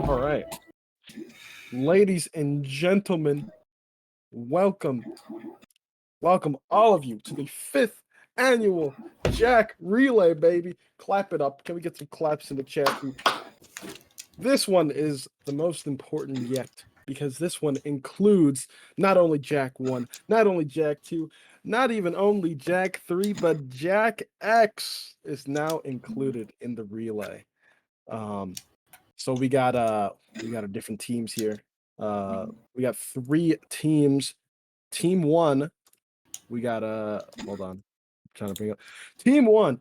All right. Ladies and gentlemen, welcome all of you to the 5th annual Jak Relay, baby. Clap it up. Can we get some claps in the chat? This one is the most important yet, because this one includes not only Jak 1, not only Jak 2, not even only Jak 3, but Jak X is now included in the relay. So we got our different teams here. We got 3 teams. Team 1, we got hold on. I'm trying to bring up Team 1,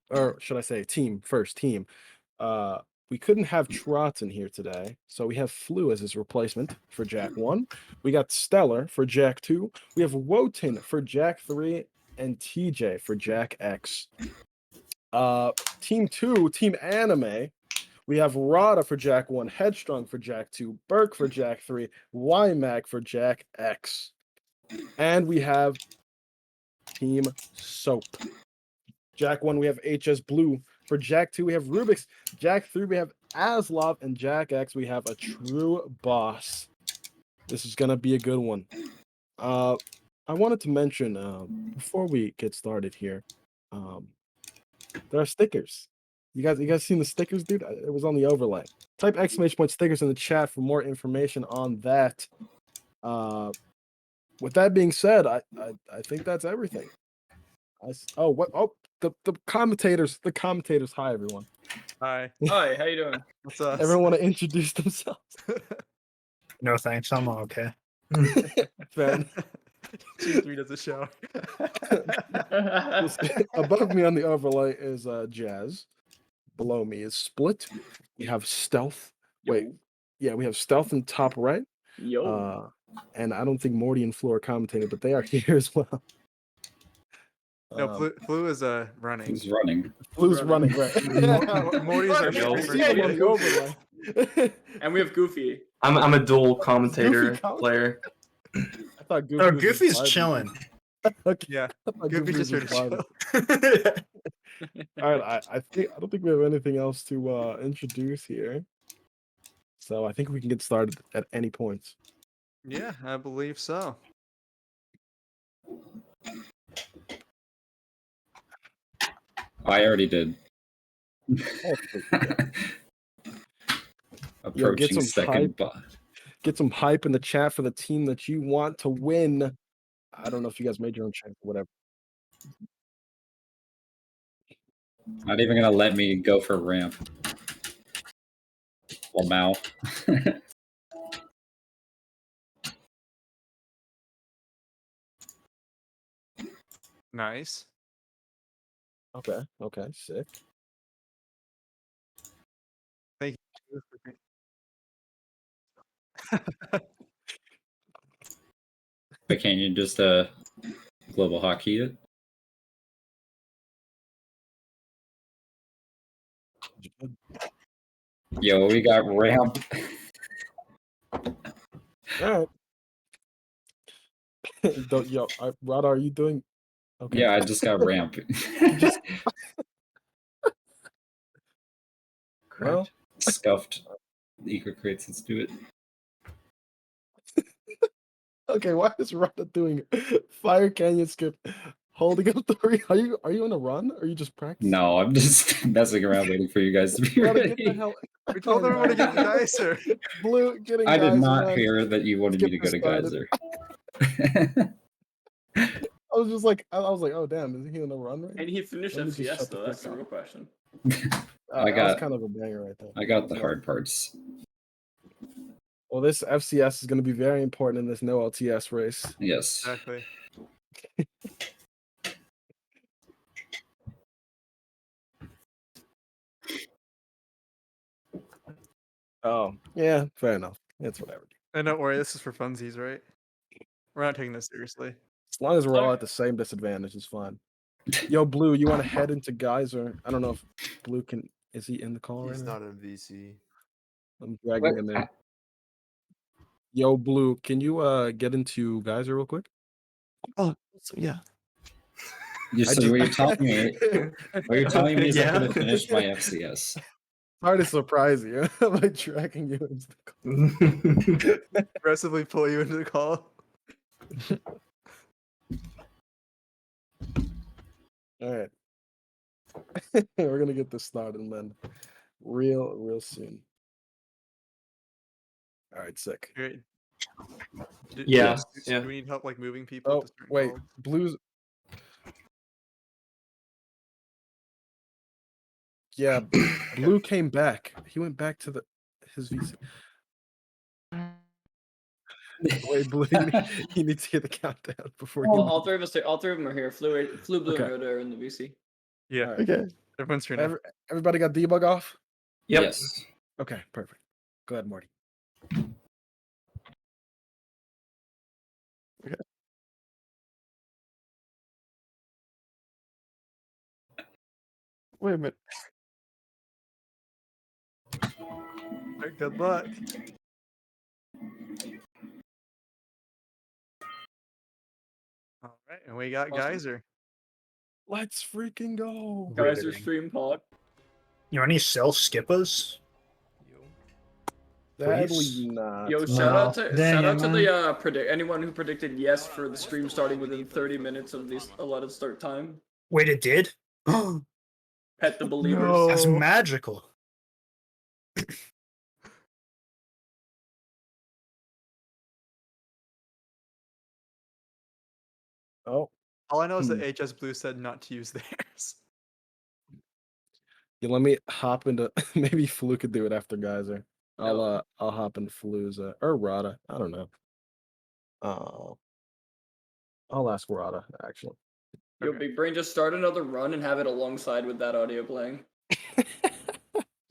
or should I say team first team. We couldn't have Trot in here today, so we have Flu as his replacement for Jak 1. We got Stellar for Jak 2. We have Wotan for Jak 3 and TJ for Jak X. Team 2, Team Anime. We have Rada for Jak 1, Headstrong for Jak 2, Burke for Jak 3, YMAC for Jak X. And we have Team Soap. Jak 1, we have HS Blue. For Jak 2, we have Rubik's. Jak 3, we have Aslov. And Jak X, we have a true boss. This is going to be a good one. I wanted to mention, before we get started here, there are stickers. You guys seen the stickers, dude? It was on the overlay. Type ! stickers in the chat for more information on that. With that being said, I think that's everything. The commentators. Hi, everyone. Hi. Hi, how you doing? What's up? Everyone want to introduce themselves? No thanks, I'm okay. Ben. G3 does a show. Above me on the overlay is Jazz. Below me is Split. We have Stealth. Wait, yeah, we have Stealth in top right. Yo. And I don't think Morty and Flo are commentating, but they are here as well. No, Flu is running. Who's running? Flu's running, right? Morty's our overlay. And we have Goofy. I'm a dual commentator player. I thought Goofy. Oh, Goofy's chilling. Okay. Yeah, Goofy's just here to chill. All right, I don't think we have anything else to introduce here, so I think we can get started at any point. Yeah, I believe so. I already did. Approaching second bot. Get some hype in the chat for the team that you want to win. I don't know if you guys made your own chat or whatever. Not even gonna let me go for ramp. Lamau. Nice. Okay, sick. Thank you. But can you just global hockey it? Yo, we got ramp. All right. Rod, are you doing? Okay. Yeah, I just got ramp. Well, scuffed eco crates. Let's do it. Okay, why is Rada doing Fire Canyon skip? Holding up 3. Are you on a run or are you just practicing? No, I'm just messing around waiting for you guys to be Rada, ready. get the hell. We told everyone to get the Geyser. Blue getting. I did Geyser, not man. hear that you wanted me to go to Started. Geyser. I was just like, oh damn, is he on a run right now? And he finished Let me just FCS shut the though. That's fuck the up. real question. I That got- was kind of a banger right there. I got the hard parts. Well, this FCS is going to be very important in this no LTS race. Yes. Exactly. Oh, yeah, fair enough. It's whatever. And don't worry, this is for funsies, right? We're not taking this seriously. As long as we're all at the same disadvantage, it's fine. Yo, Blue, you want to head into Geyser? I don't know if Blue can. Is he in the call He's right now? not in VC. I'm dragging him in. Yo, Blue, can you get into Geyser real quick? Oh, yeah. What you're telling me is I'm Yeah. going to finish my FCS. Sorry to surprise you by tracking you into the call. Aggressively pull you into the call. All right. We're gonna get this started, man. Real soon. All right, sick. Great. Yeah, Do yeah. we need help like moving people Oh to certain wait, calls? Blues. Yeah, Blue came back. He went back to his VC. Wait, Blue, you need to get the countdown before you. All three of us. All three of them are here. Flu, Blue, Okay. and Rhoda are in the VC. Yeah. All right. Okay. Everyone's here now. Everybody got debug off? Yep. Yes. Okay, perfect. Go ahead, Morty. Wait a minute. Alright, good luck. All right, and we got Awesome. Geyser. Let's freaking go. Guys are Riveting. stream pod. You want any self skippers? Sadly, Please? not. Yo, No. shout out to Dang it, the anyone who predicted yes for the stream starting within 30 minutes of the allotted start time. Wait, it did? Pet the believers. No. That's magical. Oh, All I know is that HS Blue said not to use theirs. yeah, let me hop into. Maybe Flu could do it after Geyser. I'll hop into Flu's or Rada. I don't know. I'll ask Rada actually. Yo, Okay. Big Brain, just start another run and have it alongside with that audio playing.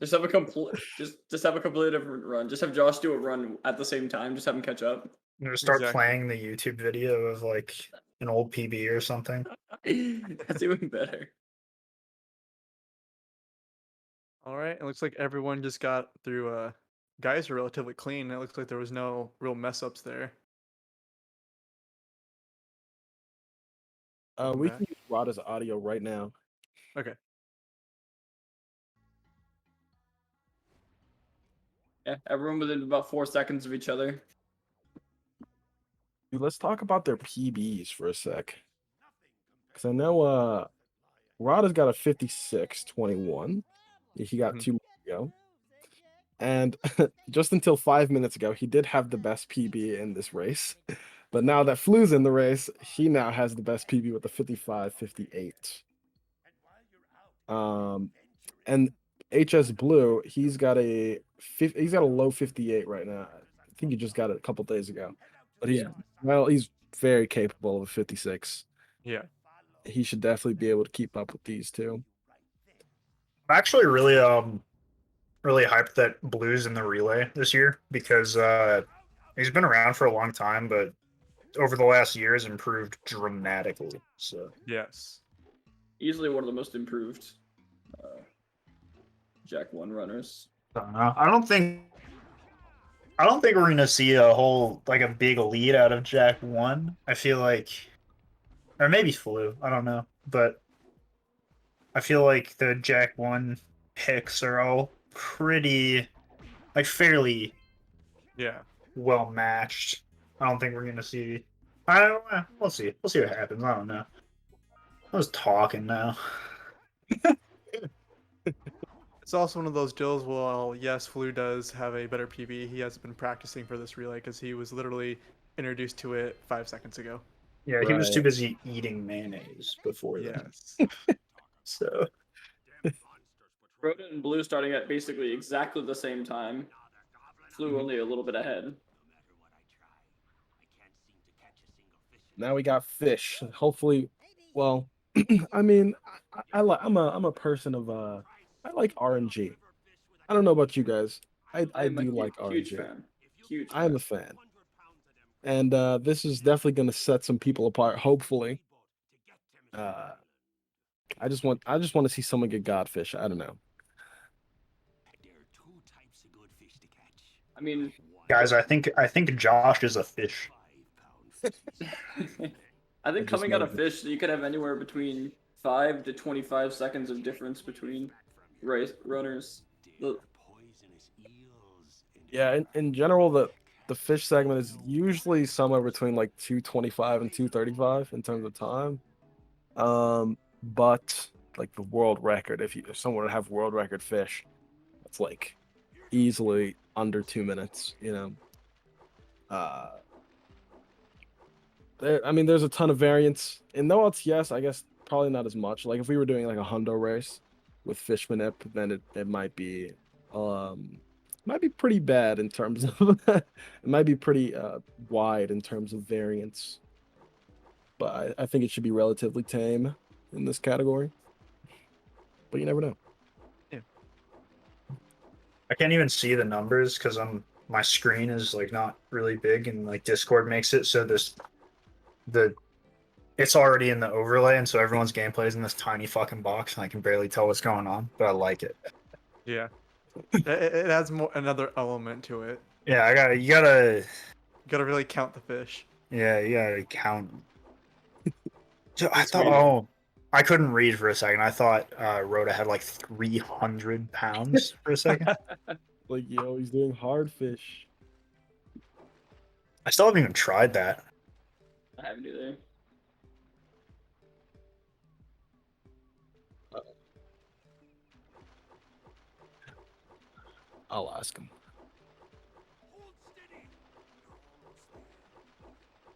Just have a complete, just have a completely different run. Just have Josh do a run at the same time. Just have him catch up. I'm gonna start Exactly. playing the YouTube video of like an old PB or something. That's even better. All right, it looks like everyone just got through. Guys are relatively clean. It looks like there was no real mess ups there. We back. can use Rada's audio right now. Okay. Yeah, everyone within about 4 seconds of each other. Dude, let's talk about their PBs for a sec. Because I know Rada's got a 56-21. He got Mhm. 2 more to go. And just until 5 minutes ago, he did have the best PB in this race. But now that Flu's in the race, he now has the best PB with a 55-58. And HS Blue, he's got a low 58 right now. I think he just got it a couple days ago. But he's very capable of a 56. Yeah. He should definitely be able to keep up with these two. I'm actually really hyped that Blue's in the relay this year because he's been around for a long time, but over the last year has improved dramatically. So Yes. Easily one of the most improved Jack 1 runners. I don't think we're gonna see a big lead out of Jack 1. I feel like, or maybe Flu. I don't know, but I feel like the Jack 1 picks are all pretty, fairly Yeah. well matched. I don't think we're gonna see. I don't know. We'll see. We'll see what happens. I don't know. I was talking now. It's also one of those deals. Well, yes, Flu does have a better PB. He has been practicing for this relay because he was literally introduced to it 5 seconds ago. Yeah, he was too Right. busy eating mayonnaise before then. Yes. So Rhoda and Blue starting at basically exactly the same time. Flew only a little bit ahead. Now we got Fish. Hopefully, well, I mean, I'm a person of I like RNG. I don't know about you guys. I I'm a do like huge RNG. fan. Huge. I'm a fan. And this is definitely going to set some people apart. Hopefully, I just want to see someone get Godfish. I don't know. I mean, guys, I think Josh is a fish. I think just coming out of noticed. Fish, you could have anywhere between 5 to 25 seconds of difference between race runners. The- Yeah, in general, the fish segment is usually somewhere between like 225 and 235 in terms of time. But like the world record, if someone would have world record fish, it's like easily under 2 minutes. Uh, I mean, there's a ton of variance. In no LTS, I guess probably not as much. Like if we were doing like a hundo race with fish manip, then it might be pretty bad in terms of it might be pretty wide in terms of variance. But I think it should be relatively tame in this category. But you never know. I can't even see the numbers because my screen is like not really big, and like Discord makes it so it's already in the overlay, and so everyone's gameplay is in this tiny fucking box, and I can barely tell what's going on, but I like it. Yeah. It adds another element to it. Yeah, you Gotta really count the fish. gotta count 'em. So I It's thought, weird. oh, I couldn't read for a second. I thought Rhoda had like 300 pounds for a second. Like, yo, he's doing hard fish. I still haven't even tried that. I haven't either. I'll ask him.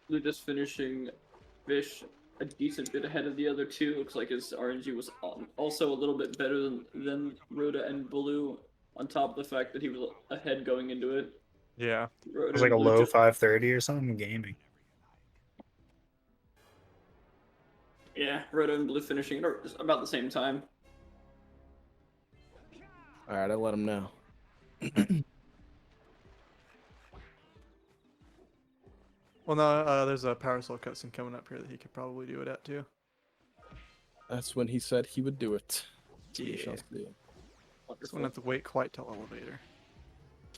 They're just finishing fish a decent bit ahead of the other two. Looks like his RNG was also a little bit better than Rhoda and Blue, on top of the fact that he was ahead going into it. Yeah. Rhoda It was like a and Blue low just 530 or something gaming. Yeah, Rhoda and Blue finishing at about the same time. All right, I'll let him know. Well, no, there's a Power Soul cutscene coming up here that he could probably do it at too. That's when he said he would do it. So we Yeah. shall see. Just won't have to wait quite till elevator.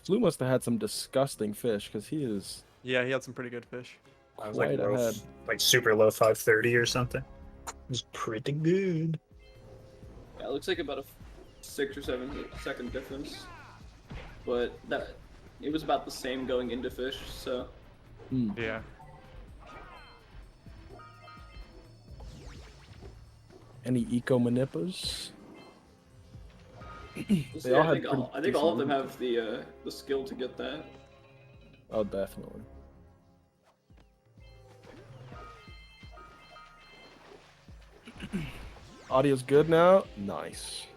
Flu must have had some disgusting fish because he is Yeah, he had some pretty good fish. I was quite like ahead. like super low 530 or something. It was pretty good. Yeah, it looks like about a 6 or 7 second difference, but it was about the same going into fish. So Yeah. Any eco manippers? I all had think pretty I think all of them decent have the skill to get that. Oh, definitely. Audio's good now. Nice.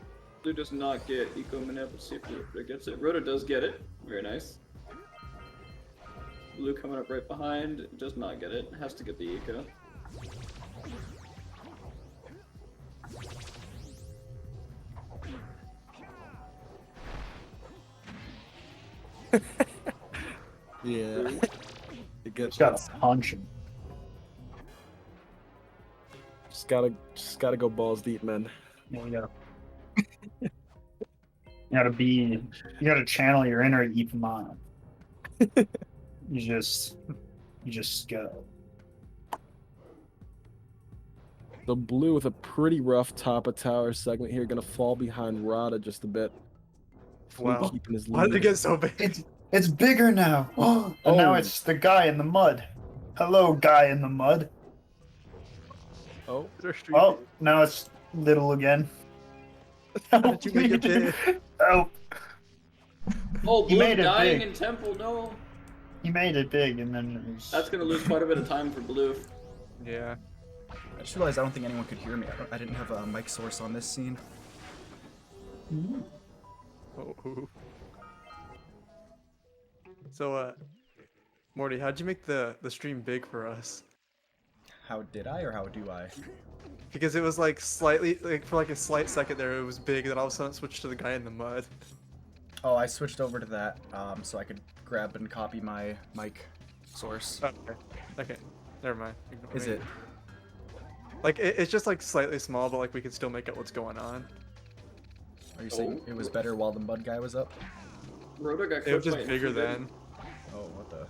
Blue does not get Eco Manip. Let's see if Blue gets it. Rhoda does get it. Very nice. Blue coming up right behind. Does not get it. Has to get the Eco. Yeah. It gets Just gotta punch him. just gotta go balls deep, man. Yeah, you gotta channel your inner Ipman. you just go. The Blue with a pretty rough top of tower segment here, gonna fall behind Rada just a bit. Flu Wow. keeping his Why did it lead. get so big? It's bigger now. And now Oh. it's the guy in the mud. Hello, guy in the mud. Oh, Oh, now it's little again. How did you make it big? Oh, Oh, He Blue made it dying big. in Temple. No, he made it big, and then it was... that's gonna lose quite a bit of time for Blue. Yeah. I just realized I don't think anyone could hear me. I didn't have a mic source on this scene. Oh. So, Morty, how'd you make the stream big for us? How did I, or how do I? Because it was like slightly, like for like a slight second there, it was big, then all of a sudden it switched to the guy in the mud. Oh, I switched over to that so I could grab and copy my mic source. Okay, never mind. Ignore Is me. it? Like it's just like slightly small, but like we can still make out what's going on. Are you saying it was better while the mud guy was up? Rhoda got It was cooked just by bigger Infinite. then. Oh, what the?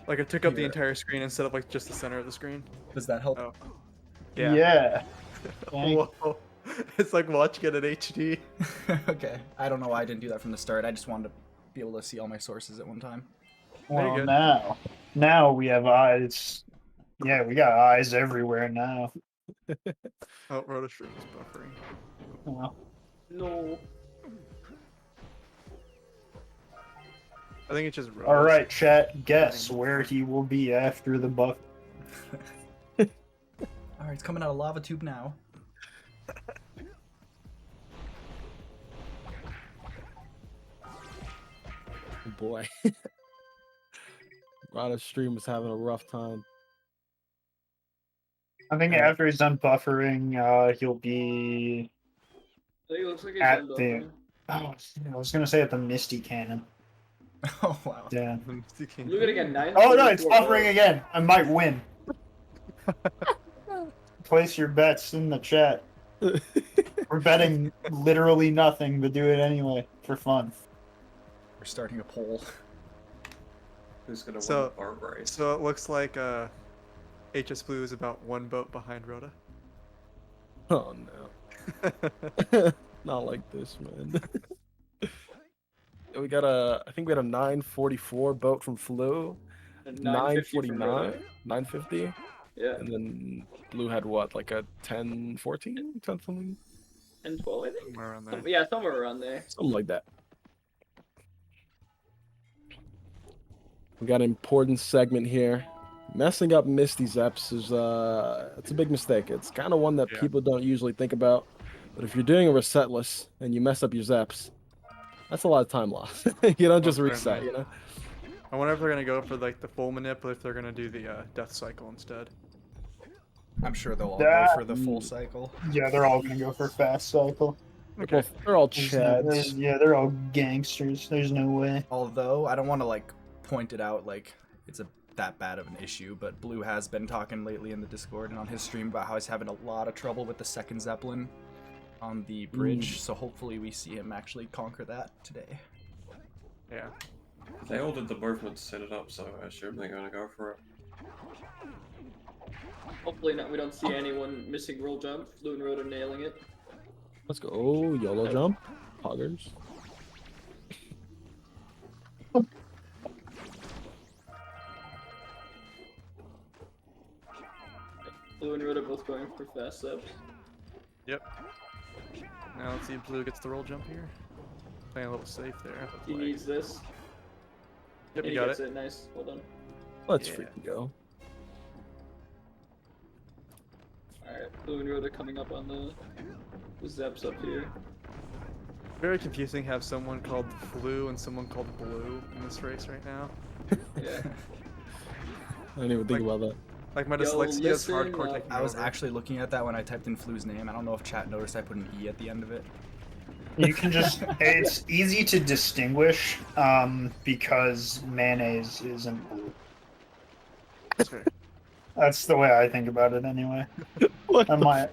Like it took up the Here. entire screen instead of like just the center of the screen. Does that help? Oh. Yeah. Whoa. It's like watching it in HD. Okay. I don't know why I didn't do that from the start. I just wanted to be able to see all my sources at one time. There you Well, go. now we have eyes. Yeah, we got eyes everywhere now. Oh, RotoStream is buffering. Well, No. I think it's just Rotos. all right, chat. Guess where he will be after the buff. All right, it's coming out of lava tube now. Oh boy. Rana's stream is having a rough time. I think after he's done buffering, he'll be I think it looks like he's at done the. buffering. Oh, I was gonna say at the Misty Cannon. Oh wow. Yeah. Look at it again, 9. Oh no, it's buffering again. I might win. Place your bets in the chat. We're betting literally nothing, but do it anyway for fun. We're starting a poll. Who's gonna So- win the bar race? So it looks like HS Blue is about 1 vote behind Rhoda. Oh no. Not like this, man. We got I think we had a 944 boat from Flu, And 950 from 949, Rhoda. 950, Yeah, and then Blue had what, like a 1014, 10 something, and 12, I think. Somewhere around there. Yeah, somewhere around there. something like that. We got an important segment here. Messing up Misty's Eps is it's a big mistake. It's kind of one that Yeah. people don't usually think about. But if you're doing a resetless and you mess up your Zeps, that's a lot of time lost. You don't just Most reset, certainly. you know? I wonder if they're gonna go for like the full manip or if they're gonna do the death cycle instead. I'm sure they'll all That- go for the full cycle. Yeah, they're all gonna go for fast cycle. Well, they're all There's no- chads. yeah, they're all gangsters. There's no way. Although I don't want to like point it out like it's that bad of an issue, but Blue has been talking lately in the Discord and on his stream about how he's having a lot of trouble with the second Zeppelin on the bridge. So hopefully we see him actually conquer that today. Yeah. They all did the movement to set it up, so I assume they're gonna go for it. Hopefully not. We don't see anyone missing roll jump. Flu and Rhoda nailing it. Let's go. Oh, YOLO jump. Poggers. Flu and Rhoda both going for fast steps. Yep. Now let's see if Blue gets the roll jump here. Playing a little safe there. He Like- needs this. Yep, And you he got gets it. it. Nice. Well done. Let's Yeah. freaking go. Alright, Flu and Rhoda coming up on the Zeps up here. Very confusing. Have someone called Flu and someone called Blue in this race right now. Yeah. I didn't even think Like- about that. Like my Yo, dyslexia is listen hardcore up. taking I was over. actually looking at that when I typed in Flu's name. I don't know if chat noticed I put an E at the end of it. You can just. It's easy to distinguish because mayonnaise isn't blue. That's fair. That's the way I think about it anyway. What I might.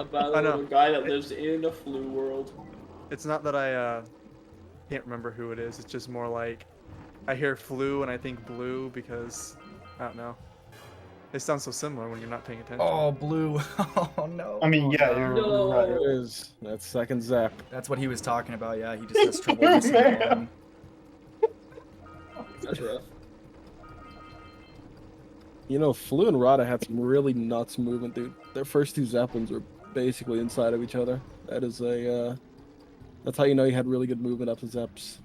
About I a know. little guy that lives in a Flu world. It's not that I can't remember who it is. It's just more like I hear Flu and I think Blue because I don't know. They sound so similar when you're not paying attention. Oh, Blue. Oh no. I mean, yeah, you're No. right. There it is. That's second Zap. That's what he was talking about. Yeah, he just has trouble missing one. That's rough. You know, Flu and Rada had some really nuts movement, dude. Their first two Zeppelins were basically inside of each other. That is that's how you know you had really good movement up to Zeps.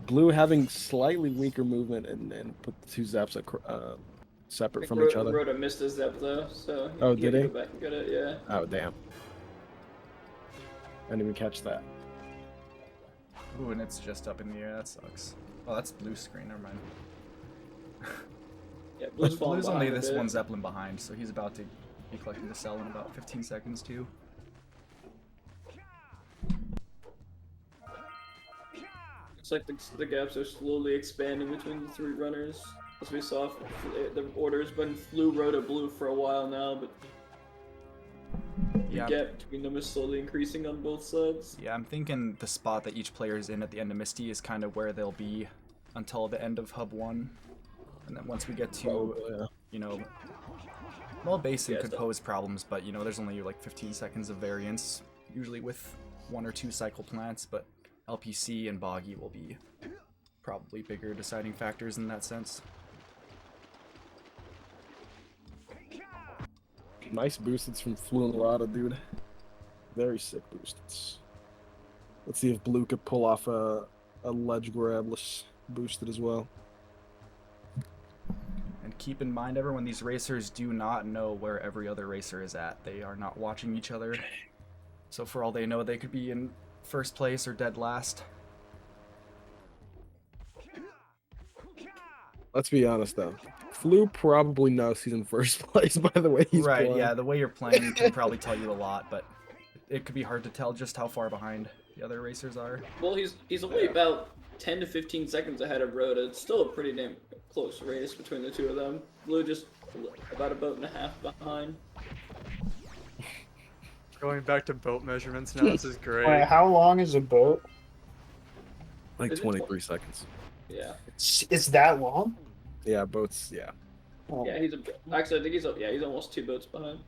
Blue having slightly weaker movement and put the two Zeps separate from each other. Rhoda missed his Zep though, so Oh, he did had he? to go back and get it, yeah. Oh, damn. I didn't even catch that. Ooh, and it's just up in the air. That sucks. Oh, that's Blue screen. Never mind. Yeah, Blue's falling Blue's only behind a this bit. one Zeppelin behind, so he's about to be collecting the cell in about 15 seconds too. It's like the gaps are slowly expanding between the three runners. As we saw, the order's been Flu, Rhoda, Blue for a while now, but Yeah. the gap between them is slowly increasing on both sides. Yeah, I'm thinking the spot that each player is in at the end of Misty is kind of where they'll be until the end of Hub 1. And then once we get to, Probably, yeah. you know, Well, basing Yeah, could so- pose problems, but you know, there's only like 15 seconds of variance, usually with 1 or 2 cycle plants, but LPC and boggy will be probably bigger deciding factors in that sense. Nice boosteds from Flu and Rada, dude. Very sick boosteds. Let's see if Blue could pull off a ledge grabless boosted as well. And keep in mind, everyone, these racers do not know where every other racer is at. They are not watching each other. So for all they know, they could be in first place or dead last. Let's be honest though. Flu probably knows he's in first place by the way he's Right, playing. yeah, the way you're playing can probably tell you a lot, but it could be hard to tell just how far behind the other racers are. Well, he's only about 10 to 15 seconds ahead of Rhoda. It's still a pretty damn close race between the two of them. Blue just about a boat and a half behind. Going back to boat measurements now. This is great. Wait, how long is a boat? Like Is it 23 seconds. Yeah. It's that long? Yeah, boats, yeah. Oh. Yeah, actually I think he's almost 2 boats behind.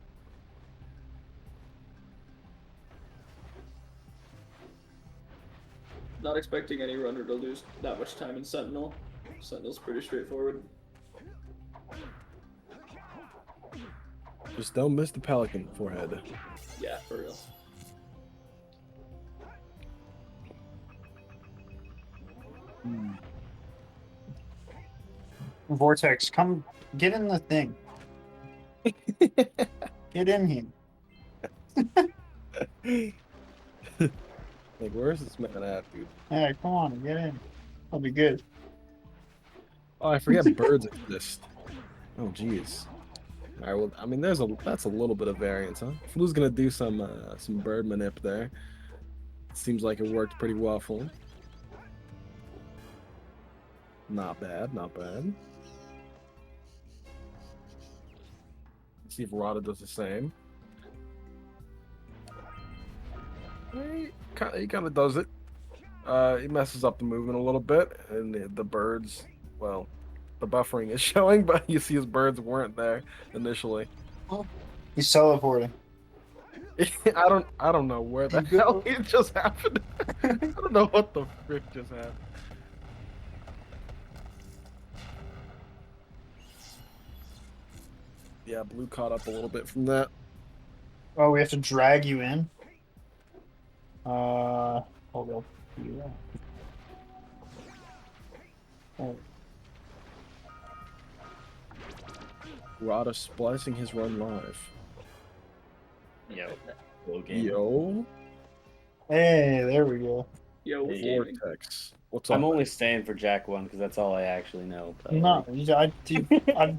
Not expecting any runner to lose that much time in Sentinel. Sentinel's pretty straightforward. Just don't miss the Pelican forehead. Yeah, for real. Vortex, come get in the thing. Get in here. Like, where's this man at, dude? Yeah, come on, get in. That'll be good. Oh, I forget birds exist. Oh, jeez. All right, well, I mean, that's a little bit of variance, huh? Flu's gonna do some bird manip there. Seems like it worked pretty well for him. Not bad, not bad. Let's see if Rada does the same. He kind of does it. He messes up the movement a little bit, and the birds, well, the buffering is showing, but you see his birds weren't there initially. He's teleporting. I don't know where the hell it just happened. I don't know what the frick just happened. Yeah, Blue caught up a little bit from that. Oh, we have to drag you in? Hold up. Yeah. Oh. Rada splicing his run live. Yo. Cool game. Yo, Hey, there we go. Yo, Hey, gaming. Vortex. What's up? I'm only staying for Jack 1 because that's all I actually know. But, No, I've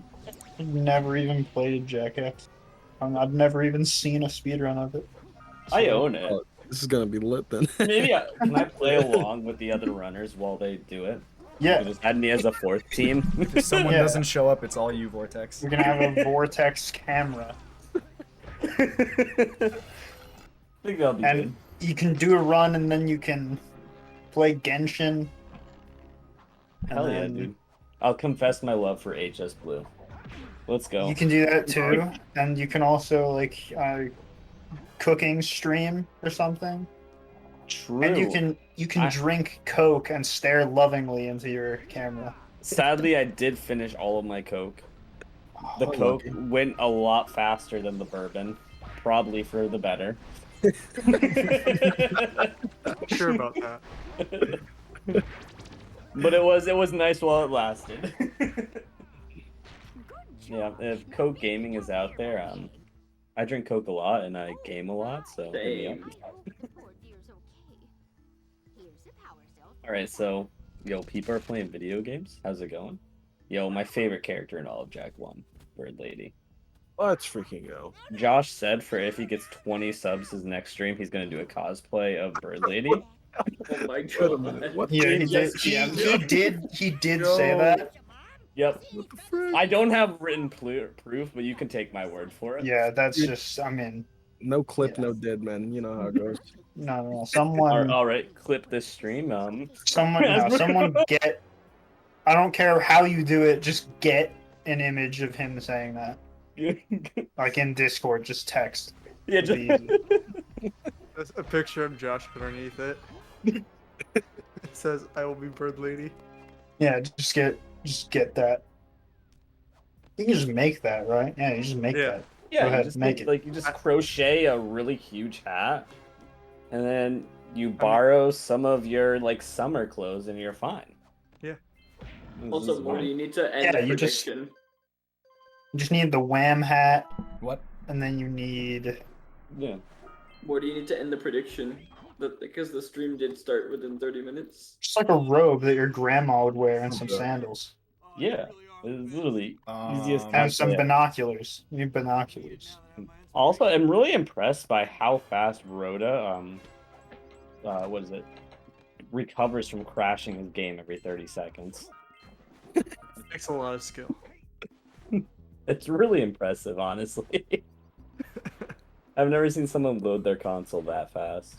never even played Jack X. I've never even seen a speedrun of it. I own it. Oh, this is gonna be lit then. Maybe can I play along with the other runners while they do it? Yeah, Just add me as a 4th team. If someone Yeah. doesn't show up, it's all you, Vortex. we're gonna have a Vortex camera. I think that'll be And you can do a run and then you can play Genshin. good. Hell yeah, then dude. I'll confess my love for HS Blue. Let's go. You can do that too. And you can also like cooking stream or something. True. And you can I- drink Coke and stare lovingly into your camera. Sadly, I did finish all of my Coke. The Oh, Coke lucky. went a lot faster than the bourbon. Probably for the better. Not sure about that. But it was nice while it lasted. Yeah, if Coke gaming is out there, I drink Coke a lot and I game a lot, so hit me up. Alright, so yo, people are playing video games. How's it going? Yo, my favorite character in all of Jak 1, Bird Lady. Let's freaking go. Josh said for if he gets 20 subs his next stream, he's gonna do a cosplay of Bird Lady. Oh my Wait a minute. god. What? Yeah, he Yes, did. He did Yo. say that. Yep. What the frick? I don't have written proof, but you can take my word for it. Yeah, that's just. I mean, No clip, Yeah. no dead, man. You know how it goes. no. Someone, All right, clip this stream. someone get. I don't care how you do it. Just get an image of him saying that. Like in Discord, just text. Yeah, It'd be easy. There's a picture of Josh underneath it. It says, "I will be bird lady." Yeah, just get that. You can just make that, right? Yeah, you just make Yeah. that. Yeah, Go you ahead, just make it. like you just crochet a really huge hat, and then you borrow some of your like summer clothes, and you're fine. Yeah. Also, Morty, you need to end Yeah, the you just- prediction. You just need the wham hat, What? and then you need. Yeah. Morty, you need to end the prediction. Because the stream did start within 30 minutes. Just like a robe that your grandma would wear and some Okay. sandals. Yeah. It's literally easiest Um, time And some to- binoculars. You need binoculars. Also, I'm really impressed by how fast Rhoda, what is it, recovers from crashing his game every 30 seconds. It takes a lot of skill. It's really impressive, honestly. I've never seen someone load their console that fast.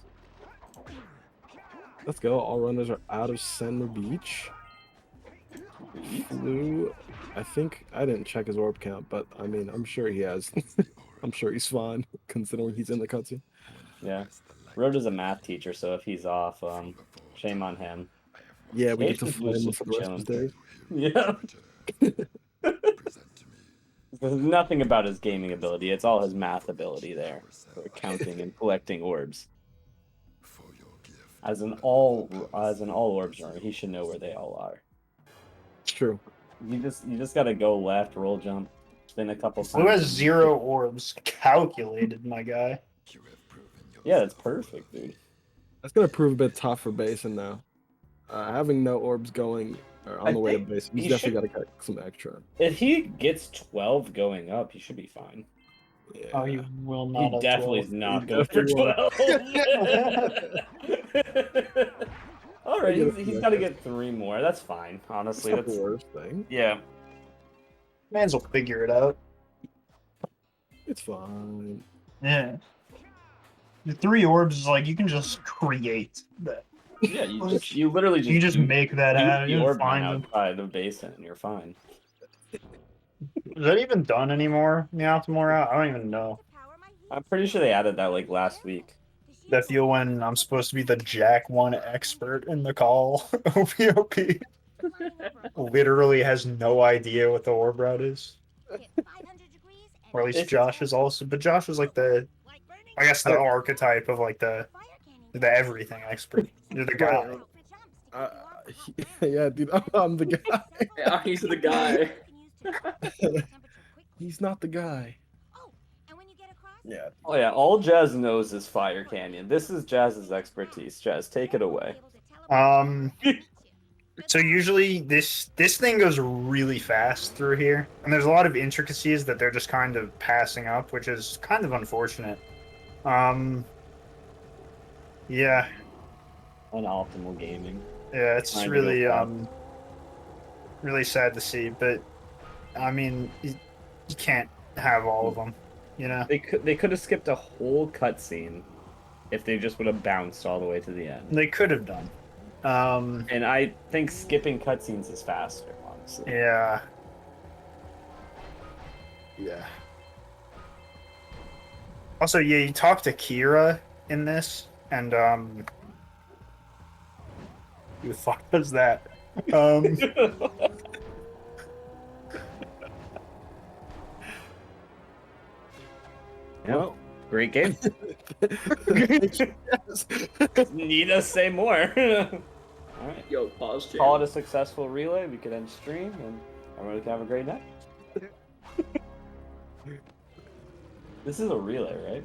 Let's go. All runners are out of center beach. Blue, I think I didn't check his orb count, but I mean, I'm sure he has. I'm sure he's fine considering he's in the cutscene. Yeah. Rhoda's a math teacher, so if he's off, shame on him. Yeah, we get to Jason flame Blue's him just for the rest of his days. Yeah. There's nothing about his gaming ability. It's all his math ability there. For counting and collecting orbs. As an all orbs runner, he should know where they all are. It's true. You just gotta go left, roll jump, spin a couple times. Blue has 0 orbs calculated, my guy. Yeah, that's perfect, dude. That's gonna prove a bit tough for Basin now. Having no orbs going or on I the way to think Basin, he's he definitely got to get some extra. If he gets 12 going up, he should be fine. Yeah. Oh, you will He not. have definitely 12. is not He going for definitely 12. All right, He'll get a he's few got to extras. get 3 more. That's fine, That's honestly. not That's the worst thing. yeah. Mans will figure it out. It's fine. Yeah. The 3 orbs is like you can just create that. Yeah, you literally just You just make that shoot out. the You orb find them. outside the basin, and you're fine. Is that even done anymore? The Optimal route? I don't even know. I'm pretty sure they added that like last week. That feel when I'm supposed to be the Jak 1 expert in the call. OPOP. Literally has no idea what the orb route is. Or at least It's- Josh is also. But Josh is like the, I guess, the archetype of like the everything expert. You're the guy. Yeah, dude, I'm the guy. Yeah, he's the guy. He's not the guy. Yeah. Oh yeah, all Jazz knows is Fire Canyon. This is Jazz's expertise. Jazz, take it away. So usually this thing goes really fast through here, and there's a lot of intricacies that they're just kind of passing up, which is kind of unfortunate. Yeah, Unoptimal gaming. yeah, it's Trying to really go fast. really sad to see, but I mean, you can't have all of them, you know. They could have skipped a whole cutscene if they just would have bounced all the way to the end. They could have done. And I think skipping cutscenes is faster, honestly. Yeah. Yeah. Also, yeah, you talk to Kira in this, and who the fuck does that? Well, great game. Yes. Need us say more. All right. Yo, pause, Jam. Call it a successful relay. We could end stream, and everyone can have a great night. This is a relay, right?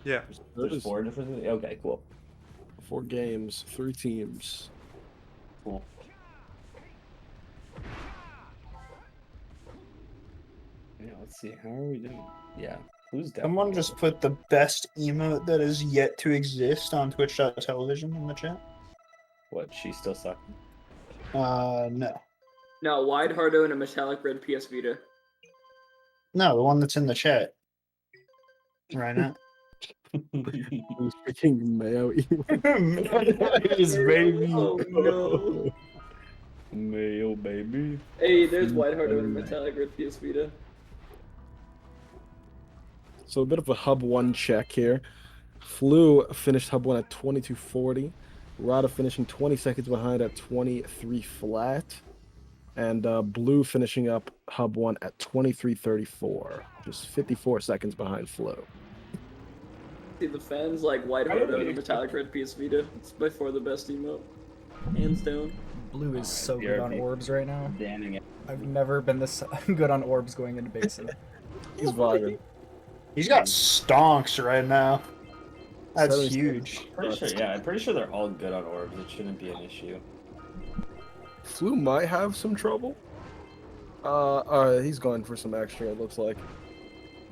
Yeah. There's 4 different. Okay, cool. 4 games, 3 teams. Cool. Yeah, let's see. How are we doing? Yeah. Who's down? Someone just put the best emote that is yet to exist on Twitch.television in the chat. What? She's still sucking. No. No, wide hardo and a metallic red PS Vita. No, the one that's in the chat. Right now. Who's freaking Mayo? His baby. Oh no. Mayo baby. Hey, there's wide hardo and a metallic red PS Vita. So a bit of a hub 1 check here. Flu finished hub 1 at 22:40. Rada finishing 20 seconds behind at 23 flat. And Blue finishing up hub 1 at 23:34. Just 54 seconds behind Flu. See the fans like White Rhoda and the Metallic Red PS Vita. It's by far the best emote. Hands down. Blue is so good on orbs right now. Damning it. I've never been this good on orbs going into basin. He's vibing. He's got stonks right now. That's 76. huge. I'm pretty sure they're all good on orbs. It shouldn't be an issue. Flu might have some trouble. He's going for some extra, it looks like.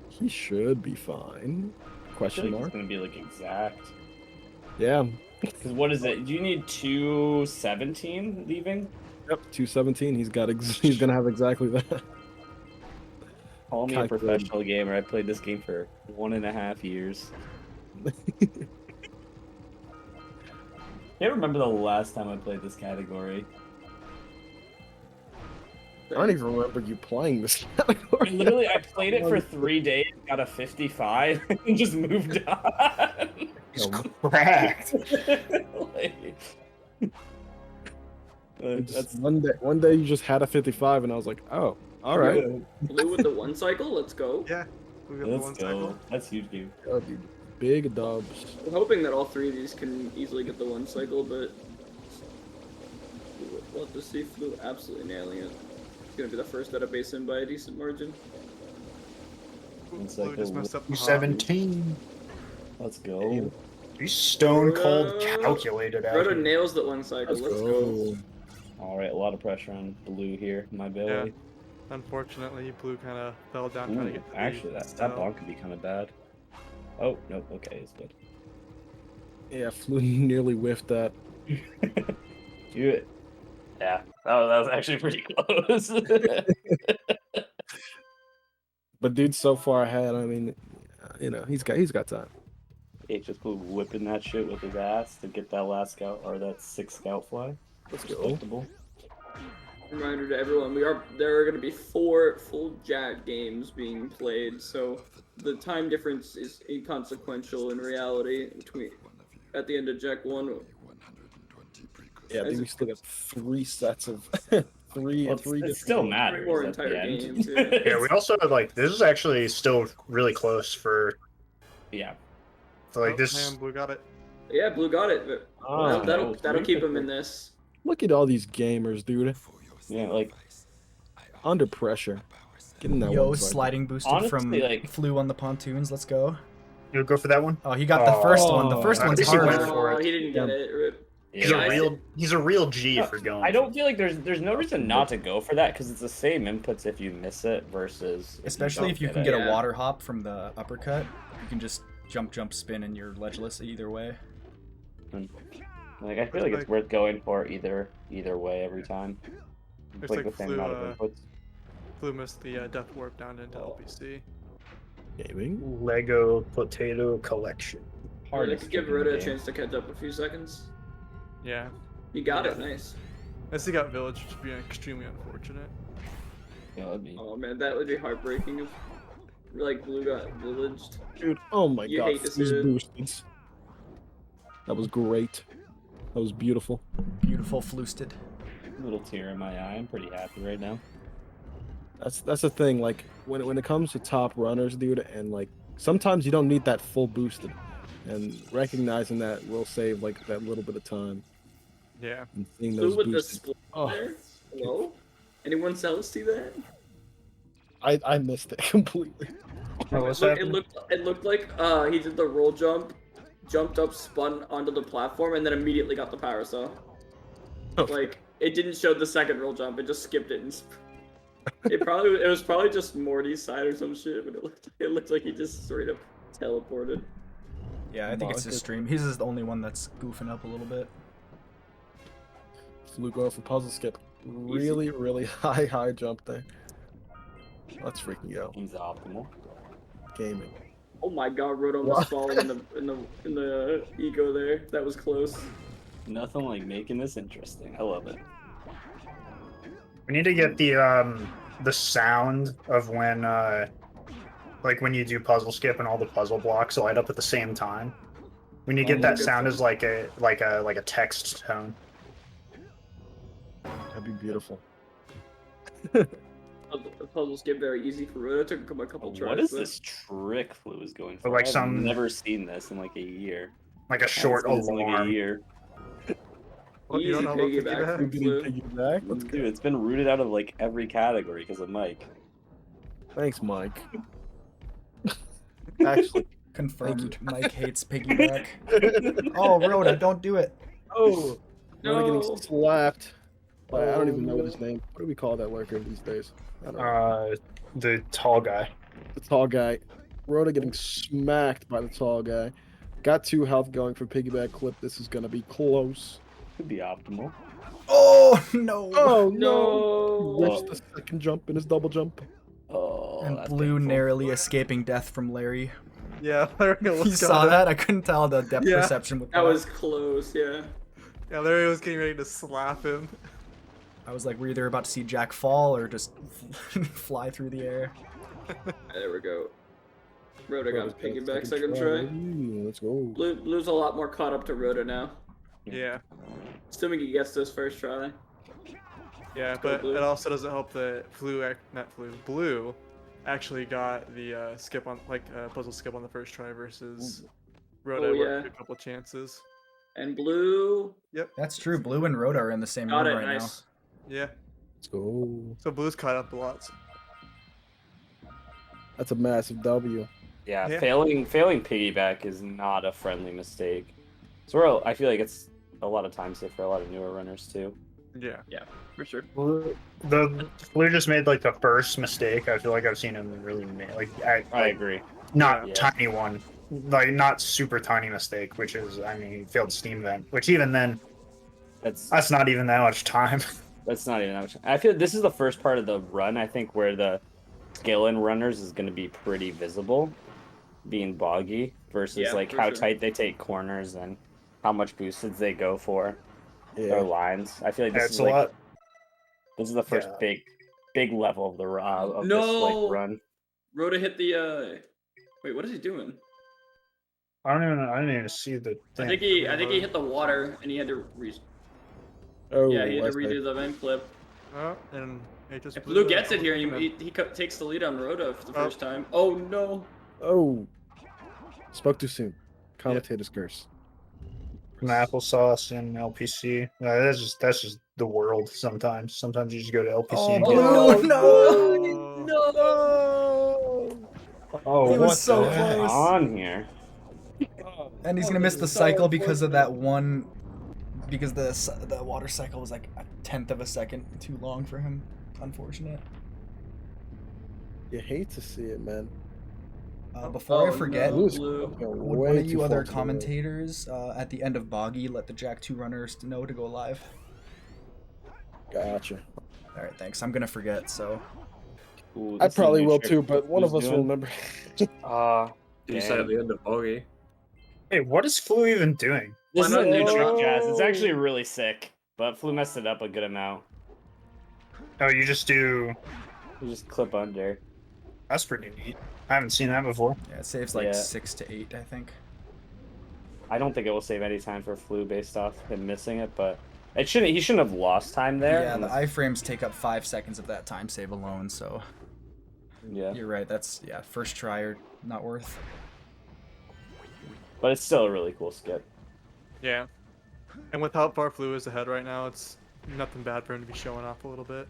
He should be fine. Question mark. It's gonna be like exact. Yeah. Because what is it? Do you need 217 leaving? Yep, 217. He's gonna have exactly that. Call me a Calculated. professional gamer. I played this game for 1.5 years. Can't remember the last time I played this category. I don't even remember you playing this category. Literally, I played it for 3 days, got a 55, and just moved on. He's cracked. Like, Just one day you just had a 55, and I was like, oh, all right. Blue with the 1 cycle. Let's go. Yeah. We got the let's one go. cycle. That's huge, dude. That'd be big dubs. I'm hoping that all 3 of these can easily get the 1 cycle, but we'll have to see. Flu absolutely nailing it. It's gonna be the first out of basin by a decent margin. It's Blue like just a- messed up the hop. 17. Let's go. He's stone cold calculated out Rhoda here. nails the 1 cycle. Let's go. All right, a lot of pressure on Blue here. My belly. Unfortunately, Blue kind of fell down trying to Ooh, get to the actually, that cell. bomb could be kind of bad. Oh, no, okay, it's good. Yeah, Flu nearly whiffed that. Yeah, that was actually pretty close. But dude's so far ahead. I mean, he's got time. H just Blue whipping that shit with his ass to get that last scout or that 6th scout fly. Let's go. Respectable. Reminder to everyone: there are going to be 4 full Jack games being played, so the time difference is inconsequential in reality. At the end of Jack 1, Yeah, I think we still got 3 sets of three. Well, three it still different- matters. more at the entire end. games. Yeah. Yeah, we also like this is actually still really close for Yeah. like this. Man, Blue got it. Yeah, Blue got it. But Ah, that'll keep him in this. Look at all these gamers, dude. Yeah, like, Under pressure. Getting that Yo, one cycle. sliding boosted Honestly, from like- Flu on the pontoons. Let's go. You'll go for that one. Oh, he got the first one. The first I one's think he went hard. for Oh, it. he didn't get it. Rip. He's Yeah, he's a real G for going. I don't feel like there's no reason not to go for that because it's the same inputs if you miss it versus Especially if you can it. get a Yeah. water hop from the uppercut. You can just jump, spin, and you're ledgeless either way. Like I feel like it's worth going for either way every time. There's Like like the same Flu, amount of inputs. Blue missed the Death Warp down into LBC. Gaming. Lego potato collection. Or they Hardest could give trick in the Rhoda a game. chance to catch up a few seconds. Yeah. He got it. Nice. As he got Village, which would be extremely unfortunate. Yeah, that'd be. Oh man, that would be heartbreaking if like Blue got villaged. Dude, oh my You god. hate to see These it. boosted. That was great. That was beautiful. Beautiful flusted. Little tear in my eye. I'm pretty happy right now. That's the thing. Like when it comes to top runners, dude, and like sometimes you don't need that full boosted, and recognizing that will save like that little bit of time. Yeah. And seeing Blue those with the boosted. split Oh, there. Hello? Anyone else see that? I missed it completely. It looked like he did the roll jump, jumped up, spun onto the platform, and then immediately got the power cell. Like it didn't show the second roll jump; it just skipped it. And it was probably just Morty's side or some shit, but it looked like he just straight up teleported. Yeah, I think it's his stream. He's just the only one that's goofing up a little bit. Luke going for puzzle skip. Really, really high jump there. Let's freaking go. He's optimal. Gaming. Oh my god, Roto almost falling in the ego there. That was close. Nothing like making this interesting. I love it. We need to get the sound of when like when you do puzzle skip and all the puzzle blocks light up at the same time. When you Oh, get that good sound sound. as like a text tone. That'd be beautiful. Puzzles get very easy for Rhoda. It took him a couple tries. What is but- this trick Flu is going Or for? like I've some- never seen this in like a year. Like a I haven't short seen this in, like, a alarm. year. What, you don't Easy know about piggyback piggyback? from You're getting Flu. piggyback. Let's go. Dude, it's been rooted out of like every category because of Mike. Thanks, Mike. Actually, Confirmed. Mike hates piggyback. Oh, Rhoda, don't do it. oh, no. No. Getting slapped. By, I don't Oh, even know no. his name. What do we call that lurker these days? I don't know. The tall guy. The tall guy. Rhoda getting smacked by the tall guy. Got 2 health going for piggyback clip. This is gonna be close. Could be optimal. Oh no. Oh No. He whiffs the second jump in his double jump. Oh, And that's Blue painful. narrowly escaping death from Larry. Yeah, Larry You almost saw got it. that? I couldn't tell the depth Yeah. perception with That was close, yeah. Yeah, Larry was getting ready to slap him. I was like, we're either about to see Jack fall or just fly through the air. There we go. Rhoda Rhoda's got got a piggyback second try. Ooh, let's go. Blue's a lot more caught up to Rhoda now. Yeah, Assuming he gets this first try. yeah, go, but Blue. it also doesn't help that Blue actually got the skip on puzzle skip on the first try versus Rhoda Oh, where yeah. he took a couple chances. And Blue That's true. Blue and Rhoda are in the same got room it, right nice. Yeah, Let's go. so Blue's caught up a lot. That's a massive W. Yeah, Yeah. failing piggyback is not a friendly mistake. I feel like it's a lot of times safe for a lot of newer runners too. Yeah, For sure. The Blue just made like the first mistake. I feel like I've seen him really make I agree. not Yeah. tiny one, like not super tiny mistake, which is he failed steam vent, which even then that's not even that much time. That's not even that much. I feel this is the first part of the run, I think, where the skill in runners is going to be pretty visible, being boggy, versus Yeah, like for how sure. tight they take corners and how much boosted they go for their Yeah. lines. I feel like this It's is a like lot. this is the first Yeah. big level of the of this No! like run. Rhoda hit the wait, what is he doing? I didn't even see the thing. I think he hit the water and he had to Oh, yeah, he had I to see. redo the vent clip. oh, and he just If blew Blue that gets it here, one. he takes the lead on Rhoda for the Oh. first time. Oh no. Oh. Spoke too soon. Commentator's curse. From applesauce and LPC. That's just the world. Sometimes you just go to LPC Oh, and Blue, get. no! No. Oh, He was what so the heck? close. On here. And he's gonna miss the cycle because of that one. Because the water cycle was like 1/10 of a second too long for him. Unfortunate. You hate to see it, man. Before I Oh, forget, no. Blue's Blue. fucking would way one of too you other far to the right. commentators at the end of Boggy let the Jack 2 runners know to go live? Gotcha. All right, thanks. I'm gonna forget. So Ooh, I this is a probably new will trick too, but one of Blue's us will doing. remember. You said at the end of Bogey. Hey, what is Flu even doing? This is Why a not new do trick, that? Jazz. It's actually really sick, but Flu messed it up a good amount. Oh, you just do. You just clip under. That's pretty neat. I haven't seen that before. yeah, it saves like Yeah. 6 to 8, I think. I don't think it will save any time for Flu based off him missing it, but it shouldn't. He shouldn't have lost time there. Yeah, and the iframes take up 5 seconds of that time save alone. So yeah, you're right. That's first try or not worth. but it's still a really cool skip. Yeah, and with how far Flu is ahead right now, it's nothing bad for him to be showing off a little bit.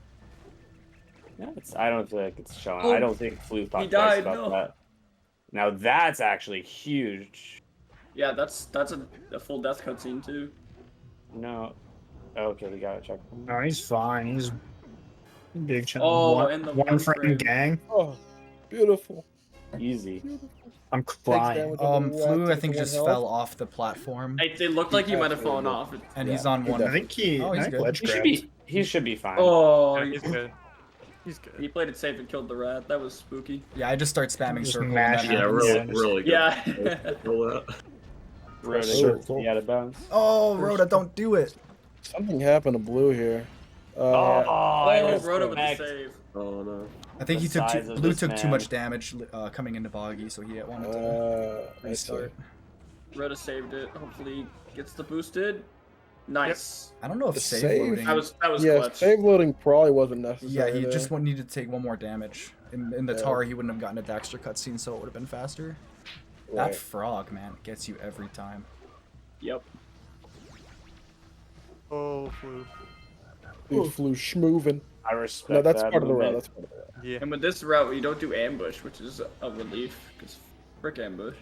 Yeah, I don't feel like it's showing. Oh, I don't think Flu thought he twice died, about no. that. Now that's actually huge. Yeah, that's a full death cutscene too. No. Okay, we gotta check. No, he's fine. He's big. Oh, one, and the one one frame frame. gang. Oh, beautiful. Easy. I'm Takes crying. damage on the Flu, whack I to think the one just health. fell off the platform, It looked like he Yeah, might have fallen absolutely. off. and he's Yeah, on he one. I think he. Oh, he's I think good. ledge He should grabbed. be. He should be fine. Oh, Yeah, he, he's good. He's good. he played it safe and killed the rat. That was spooky. Yeah, I just start spamming Just circle. mash and it. that Yeah, happens. really good. Yeah. Roll that. Rhoda, Circle. he out of bounds. Oh, Rhoda, don't do it. Something happened to Blue here. Oh, I Oh, was Rhoda with the correct. save. Oh no. I think The he took size of Blue this took too man. much damage coming into Boggy, so he wanted to I see. restart. Rhoda saved it. Hopefully gets the boosted. Nice. I don't know if The save, save- loading. That was Yeah, clutch. save loading probably wasn't Yeah, necessary. he there. just needed to take one more damage. In the Yeah. Tar, he wouldn't have gotten a Daxter cutscene, so it would have been faster. That Right. frog, man, gets you every time. Yep. Oh, Flu. Dude flew schmoovin'. I respect No, that's that part of the route. movement. That's part of the route. Yeah. And with this route, you don't do ambush, which is a relief. Because frick ambush.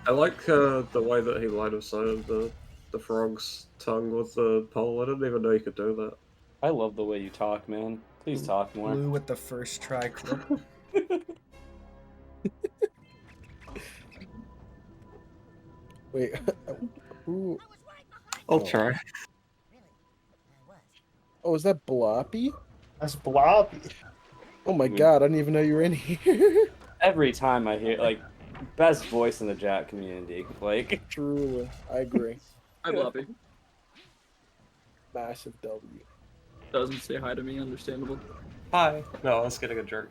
I like the way that he line of sighted the frog's tongue with the pole. I didn't even know you could do that. I love the way you talk, man. Please talk more. Blue with the first try clip. Wait. Who? I'll Oh. try. Oh, is that Bloppy? That's Blobby. Oh my Mm. god, I didn't even know you were in here. Every time I hear, like, best voice in the Jack community. Like, Truly, I agree. Hi, Bloppy. Massive W. Doesn't say hi to me, understandable. Hi. No, that's getting a jerk.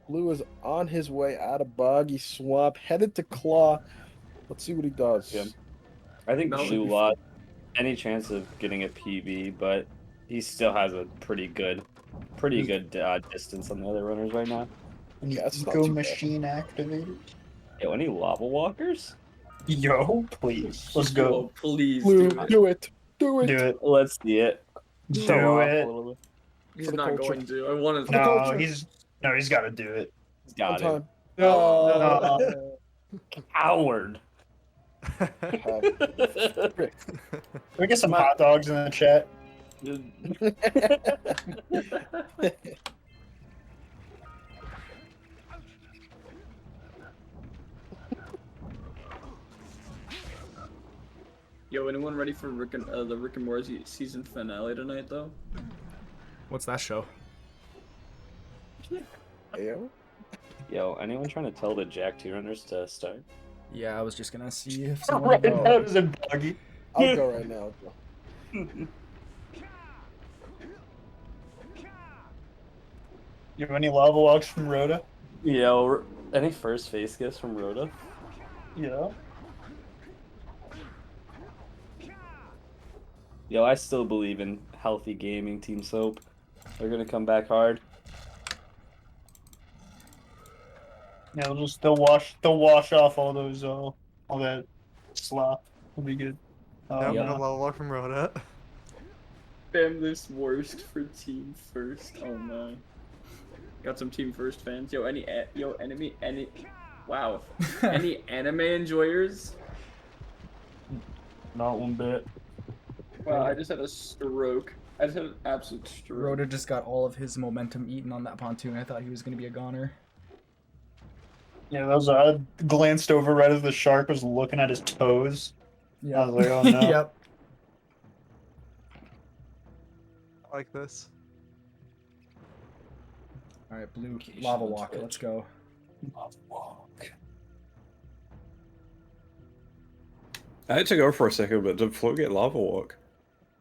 Blue is on his way out of Boggy Swamp, headed to Claw. Let's see what he does. Yeah. I think No, Blue lost any chance of getting a PB, but he still has a pretty good distance on the other runners right now. Yeah, it's not Go too bad. machine activated. Yo, any lava walkers? Yo, please. Let's go. Oh, please Blue, do it. do it. Do it. Do it. Let's see it. Show Do off a it. little bit. He's For the not culture. going to. I wanted to. No, culture. he's got to do it. He's On got it. time. No. Coward. Frick. Can we get some hot dogs in the chat? Yo, anyone ready for the Rick and Morty season finale tonight, though? What's that show? Ew. Yo, anyone trying to tell the Jack 2 runners to start? Yeah, I was just gonna see if someone Right would now, know. it's in Boggy. I'll go right now. You have any lava walks from Rhoda? Yo, any first face gifts from Rhoda? Yeah. Yo, I still believe in healthy gaming, Team Soap. They're gonna come back hard. Yeah, they'll wash off all those all that slop. It'll be good. Nope, yeah. no level walk from Rhoda. Family's worst for Team First. Oh my. Got some Team First fans. Yo, any wow. Any anime enjoyers? Not one bit. Wow, I just had a stroke. I just had an absolute stroke. Rhoda just got all of his momentum eaten on that pontoon. I thought he was gonna be a goner. Yeah, that was I glanced over right as the shark was looking at his toes. Yeah. I was like, oh no. Yep. I like this. All right, Blue lava walk. Let's go. I had to go for a second, but did Flo get lava walk?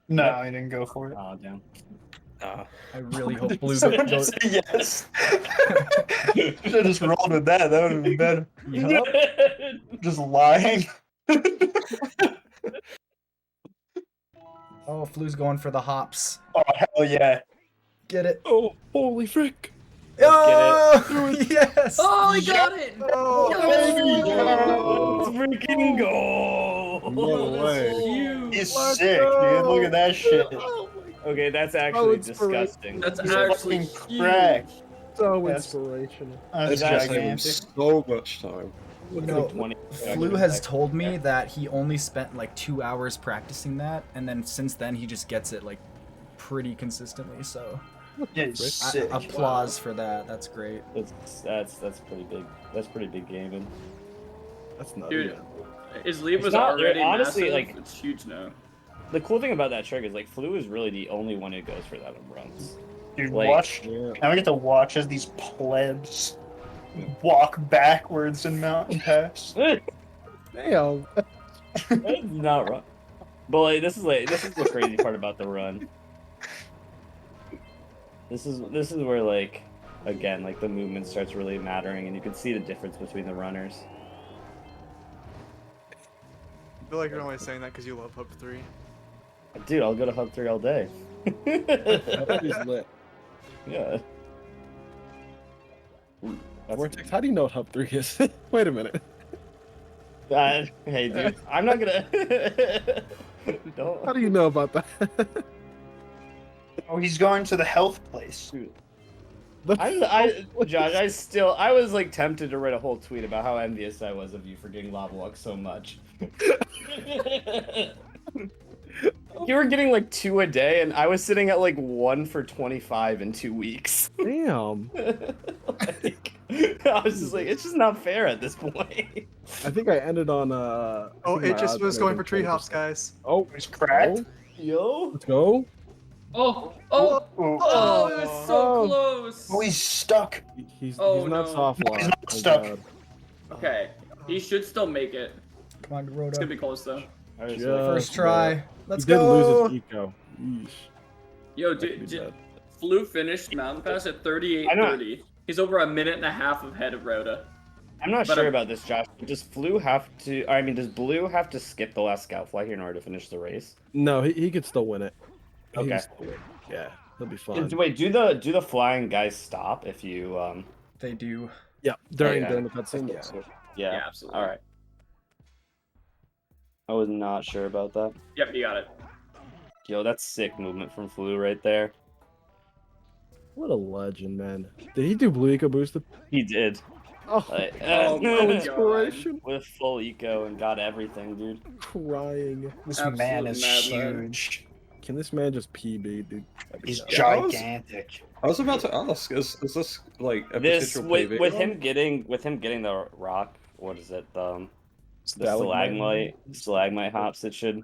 No, I didn't go for it. Oh, damn. Ah. I really hope Blue Someone goes. just say yes. Should have just rolled with that. That would have been better. Yup. Just lying. Oh, Flu's going for the hops. Oh hell yeah! Get it. Oh, holy frick. Oh, yes. Oh, he got it! Oh, Yo! Freaking go! No way. Huge. He's Let's sick, dude. Look at that shit. Okay, that's actually inspirational. disgusting. That's He's actually fucking cracked. So Yes. inspirational. That's It's That's taken gigantic. so much time. No, 20 Flu has told me that he only spent like 2 hours practicing that, and then since then he just gets it like pretty consistently. So Yeah, he's sick. applause for that. That's great. That's pretty big. That's pretty big gaming. That's not Dude, his lead It's was not- already honestly, massive. like- It's huge now. The cool thing about that trick is like Flu is really the only one who goes for that and runs. Dude, like- watch. Yeah. Now we get to watch as these plebs walk backwards in Mountain Pass. That's Damn. not right. But like, this is the crazy part about the run. This is where like, again, like the movement starts really mattering, and you can see the difference between the runners. I feel like you're only saying that because you love Hub 3. Dude, I'll go to Hub 3 all day. That is lit. Yeah. Ooh, that's- Vortex, how do you know what Hub 3 is? Wait a minute. hey, dude, I'm not gonna. How Don't. do you know about that? Oh, he's going to the health place. Josh, I was like tempted to write a whole tweet about how envious I was of you for getting lava walk so much. You were getting like 2 a day, and I was sitting at like 1 for 25 in 2 weeks. Damn. Like, I was just like, it's just not fair at this point. I think I ended on Oh, it just was going for tree hops, guys. Oh, He's cracked. Yo. let's go. Oh, Oh, it was so Oh. close. oh, he's stuck. He's Oh, not no. soft No, lock. he's not Oh, stuck. God. Okay, he should still make it. Come on, It's Rhoda. gonna be close though. I was Just like, First try. Let's he did go. lose his eco. Yeesh. Yo, That could be bad. Flu finished Mountain Pass at 38:30. He's over a minute and a half ahead of Rhoda. I'm not But sure I'm- about this, Josh. Does Flu have to? I mean, does Blue have to skip the last scout fly here in order to finish the race? No, he could still win it. He Okay. can still win. Yeah, he'll be fine. Wait, do the flying guys stop if you They do. Yeah, during Okay. the cutscene. Yeah. Yeah. Yeah, absolutely. All right. I was not sure about that. Yep, you got it. Yo, that's sick movement from Flu right there. What a legend, man. Did he do blue eco boosted? He did. Oh, Like, Oh my no God. inspiration. with full eco and got everything, dude. Crying. This Absolute man is madman. huge. Can this man just PB, dude? That'd be He's dope. Yeah, I was- gigantic. I was about to ask, is this like a This potential with PB with run? him getting the rock. What is it? The Stalagmite. stalagmite hops. It should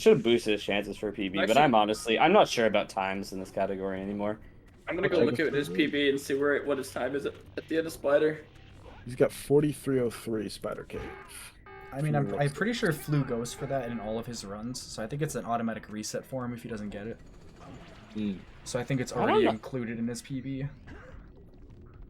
have boosted his chances for PB. But Actually- I'm not sure about times in this category anymore. I'm gonna go Okay. look at his PB and see what his time is at the end of Spider. He's got 4303 Spider Cave. I mean, I'm pretty sure Flu goes for that in all of his runs, so I think it's an automatic reset for him if he doesn't get it. Mm. So I think it's don't already know. included in his PB.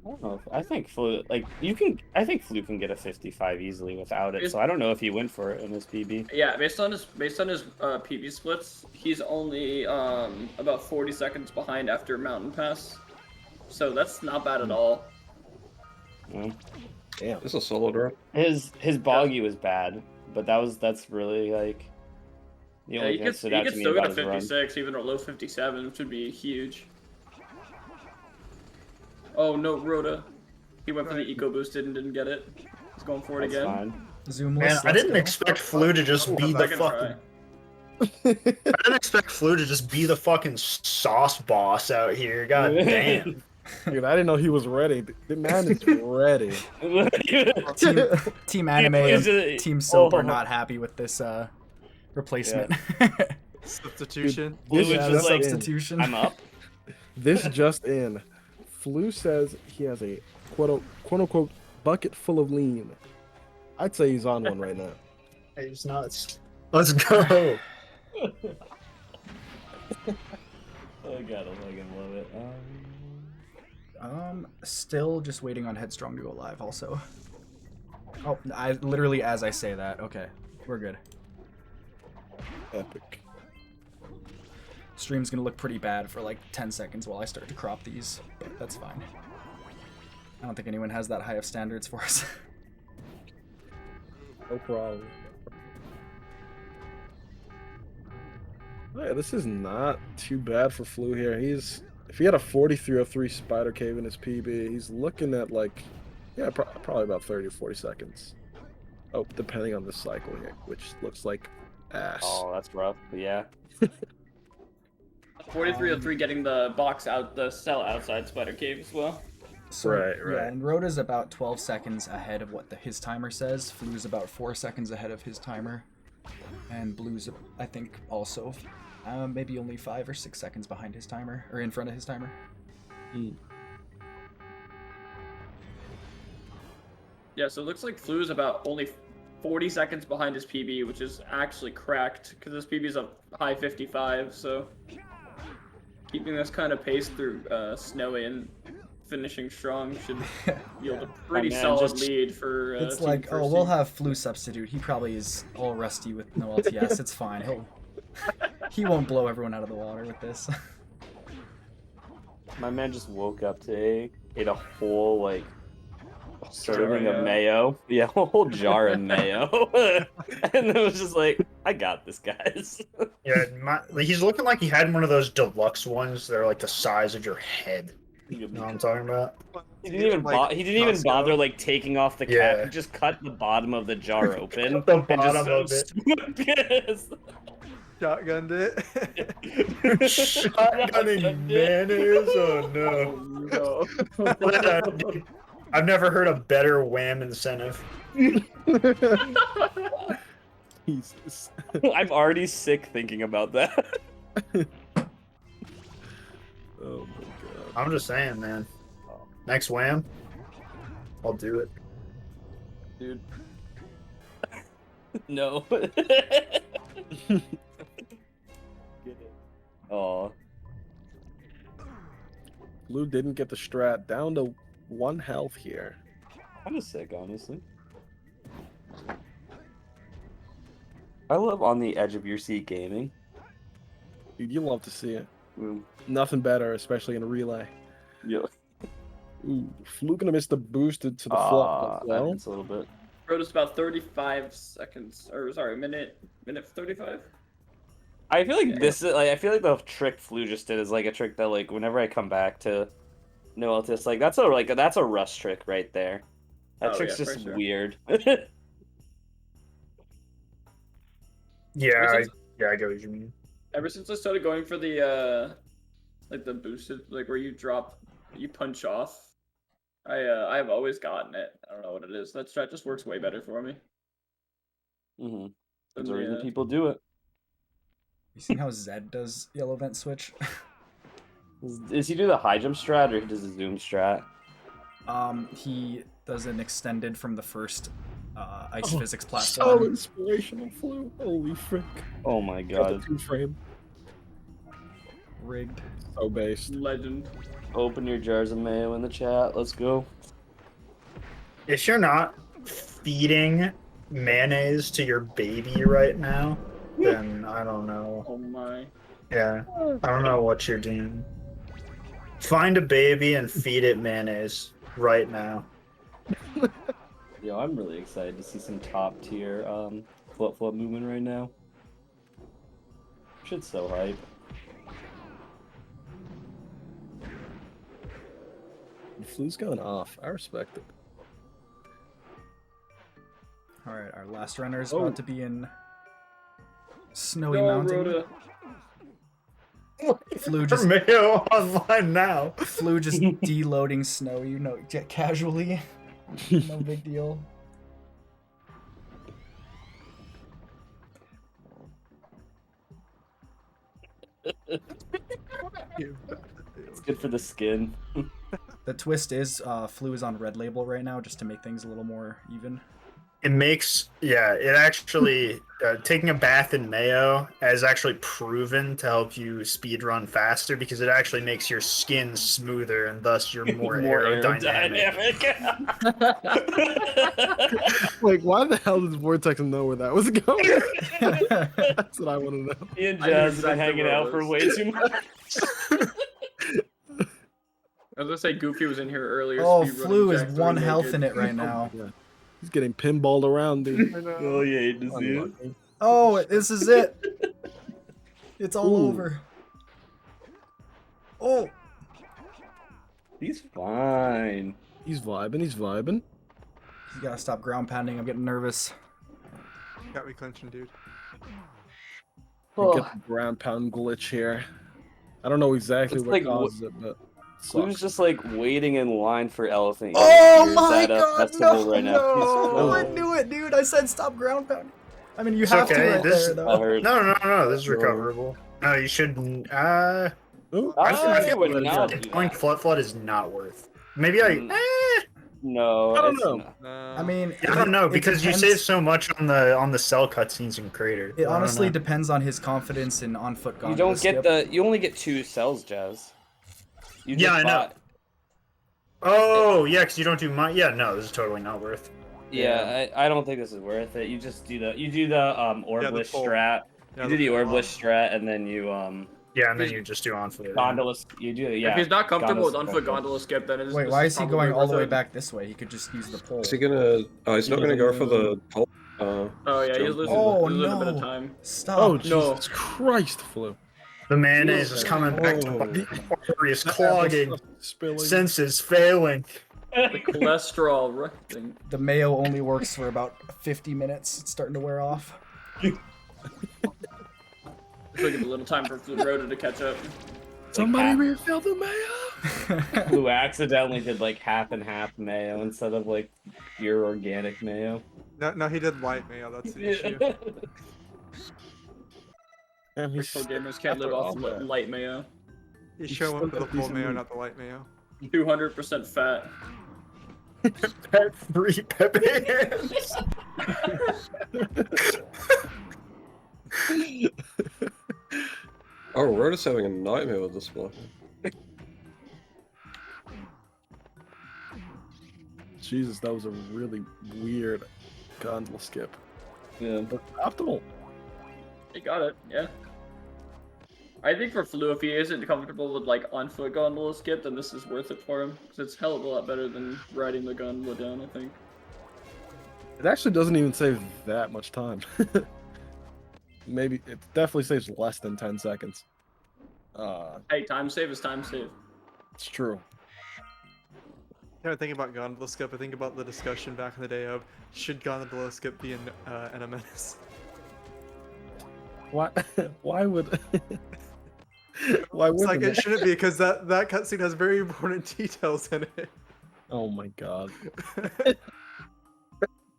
I don't know. I think Flu I think Flu can get a 55 easily without it. So I don't know if he went for it in his PB. Yeah, based on his PB splits, he's only about 40 seconds behind after Mountain Pass. So that's not bad at all. Yeah. Damn. It's a solid run. His boggy was bad, but that's really like the Yeah, only he thing could that stood out to me still about get a his run. 56, even a low 57, which would be huge. Oh no, Rhoda. He went for the eco boosted and didn't get it. He's going for it That's again. fine. Zoom Man, list, I let's didn't go. expect Flu to just be the Second fucking. try. I didn't expect Flu to just be the fucking sauce boss out here. God damn. Dude, I didn't know he was ready. The man is ready. Team Anime It's and just- Team Soap are oh. not happy with this replacement. Substitution. Blue This was just just like, in. substitution. I'm up. This just in. Flu says he has a quote unquote bucket full of lean. I'd say he's on one right now. He's nuts. Let's go. I gotta fucking love it. Still just waiting on Headstrong to go live. Also. Oh, I literally as I say that. Okay, we're good. Epic. Stream's gonna look pretty bad for like 10 seconds while I start to crop these, but that's fine. I don't think anyone has that high of standards for us. No problem. Oh, yeah, this is not too bad for Flu here. If he had a 4303 Spider Cave in his PB, he's looking at like, yeah, probably about 30 or 40 seconds. Oh, depending on the cycle here, which looks like ass. Oh, that's rough. But yeah. 4303 getting the box out, the cell outside Spider Cave as well. So, Right. Yeah, and Rhoda's about 12 seconds ahead of what his timer says. Flu's about 4 seconds ahead of his timer. And Blue's, I think, also maybe only 5 or 6 seconds behind his timer, or in front of his timer. Yeah, so it looks like Flu's about only 40 seconds behind his PB, which is actually cracked because his PB is a high 55. So keeping this kind of pace through Snowy and finishing strong should yield a pretty man solid just- lead for. It's Team like, First oh, we'll Team. have Flu substitute. He probably is all rusty with no LTS. It's fine. He won't blow everyone out of the water with this. My man just woke up today, ate a whole like serving Jar, of mayo. Yeah, a whole jar of mayo, and it was just like, I got this, guys. Yeah, like, he's looking like he had one of those deluxe ones that are like the size of your head. You know what I'm talking about? He He didn't even bother like taking off the cap. Yeah. He just cut the bottom of the jar open. The and bottom of just it. Shotgunned it. Shotgunning mayonnaise? Oh no. I've never heard a better wham incentive. Jesus. I'm already sick thinking about that. Oh my god. I'm just saying, man. Next wham, I'll do it. Dude. No. Oh. Blue didn't get the strat. Down to 1 health here. Kind of sick, honestly. I love on the edge of your seat gaming. Dude, you love to see it. Mm, Nothing better, especially in a relay. yeah. Ooh, Flu gonna miss the boosted to the flop as That well. hurts a little bit. Rode us about 35 seconds, or sorry, minute 35. I feel like Yeah. this is like I feel like the trick Flu just did is like a trick that like whenever I come back to no Altis, like that's a rust trick right there. That Oh, trick's yeah, for just sure. weird. Yeah, Ever since- I get what you mean. Ever since I started going for the like the boosted, like where you punch off, I've always gotten it. I don't know what it is. That strat just works way better for me. Mm-hmm. than There's a reason the, people do it. You seen how Zed does yellow vent switch? Does he do the high jump strat or he does the zoom strat? He does an extended from the first ice Oh, physics So platform. inspirational, Flu. Holy frick. Oh my Got god. the 2-frame. Rigged. So based. legend. Open your jars of mayo in the chat. Let's go. If you're not feeding mayonnaise to your baby right now, then I don't know. Oh my. Yeah, I don't know what you're doing. Find a baby and feed it mayonnaise right now. Yo, I'm really excited to see some top tier flip movement right now. Shit's so hype. Flu's going off. I respect it. All right, our last runner is Oh. about to be in Snowy No, Mountain. Rhoda. Flu just Mayo online now. Flu just deloading Snowy, you know, casually. No big deal. It's good for the skin. The twist is Flu is on red label right now just to make things a little more even. It makes, yeah, it actually, taking a bath in mayo has actually proven to help you speedrun faster because it actually makes your skin smoother and thus you're more, aerodynamic. Like, why the hell does Vortex know where that was going? That's what I want to know. Me and I knew Jazz have been exactly hanging where it out for was. way too much. I was gonna say Goofy was in here earlier. Oh, speedrunning Flu is Jack 3 1 health naked. in it right now. Yeah. He's getting pinballed around, dude. Oh, yeah, hate to see it. Unlucky. Oh, this is it. It's all Ooh. over. Oh, He's fine. He's vibing. He's vibing. you gotta stop ground pounding. I'm getting nervous. Got me clenching, dude. You get the ground pound glitch here. I don't know exactly It's what like causes it, but it Flu's sucks. just like waiting in line for elephant Oh ears my at a god, festival no, right now. no, I He's knew it, dude. I said stop ground pounding. I mean, you It's have to okay, right this- there, I though. heard. No, this is recoverable. No, you shouldn't. Ooh, I feel would like not do deploying that. flood is not worth. Maybe I. Mm. No, I don't it's know. not. I mean, I don't know it because you depends- save so much on the cell cutscenes in Crater. It I don't honestly know. depends on his confidence in on-foot You gondola don't skip. get you only get 2 cells, Jazz. You Yeah, just I know. bought- Oh, yeah, because you don't do mine. Yeah, no, this is totally not worth. Yeah, I don't think this is worth it. You just do the orblish pull. strat. Yeah, You the do the pull orblish off. strat, and then you Yeah, and then you just do on foot. gondola. You do If he's not comfortable with gondola on-foot gondola skip, then Wait, why is he going all the way back this way? He could just use the pole. Is he gonna? Oh, he's not gonna go for the pole. Oh yeah, he's jump. losing, Oh, losing a bit of no. time. Stop. Oh, No. Jesus Christ, Flu. The mayonnaise is coming back to Oh. bite. Arteries clogging. Spilling. Senses failing. The cholesterol rushing. The mayo only works for about 50 minutes. It's starting to wear off. Took a little time for Rhoda to catch up. Somebody refill the mayo. Who accidentally did like half and half mayo instead of like pure organic mayo. No, he did light mayo. That's the issue. And he's Pro gamers can't live off light mayo. You show up with the full mayo, not the light mayo. 200% fat. Pet-free Pepe hands. Oh, Rhoda's having a nightmare with this block. Jesus, that was a really weird gondola skip. Yeah. But optimal. He got it, yeah. I think for Flu, if he isn't comfortable with like on-foot gondola skip, then this is worth it for him. Because it's hell of a lot better than riding the gondola down, I think. It actually doesn't even save that much time. Maybe it definitely saves less than 10 seconds. Hey, time save is time save. It's true. Yeah, I think about gondola skip. I think about the discussion back in the day of should gondola skip be in NMS. Why? Why would? Why It's would? like it shouldn't be because that cutscene has very important details in it. Oh my god.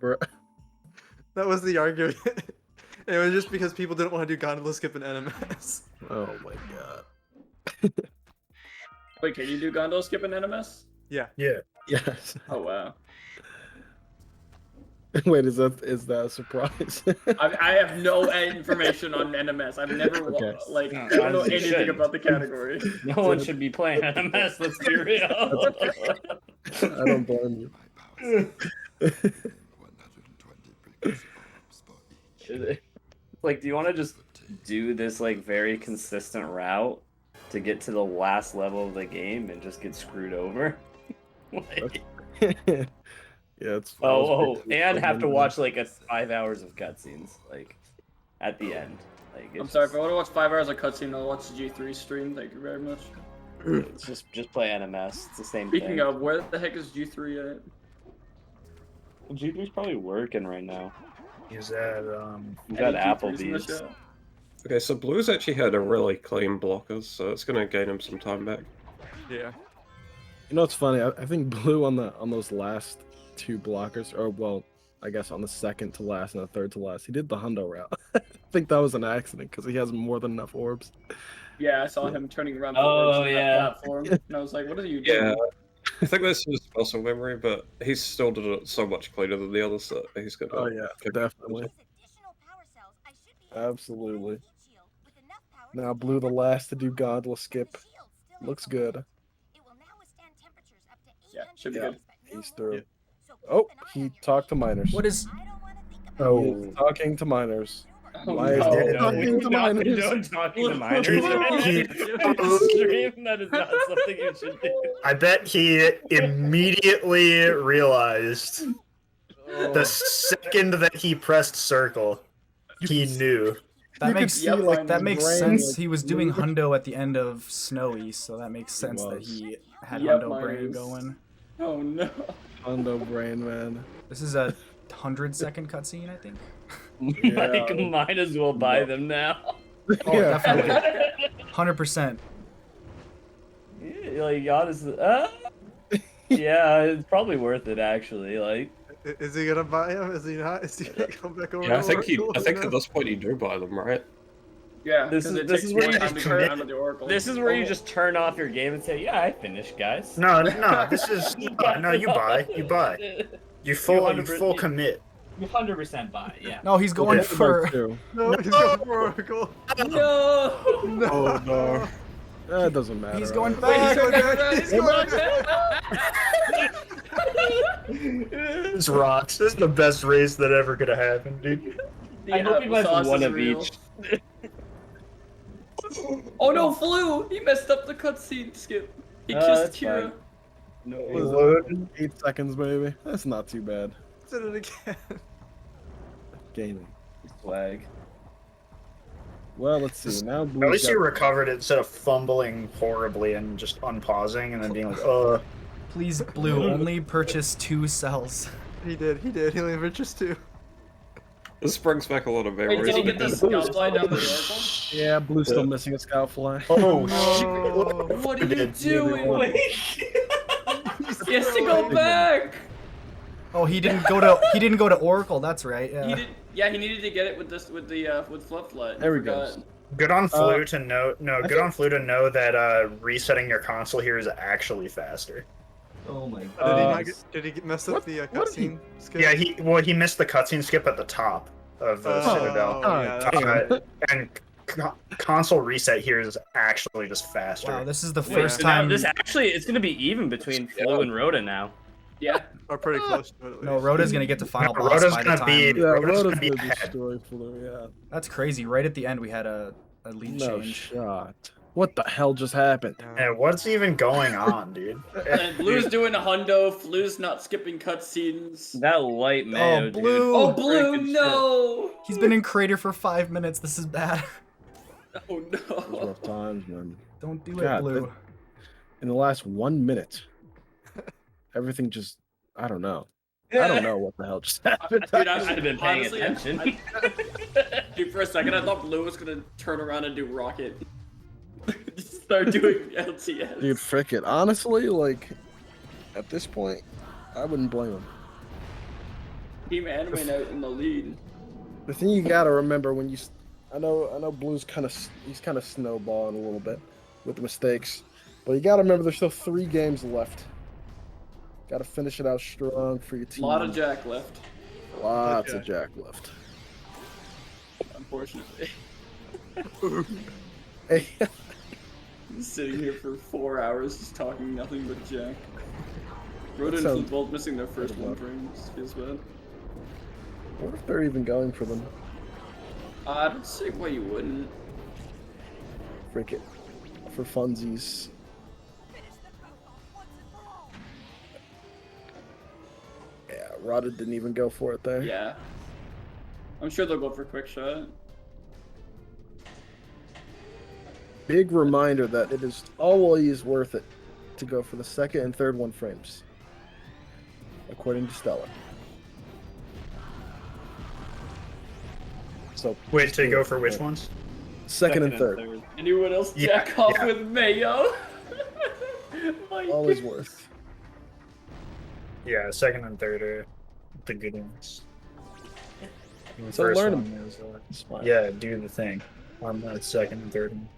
Bruh. That was the argument. It was just because people didn't want to do gondola skip in NMS. Oh my god. Wait, can you do gondola skip in NMS? Yeah. Yeah. Yes. Oh wow. Wait, is that a surprise? I have no information on NMS. I've never Okay. like No, I don't know honestly, anything shouldn't. about the category. No one should be playing NMS. Let's be real. I don't blame you. Like, do you want to just do this like very consistent route to get to the last level of the game and just get screwed over? Like, Yeah, it's. and have to watch like 5 hours of cutscenes like at the end. Like, I'm sorry, if I want to watch 5 hours of cutscene, I'll watch the G3 stream. Thank you very much. It's just play NMS. It's the same Speaking thing. of, where the heck is G3 at? G3's probably working right now. Is that You got Any G3s in the Applebee's. show? Okay, so Blue's actually had a really clean blockers, so it's gonna gain him some time back. Yeah. You know, it's funny. I think Blue on those last 2 blockers, or well, I guess on the second to last and the third to last, he did the hundo route. I think that was an accident because he has more than enough orbs. Yeah, I saw him turning around Oh, on yeah. that platform, and I was like, "What are you doing?" Yeah, I think that's his muscle memory, but he still did it so much cleaner than the others that he's gonna. Oh yeah, pick- definitely, absolutely. Now Blue, the last to do gondola skip, looks good. Yeah, should be Yeah. good. He's through. Oh, he talked to miners. What is? He is talking to miners. Oh, Why is no. that talking to miners? Don't talking to miners. He- Stream, that is not something you should do. I bet he immediately realized Oh. the second that he pressed circle, he knew. That You could makes see, Yep, like, that the makes brain, sense. like, He was doing moving. hundo at the end of Snowy, so that makes sense that was. he had Yep, hundo brain miners. going. Oh no. Hundo brain, man. This is a 100-second cutscene, I think. Like, might as well buy them now. Oh, Yeah. definitely. 100%. Yeah, like, honestly, yeah, it's probably worth it actually. Like, Is he gonna buy him? Is he not? Is he gonna come back over? Yeah, I think to Oracle? at this point you do buy them, right? Yeah, This 'cause is- it this takes is where more you time just to get commit. out of the Oracle. This is where you just turn off your game and say, "Yeah, I finished, guys." No, this is no. You buy. You full 100% commit. You 100% buy. Yeah. No, he's going Well, for. two. No, he's going for Oracle. No! No. Oh no. That doesn't matter. He's going right? back. He's going back. This rocks. This is the best race that ever could have happened, dude. The I hope he buys applesauce one is of real. each. Oh no, Flu! He messed up the cutscene skip. He kissed That's Kira. fine. No. Load. 8 seconds, baby. That's not too bad. Did it again. Gaming. Swag. Well, let's see. Now At Blue's least got- you recovered it instead of fumbling horribly and just unpausing and then being like, Please, Blue, only purchase 2 cells. He did. He only purchased 2. This brings back a lot of Wait, memories. did he get the of scout fly down the Oracle? Yeah, Blue's still missing a scout fly. oh No. What are you Did. doing? He has to go back! Oh, he didn't go to Oracle. That's right. Yeah. He did. Yeah, he needed to get it with Flufflet. There he goes. Good on Flu Uh, to know. No, I good on Flu to know that resetting your console here is actually faster. Oh my Did he god. not get, did he get messed up what- the what did he- cutscene skip? Yeah, he missed the cutscene skip at the top of the Citadel. yeah, that's And console reset here is actually just faster. Wow, this is the Wait, first so now time. this actually it's gonna be even between Flo and Rhoda now. Yeah. Or pretty close to it. At No, least. Rhoda's gonna get to final No, boss Rhoda's by the gonna time. be- Yeah, Rhoda's Rhoda's gonna be gonna ahead. destroy Blue, yeah. That's crazy. Right at the end, we had a lead No change. shot. What the hell just happened? Yeah. And what's even going on, dude? And Blue's doing a hundo. Flu's not skipping cutscenes. That light mayo, dude. Blue. Oh, Oh, Blue, freaking no! He's been in crater for 5 minutes. This is bad. Oh Those no. rough times, man. Don't do it, God, Blue. In the last 1 minute, everything just, I don't know. I don't know what the hell just happened. Dude, I should have been paying honestly, attention. Dude, for a second, I thought Blue was gonna turn around and do Rocket. Start doing LTS. Dude, frick it. Honestly, like, at this point, I wouldn't blame him. Team Anime out in the lead. The thing you gotta remember when you, I know Blue's he's kind of snowballing a little bit with the mistakes, but you gotta remember there's still 3 games left. Gotta finish it out strong for your A team. lot of Jack left, Lots of Jack left. unfortunately. Hey, He's sitting here for 4 hours just talking nothing but Jack. Rhoda and sounds Flip both missing their first incredible. one frames. Feels bad. what if they're even going for them? I don't see why you wouldn't. Frick it. For funsies. Yeah, Rada didn't even go for it there. Yeah. I'm sure they'll go for quick shot. Big reminder that it is always worth it to go for the second and third 1 frames, according to Stella. So Wait, to go for which ones? second and third, Anyone else Yeah, jack off yeah. with Mayo? My always God. worth. Yeah, second and third are the good ones. The So first learn 'em. one is, Smart. yeah, do the thing on the second and third one.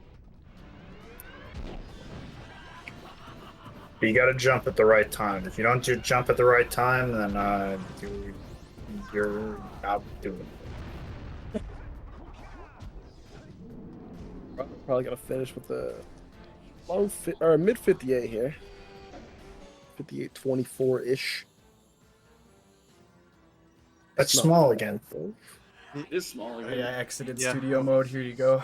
But you gotta jump at the right time. If you don't jump at the right time, then you're not doing it. Probably gonna finish with the mid 58 here. 58-24 ish. That's small again. It is small Oh, again. yeah, I exited Yeah. studio mode. Here you go.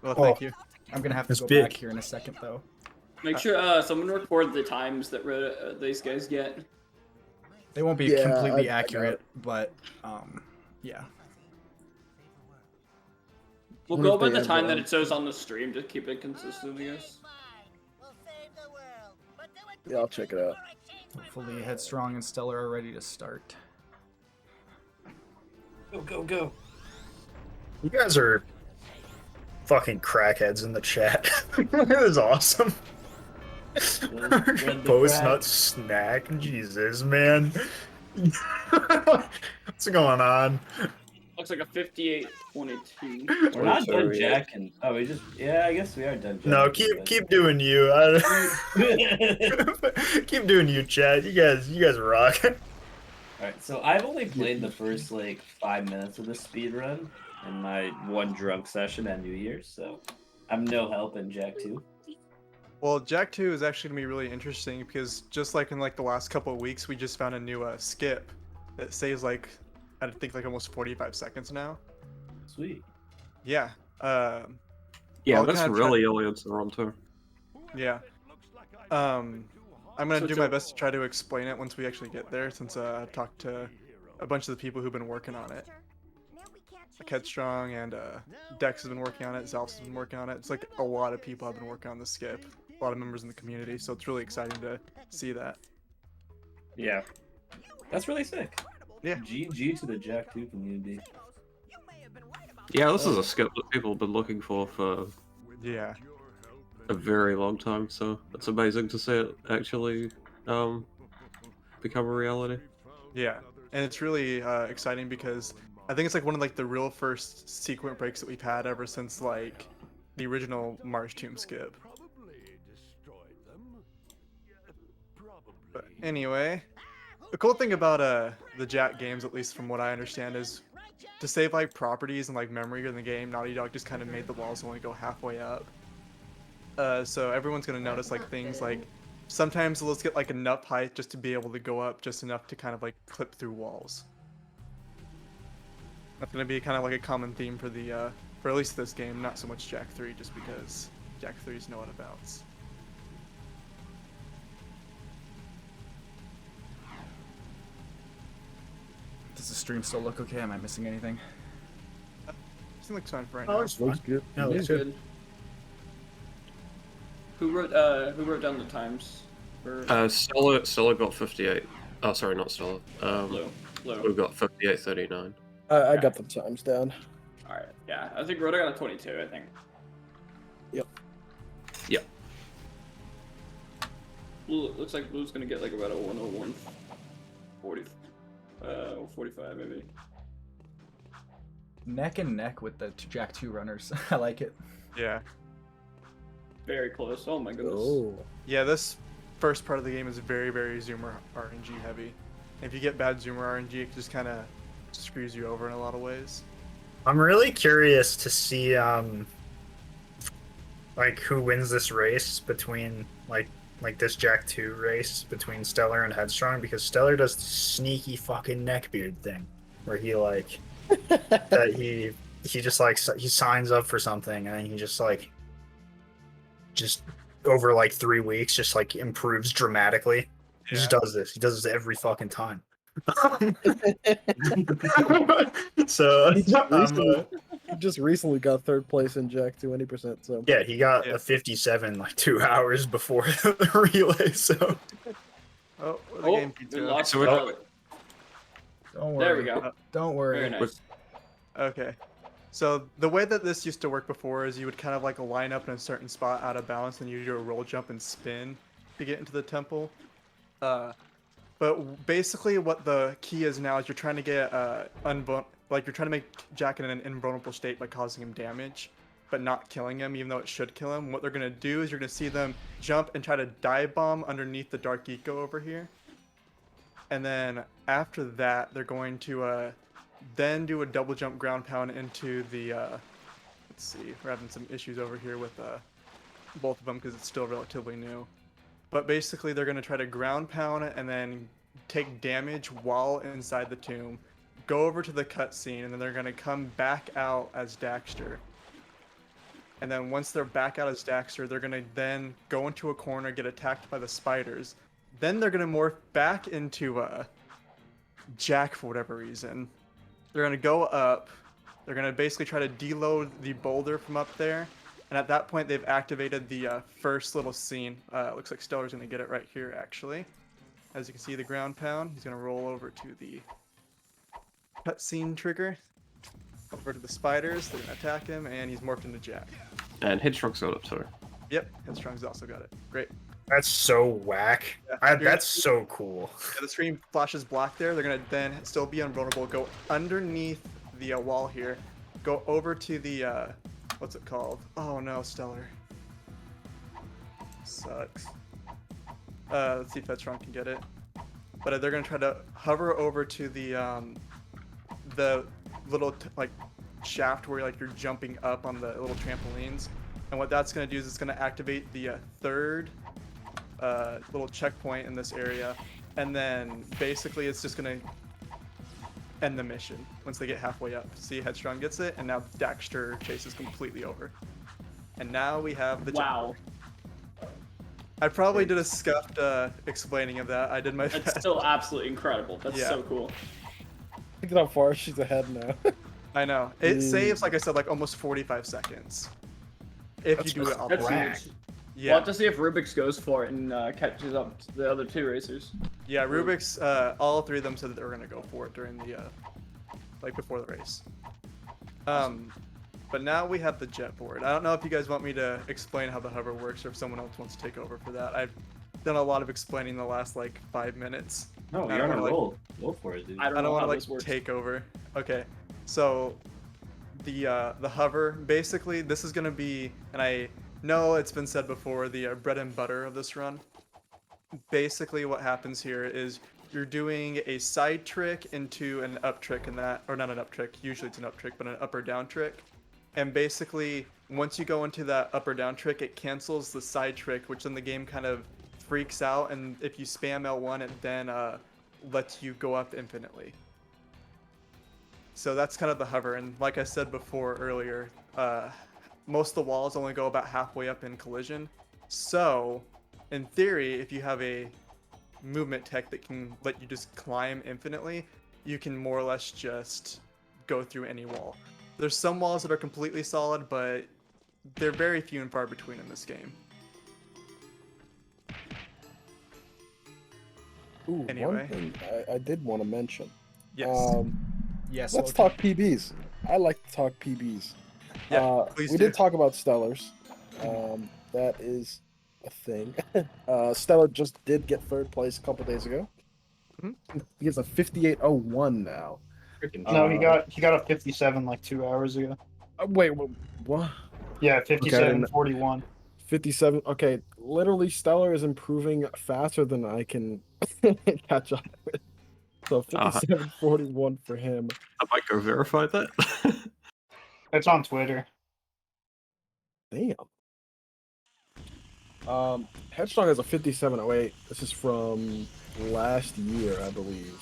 Well, thank you. I'm gonna have to It's go big. back here in a second, though. Make sure someone record the times that these guys get. They won't be Yeah, completely I got accurate, but yeah. We'll What go if by they the have, time that it shows on the stream to keep it consistent, I guess. Yeah, I'll check it out. Hopefully, Headstrong and Stellar are ready to start. Go, go, go. You guys are fucking crackheads in the chat. That is awesome. the Post crack. nut snack. Jesus, man. What's going on? Looks like a 58-22. We're not done 22, yeah. jacking. Oh, we just. Yeah, I guess we are done jacking. No, but- keep doing you. Keep doing you, Chad. You guys rock. Alright, so I've only played the first like 5 minutes of the speed run in my one drunk session at New Year's, so I'm no help in Jack 2. Well, Jak 2 is actually gonna be really interesting because just like in like the last couple of weeks, we just found a new skip that saves like I think like almost 45 seconds now. Sweet. Yeah. Yeah, I'll that's kinda really early into the run too. Yeah. I'm gonna So do my Joe- best to try to explain it once we actually get there, since I've talked to a bunch of the people who've been working on it. Like Headstrong and Dex has been working on it, Zalf's has been working on it. It's like a lot of people have been working on the skip. A lot of members in the community, so it's really exciting to see that. Yeah. That's really sick. Yeah. GG to the Jak 2 community. Yeah, this is a skip that people have been looking for Yeah. a very long time, so it's amazing to see it actually become a reality. Yeah. And it's really exciting because I think it's like one of like the real first sequent breaks that we've had ever since like the original Marsh Tomb skip. But anyway, the cool thing about the Jak games, at least from what I understand, is to save like properties and like memory in the game, Naughty Dog just kind of made the walls only go halfway up. So everyone's gonna notice like things like sometimes let's get like enough height just to be able to go up just enough to kind of like clip through walls. That's gonna be kind of like a common theme for the for at least this game, not so much Jak 3, just because Jak 3's know what abouts. Does the stream still look okay? Am I missing anything? Seems like fine for right Oh, now. it's Looks fine. good. No, Looks it's good. Who wrote down the times for Stella got 58. Oh, sorry, not Stella. Blue? We Blue. got 58:39. I got the times down. All right. Yeah, I think Rhoda got a 22. I think. Yep. Yep. Blue looks like Blue's gonna get like about a 101, 40, 45 maybe. Neck and neck with the Jak 2 runners. I like it. Yeah. Very close. Oh my goodness. Oh. Yeah, this first part of the game is very, very Zoomer RNG heavy. If you get bad Zoomer RNG, it just kind of screws you over in a lot of ways. I'm really curious to see like who wins this race between like this Jak 2 race between Stellar and Headstrong, because Stellar does the sneaky fucking neckbeard thing where he like that he just like he signs up for something and then he just like over like 3 weeks just like improves dramatically. He just does this. He does this every fucking time. So He just recently got third place in Jak 2 20%. So yeah, he got Yeah. a 57 like 2 hours before the relay. So Oh, the Oh, game we pizza. lost. So we're- Don't worry. There we go. Don't worry. Very nice. Okay. So the way that this used to work before is you would kind of like line up in a certain spot out of balance and you do a roll jump and spin to get into the temple. But basically what the key is now is you're trying to get you're trying to make Jak in an invulnerable state by causing him damage, but not killing him, even though it should kill him. What they're gonna do is you're gonna see them jump and try to dive bomb underneath the Dark Eco over here. And then after that, they're going to then do a double jump ground pound into the let's see, we're having some issues over here with both of them because it's still relatively new. But basically they're going to try to ground pound and then take damage while inside the tomb, go over to the cutscene, and then they're going to come back out as Daxter. And then once they're back out as Daxter, they're going to then go into a corner, get attacked by the spiders. Then they're going to morph back into Jak for whatever reason. They're going to go up. They're going to basically try to deload the boulder from up there. And at that point, they've activated the first little scene. Looks like Stellar's going to get it right here, actually. As you can see, the ground pound. He's going to roll over to the cutscene trigger. Over to the spiders. They're going to attack him, and he's morphed into Jak. And Headstrong's got it too. Yep, Headstrong's also got it. Great. that's so whack. Yeah, That's so cool. Yeah, the screen flashes black there. They're going to then still be invulnerable, go underneath the wall here. Go over to the what's it called? Oh no, Stellar. Sucks. Let's see if Headstrong can get it. But they're gonna try to hover over to the little like shaft where like you're jumping up on the little trampolines. And what that's gonna do is it's gonna activate the third little checkpoint in this area, and then basically it's just gonna end the mission once they get halfway up. See, Headstrong gets it, and now Daxter Chase is completely over. And now we have the Wow. I probably did a scuffed explaining of that. I did my That's best. still absolutely incredible. That's Yeah. so cool. Look at how far she's ahead now. I know. It Mm. saves, like I said, like almost 45 seconds. If That's you do it on That's Brag. huge. We'll Yeah. have to see if Rubik's goes for it and catches up to the other two racers. Yeah, Rubik's, all three of them said that they were gonna go for it during the, like before the race. But now we have the jet board. I don't know if you guys want me to explain how the hover works or if someone else wants to take over for that. I've done a lot of explaining in the last like 5 minutes. No, I you're don't on a wanna, like- roll. Go for it, dude. I don't I know don't want how to like this works. take over. Okay, so the hover, basically this is gonna be, and I know it's been said before, the bread and butter of this run. Basically, what happens here is you're doing a side trick into an up trick, and that, or not an up trick. Usually it's an up trick, but an up or down trick. And basically, once you go into that up or down trick, it cancels the side trick, which then the game kind of freaks out. And if you spam L1, it then lets you go up infinitely. So that's kind of the hover. And like I said before earlier, most of the walls only go about halfway up in collision. So, in theory, if you have a movement tech that can let you just climb infinitely, you can more or less just go through any wall. There's some walls that are completely solid, but they're very few and far between in this game. Ooh, Anyway. one thing I did want to mention. Yes. Yes. Let's talk PBs. I like to talk PBs. Yeah, please we do. did talk about Stellars. That is a thing. Stellar just did get third place a couple days ago. Mhm. He has a 58.01 now. Freaking No, he got a 57 like 2 hours ago. Wait, what? Yeah, Okay, 57-41. 57. Okay, literally, Stellar is improving faster than I can catch up with. So 57.41 for him. I might go verify that. It's on Twitter. Damn. Headstrong has a 57.08. This is from last year, I believe.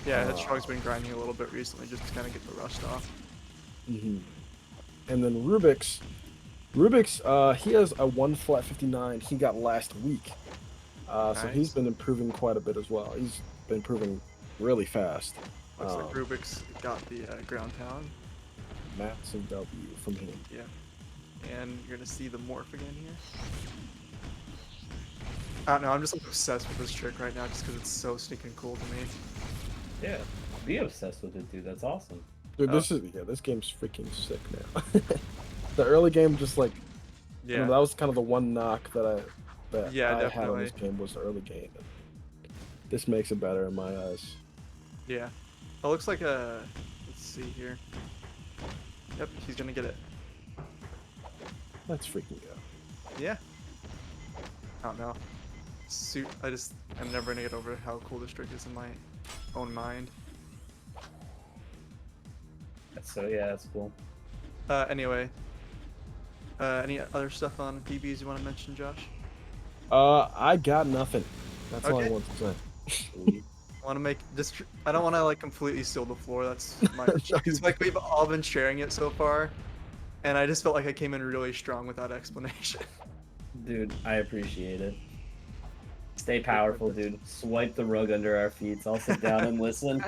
Yeah, Headstrong's been grinding a little bit recently just to kind of get the rust off. Mm-hmm. And then Rubik's, he has a 1 flat 59 he got last week. So he's Nice. been improving quite a bit as well. He's been improving really fast. Looks like Rubik's got the ground pound. Massive W from him. Yeah. And you're gonna see the morph again here. I don't know, I'm just like obsessed with this trick right now just because it's so stinking cool to me. Yeah, be obsessed with it, dude. That's awesome. Dude, this game's freaking sick now. The early game just like Yeah. you know, that was kind of the one knock that I Yeah, had on this definitely. game was the early game. This makes it better in my eyes. Yeah. It looks like a. Let's see here. Yep, he's gonna get it. Let's freaking go. Yeah. I don't know. I'm never gonna get over how cool this trick is in my own mind. So yeah, that's cool. Anyway. Any other stuff on PBs you want to mention, Josh? I got nothing. That's all I Okay. want to say. I want to make just. I don't want to like completely steal the floor. That's my. It's like we've all been sharing it so far, and I just felt like I came in really strong without explanation. Dude, I appreciate it. Stay powerful, dude. Swipe the rug under our feet. I'll sit down and listen.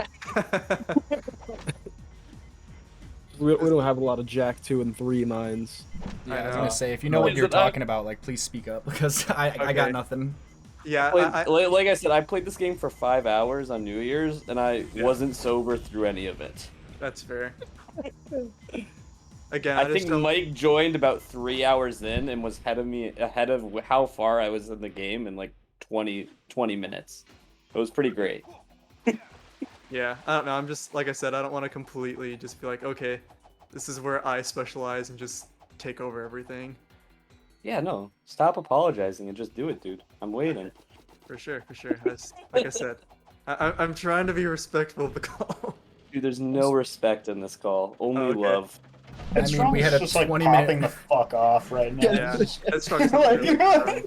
We don't have a lot of Jack 2 and 3 mines. Yeah, I was know. gonna say, if you know what Is you're it talking about, like, please speak up because I got Okay. nothing. Yeah, Like I said, I played this game for 5 hours on New Year's, and I Yeah. wasn't sober through any of it. that's fair. Again, I just think don't. Mike joined about 3 hours in and was ahead of how far I was in the game in like 20 minutes. It was pretty great. Yeah, I don't know. I'm just like I said, I don't want to completely just be like, okay, this is where I specialize and just take over everything. Yeah, no. Stop apologizing and just do it, dude. I'm waiting. For sure, for sure. Like I said, I'm trying to be respectful of the call. Dude, there's no respect in this call. Only Okay. love. I mean, we had a just like 20-minute popping the fuck off right now. Yeah, Headstrong is Like, really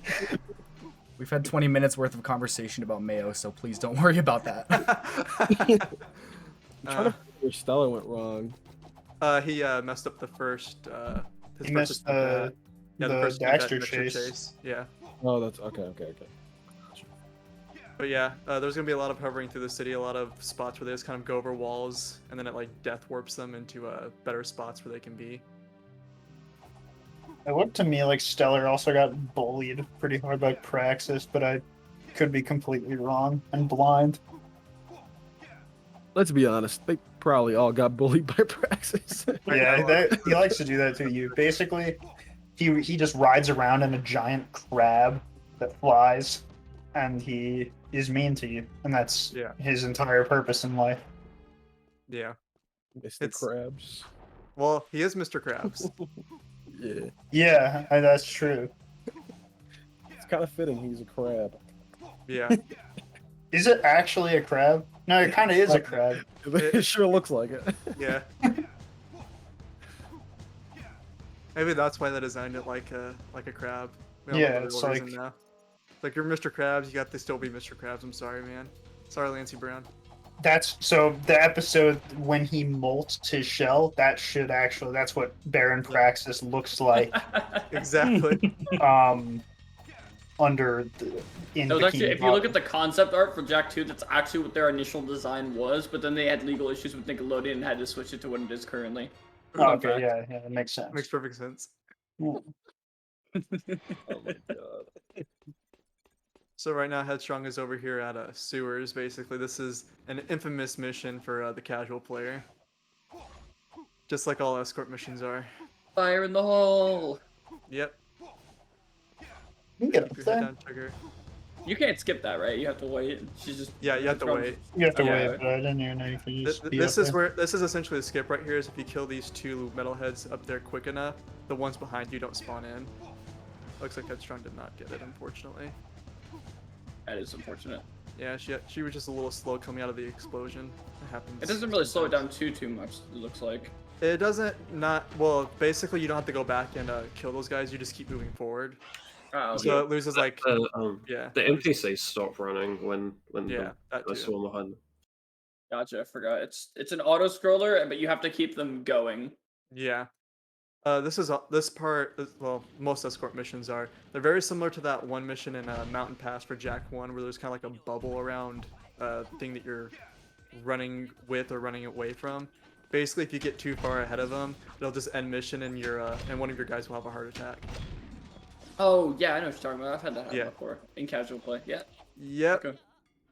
We've had 20 minutes worth of conversation about Mayo, so please don't worry about that. I'm trying to figure where Stellar went wrong. He messed up the first. His He first missed attempt at- the first attempt at Daxter Daxter chase. Yeah. Oh, that's okay. But yeah, there's gonna be a lot of hovering through the city, a lot of spots where they just kind of go over walls, and then it like death warps them into better spots where they can be. It looked to me like Stellar also got bullied pretty hard by Praxis, but I could be completely wrong and blind. Let's be honest. They probably all got bullied by Praxis. Yeah, he likes to do that to you. Basically, he just rides around in a giant crab that flies, and he is mean to you, and that's Yeah. his entire purpose in life. Yeah. Mr. It's- Krabs. Well, he is Mr. Krabs. Yeah. Yeah, that's true. It's kind of fitting he's a crab. Yeah. Is it actually a crab? No, it kind of is a crab. It sure looks like it. Yeah. Maybe that's why they designed it like a crab. We all know Yeah, the it's real reason like- now. Like you're Mr. Krabs, you got to still be Mr. Krabs. I'm sorry, man. Sorry, Lancey Brown. That's so the episode when he molts his shell. That's what Baron Praxis looks like. Exactly. Under the in No, Bikini actually, if you look Bottom. at the concept art for Jak 2, that's actually what their initial design was, but then they had legal issues with Nickelodeon and had to switch it to what it is currently. Oh, Fun okay, fact. yeah, that makes sense. Makes perfect sense. Yeah. Oh my god. So right now, Headstrong is over here at sewers. Basically, this is an infamous mission for the casual player. Just like all escort missions are. Fire in the hole! Yep. You can get Keep up your head there. down, trigger. You can't skip that, right? You have to wait. She's just. Yeah, you have to wait. You have to Yeah. wait, but I didn't even know you could use speed This up is there. where this is essentially the skip right here. Is if you kill these two metalheads up there quick enough, the ones behind you don't spawn in. Looks like Headstrong did not get it, unfortunately. That is unfortunate. Yeah, she was just a little slow coming out of the explosion. It happens. It doesn't really slow it sometimes. down too much, it looks like. It doesn't well, basically you don't have to go back and kill those guys. You just keep moving forward. Oh, So it loses like yeah. The NPCs stop running when Yeah, that there's too. one behind them. gotcha, I forgot. It's an auto scroller, but you have to keep them going. Yeah. This part, well, most escort missions are. They're very similar to that one mission in Mountain Pass for Jak 1, where there's kind of like a bubble around thing that you're running with or running away from. Basically, if you get too far ahead of them, they'll just end mission and and one of your guys will have a heart attack. Oh, yeah, I know what you're talking about. I've had that happen Yeah. before. In casual play, yeah. Yep. Okay.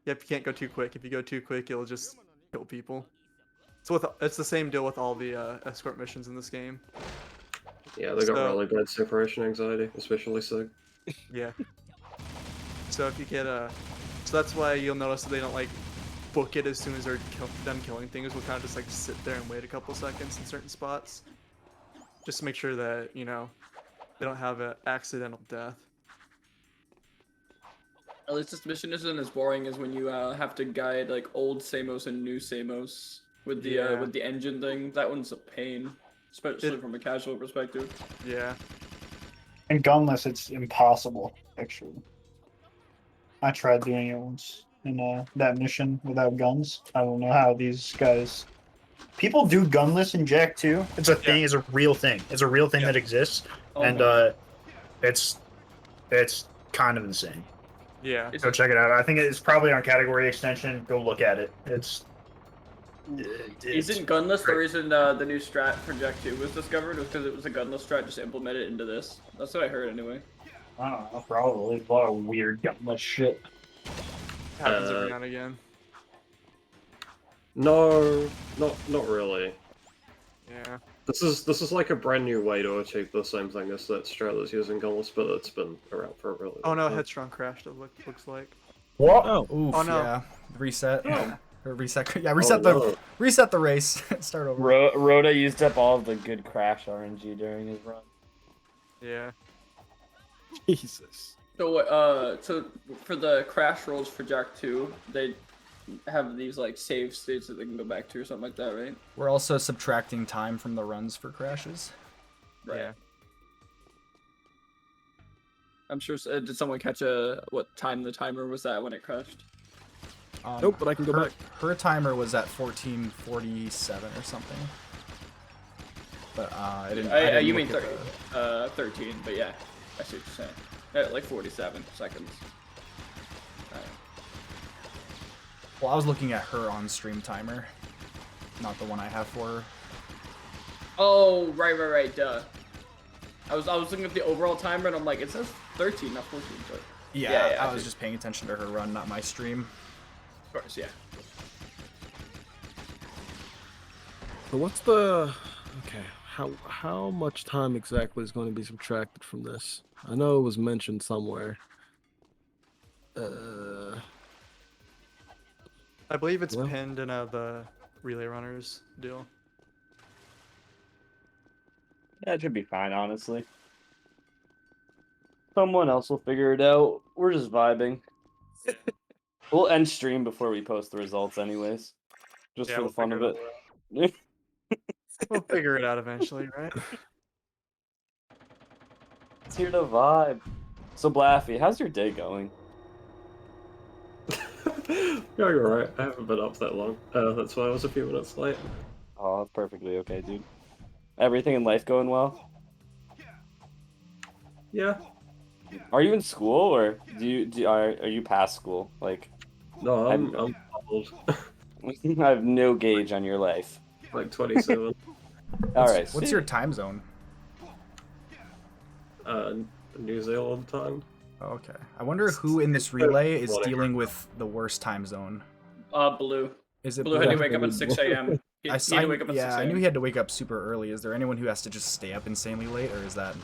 Yep, you can't go too quick. If you go too quick, you'll just kill people. So it's the same deal with all the escort missions in this game. Yeah, they got So- really bad separation anxiety, especially Sig. Yeah. So if you get so that's why you'll notice that they don't like book it as soon as they're done killing things. We'll kind of just like sit there and wait a couple seconds in certain spots, just to make sure that they don't have an accidental death. At least this mission isn't as boring as when you have to guide like old Samos and new Samos with the engine thing. That one's a pain, especially from a casual perspective. Yeah. And gunless, it's impossible, actually. I tried doing it once in that mission without guns. I don't know how these guys. People do gunless in Jak 2. It's a thing. It's a real thing. It's a real thing Yeah. that exists, Oh and my- it's kind of insane. Yeah. Is Go it- check it out. I think it's probably on category extension. Go look at it. Isn't gunless the reason the new strat for Jak 2 was discovered? Was because it was a gunless strat just implemented into this? That's what I heard anyway. I don't know. Probably a lot of weird gunless shit. Happens every now and again. No, not really. Yeah. This is like a brand new way to achieve the same thing as that strat that's using Gunless, but it's been around for a really Oh long no, time. Headstrong crashed. It looks like. What? Oh, Oof, Oh, no. yeah. Reset. Or reset. Yeah, reset the race. Start over. Rhoda used up all of the good crash RNG during his run. Yeah. Jesus. So for the crash rolls for Jak 2, they have these like save states that they can go back to or something like that, right? We're also subtracting time from the runs for crashes. Right. Yeah. I'm sure. Did someone catch what time the timer was at when it crashed? Nope, but I can go back. Her timer was at 14:47 or something. But I didn't. You mean look 30, 13? But yeah, I see what you're saying. Like 47 seconds. Well, I was looking at her on-stream timer, not the one I have for her. Oh, right. Duh. I was looking at the overall timer and I'm like, it says 13, not 14. But Yeah, I was just paying attention to her run, not my stream. Of course, yeah. So what's the... Okay, how much time exactly is going to be subtracted from this? I know it was mentioned somewhere. I believe it's Well. pinned in the relay runners deal. That should be fine, honestly. Someone else will figure it out. We're just vibing. We'll end stream before we post the results anyways. Just Yeah, for the we'll fun of figure it. We'll figure it out eventually, right? It's here to vibe. So Blaffy, how's your day going? Going alright. I haven't been up that long. That's why I was a few minutes late. Oh, that's perfectly okay, dude. Everything in life going well? Yeah. Are you in school or are you past school? Like, No, I'm old. I have no gauge on your life. Like 27. All right. What's your time zone? New Zealand time. Oh, okay. I wonder who in this relay is dealing with the worst time zone. Blue. Is it Blue had to wake up at 6 a.m. He had to wake up at 6 I a.m. knew he had to wake up super early. Is there anyone who has to just stay up insanely late, or is that...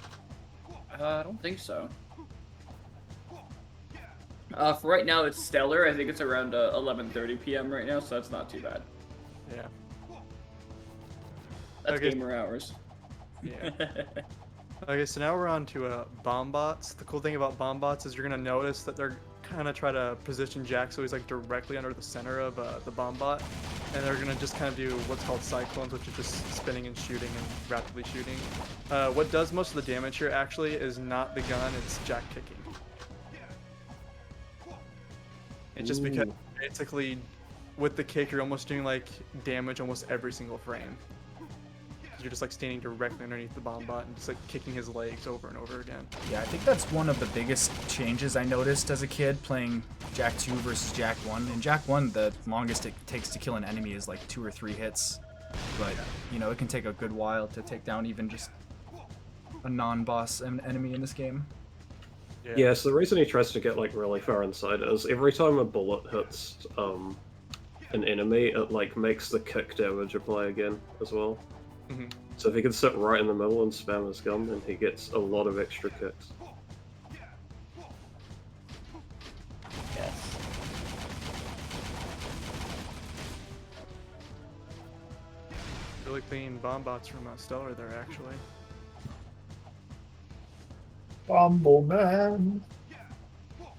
I don't think so. For right now, it's Stellar. I think it's around 11:30 p.m. right now, so that's not too bad. Yeah. That's Okay. gamer hours. Yeah. Okay, so now we're on to bomb bots. The cool thing about bomb bots is you're gonna notice that they're kind of try to position Jak so he's like directly under the center of the bomb bot, and they're gonna just kind of do what's called cyclones, which is just spinning and shooting and rapidly shooting. What does most of the damage here actually is not the gun; it's Jak kicking. It's just because basically with the kick you're almost doing like damage almost every single frame. You're just like standing directly underneath the bomb bot and just like kicking his legs over and over again. Yeah, I think that's one of the biggest changes I noticed as a kid playing Jak 2 versus Jak 1. In Jak 1, the longest it takes to kill an enemy is like 2 or 3 hits. But, you know, it can take a good while to take down even just a non-boss enemy in this game. Yeah, so the reason he tries to get like really far inside is every time a bullet hits an enemy, it like makes the kick damage apply again as well. Mm-hmm. So if he can sit right in the middle and spam his gun, then he gets a lot of extra kicks. Yes. Really clean bomb bots from Stellar there actually. Bumbleman. What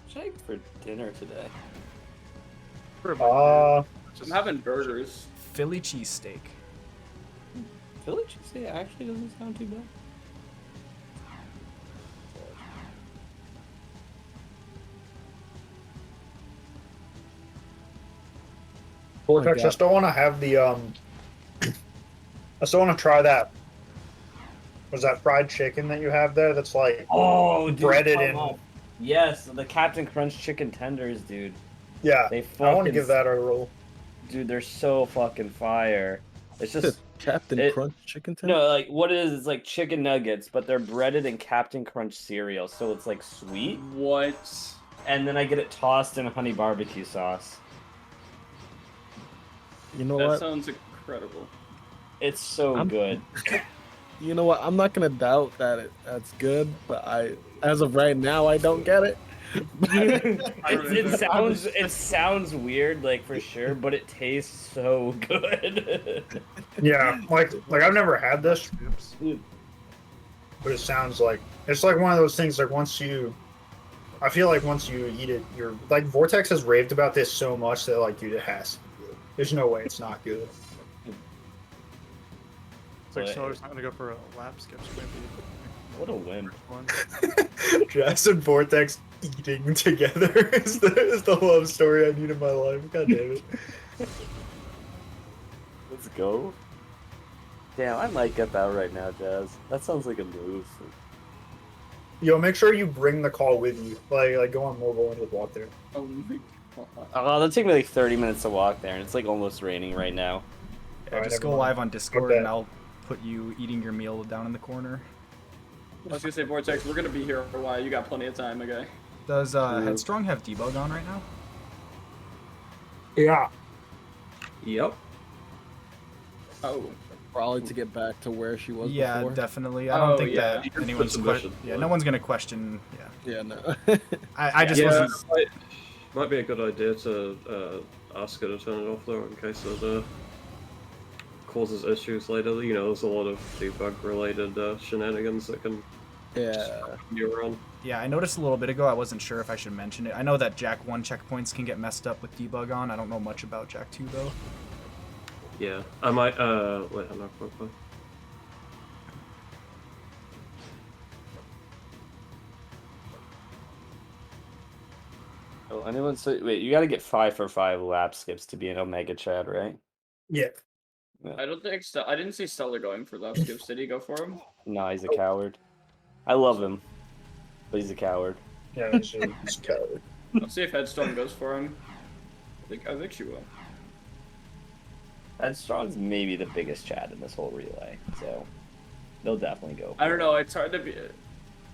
should I eat for dinner today? I'm having burgers. Philly cheesesteak. Philly cheesesteak actually doesn't sound too bad. Vortex, I still want to have the I still want to try that. Was that fried chicken that you have there? That's like breaded in. Yes, the Captain Crunch chicken tenders, dude. Yeah, They I want to fucking give that a roll. Dude, they're so fucking fire. It's just Captain Crunch chicken tender? no, like what it is like chicken nuggets, but they're breaded in Captain Crunch cereal, so it's like sweet. What? And then I get it tossed in honey barbecue sauce. You know That what? sounds incredible. It's so good. You know what? I'm not gonna doubt that that's good, but as of right now, I don't get it. It sounds weird, like for sure, but it tastes so good. Yeah, like I've never had this, but it sounds like it's like one of those things. Like I feel like once you eat it, you're like Vortex has raved about this so much that like, dude, it has to be good. There's no way it's not good. It's like Solar's not gonna go for a lap skip. So maybe What a win! one. Jazz and Vortex eating together is the love story I need in my life. God damn it. Let's go. Damn, I might get that right now, Jazz. That sounds like a move. Yo, make sure you bring the call with you. Like go on mobile and just walk there. Oh my god. Oh, that'll take me like 30 minutes to walk there, and it's like almost raining right now. Yeah, Alright, just go never mind. live on Discord Okay. and I'll put you eating your meal down in the corner. I was gonna say, Vortex, we're gonna be here for a while. You got plenty of time, okay? Does Headstrong have debug on right now? Yeah. Yep. Oh. Probably to get back to where she was Yeah, before. definitely. I don't think yeah. that anyone's Submission, yeah, like- no one's gonna question. Yeah, Yeah, no. I just Yeah, wasn't. might be a good idea to ask her to turn it off though, in case it causes issues later. You know, there's a lot of debug-related shenanigans that can Yeah. you around. Yeah, I noticed a little bit ago. I wasn't sure if I should mention it. I know that Jack 1 checkpoints can get messed up with debug on. I don't know much about Jack 2 though. Yeah, I might. Wait, I'm not quickly. Oh, anyone say, wait, you gotta get 5 for 5 lap skips to be an Omega Chad, right? Yeah. I don't think I didn't see Stellar going for lap skips. Did he go for him? No, he's a coward. I love him, but he's a coward. Yeah, it's a coward. Let's see if Headstone goes for him. I think she will. Headstrong's maybe the biggest Chad in this whole relay, so they'll definitely go. I don't know. It's hard to be.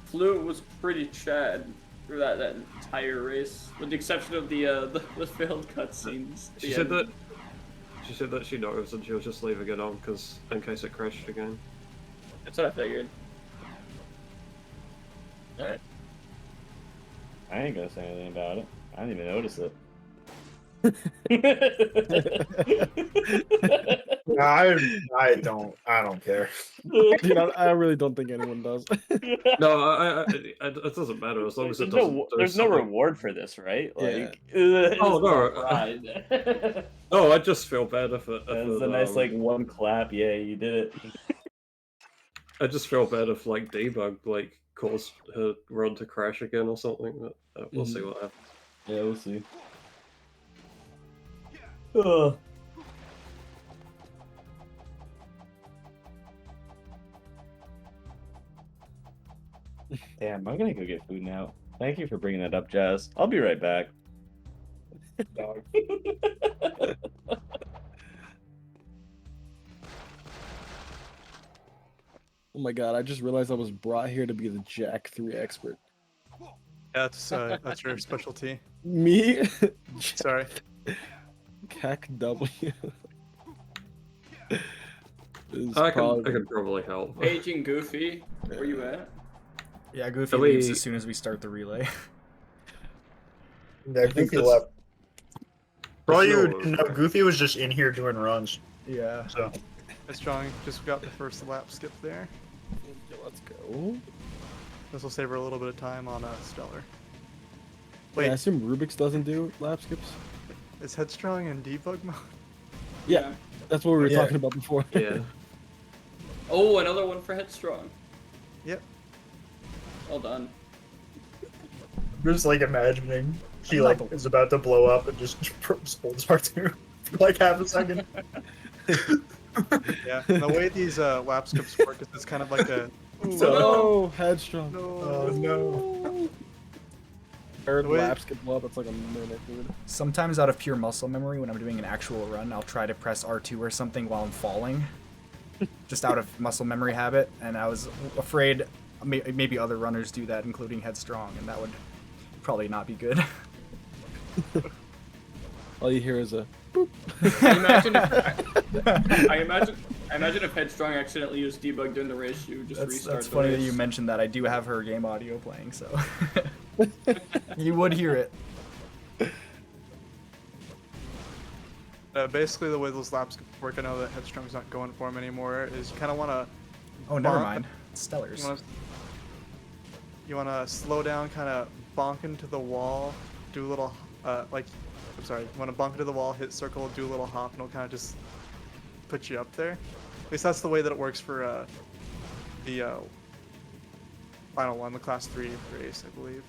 Flu was pretty Chad through that entire race, with the exception of the failed cutscenes. She said that. She said that she noticed and she was just leaving it on because in case it crashed again. That's what I figured. Alright. I ain't gonna say anything about it. I didn't even notice it. I don't care. Dude, I really don't think anyone does. No, it doesn't matter as long as it There's doesn't. no, do there's no something- reward for this, right? Yeah. Like, Oh, no. pride. No, I just feel bad if it. That was a nice like one clap. Yeah, you did it. I just feel bad if like debug like caused her run to crash again or something. But we'll see what happens. Yeah, we'll see. Ugh. Damn, I'm gonna go get food now. Thank you for bringing that up, Jazz. I'll be right back. Dog. Oh my god, I just realized I was brought here to be the Jack 3 expert. Yeah, that's your specialty. Me? Sorry. Cac W. is I probably- could probably help. Aging Goofy, where you at? Yeah, Goofy Are we- leaves as soon as we start the relay. Yeah, think Goofy that's- left. Probably no- you didn't know Goofy was just in here doing runs. Yeah. So Headstrong just got the first lap skip there. Yeah, let's go. This will save her a little bit of time on Stellar. Wait, I Wait, assume Rubik's doesn't do lap skips? is Headstrong in debug mode? Yeah, that's what we were Yeah. talking about before. Yeah. Oh, another one for Headstrong. Yep. Well done. I'm just like imagining she like is about to blow up and just holds R2 for like half a second. Yeah. And the way these lap skips work is it's kind of like a No, headstrong. Oh no. Third Wait. lap skip blow up, that's like a minute, dude. Sometimes out of pure muscle memory, when I'm doing an actual run, I'll try to press R2 or something while I'm falling. Just out of muscle memory habit, and I was afraid maybe other runners do that, including Headstrong, and that would probably not be good. All you hear is a I imagine if Headstrong accidentally used debug during the race, you would just restart That's the funny race. that you mentioned that. I do have her game audio playing, so. You would hear it. Basically, the way those laps work, I know that Headstrong's not going for him anymore, is you kind of want to... Oh, never mind. It's Stellars. You want to slow down, kind of bonk into the wall, do a little, you want to bonk into the wall, hit circle, do a little hop, and it'll kind of just put you up there. At least that's the way that it works for the final one, the Class 3 race, I believe.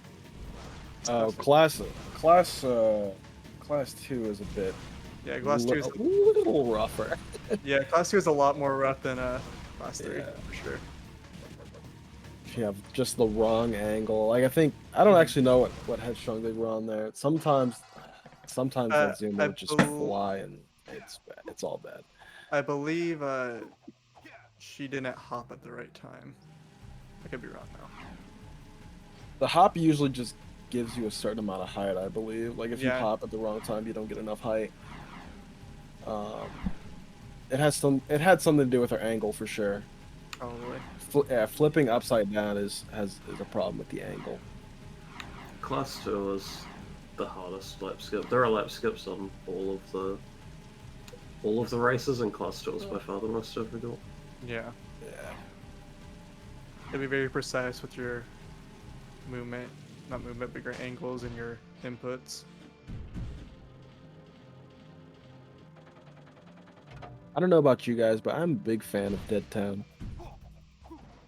Class 2 is a bit... Yeah, Class 2 is a little rougher. Yeah, Class 2 is a lot more rough than Class 3, for sure. You have just the wrong angle. Like, I don't actually know what Headstrong they were on there. Sometimes that zoom would just fly, and it's bad. It's all bad. I believe she didn't hop at the right time. I could be wrong now. The hop usually just gives you a certain amount of height, I believe. Like, if you Yeah. hop at the wrong time, you don't get enough height. It had something to do with her angle for sure. Probably. Flipping upside down is a problem with the angle. Class 2 is the hardest lap skip. There are lap skips on all of the races, and Class 2 is by far the most difficult. Yeah. To be very precise with your movement, not movement, but your angles and your inputs. I don't know about you guys, but I'm a big fan of Dead Town.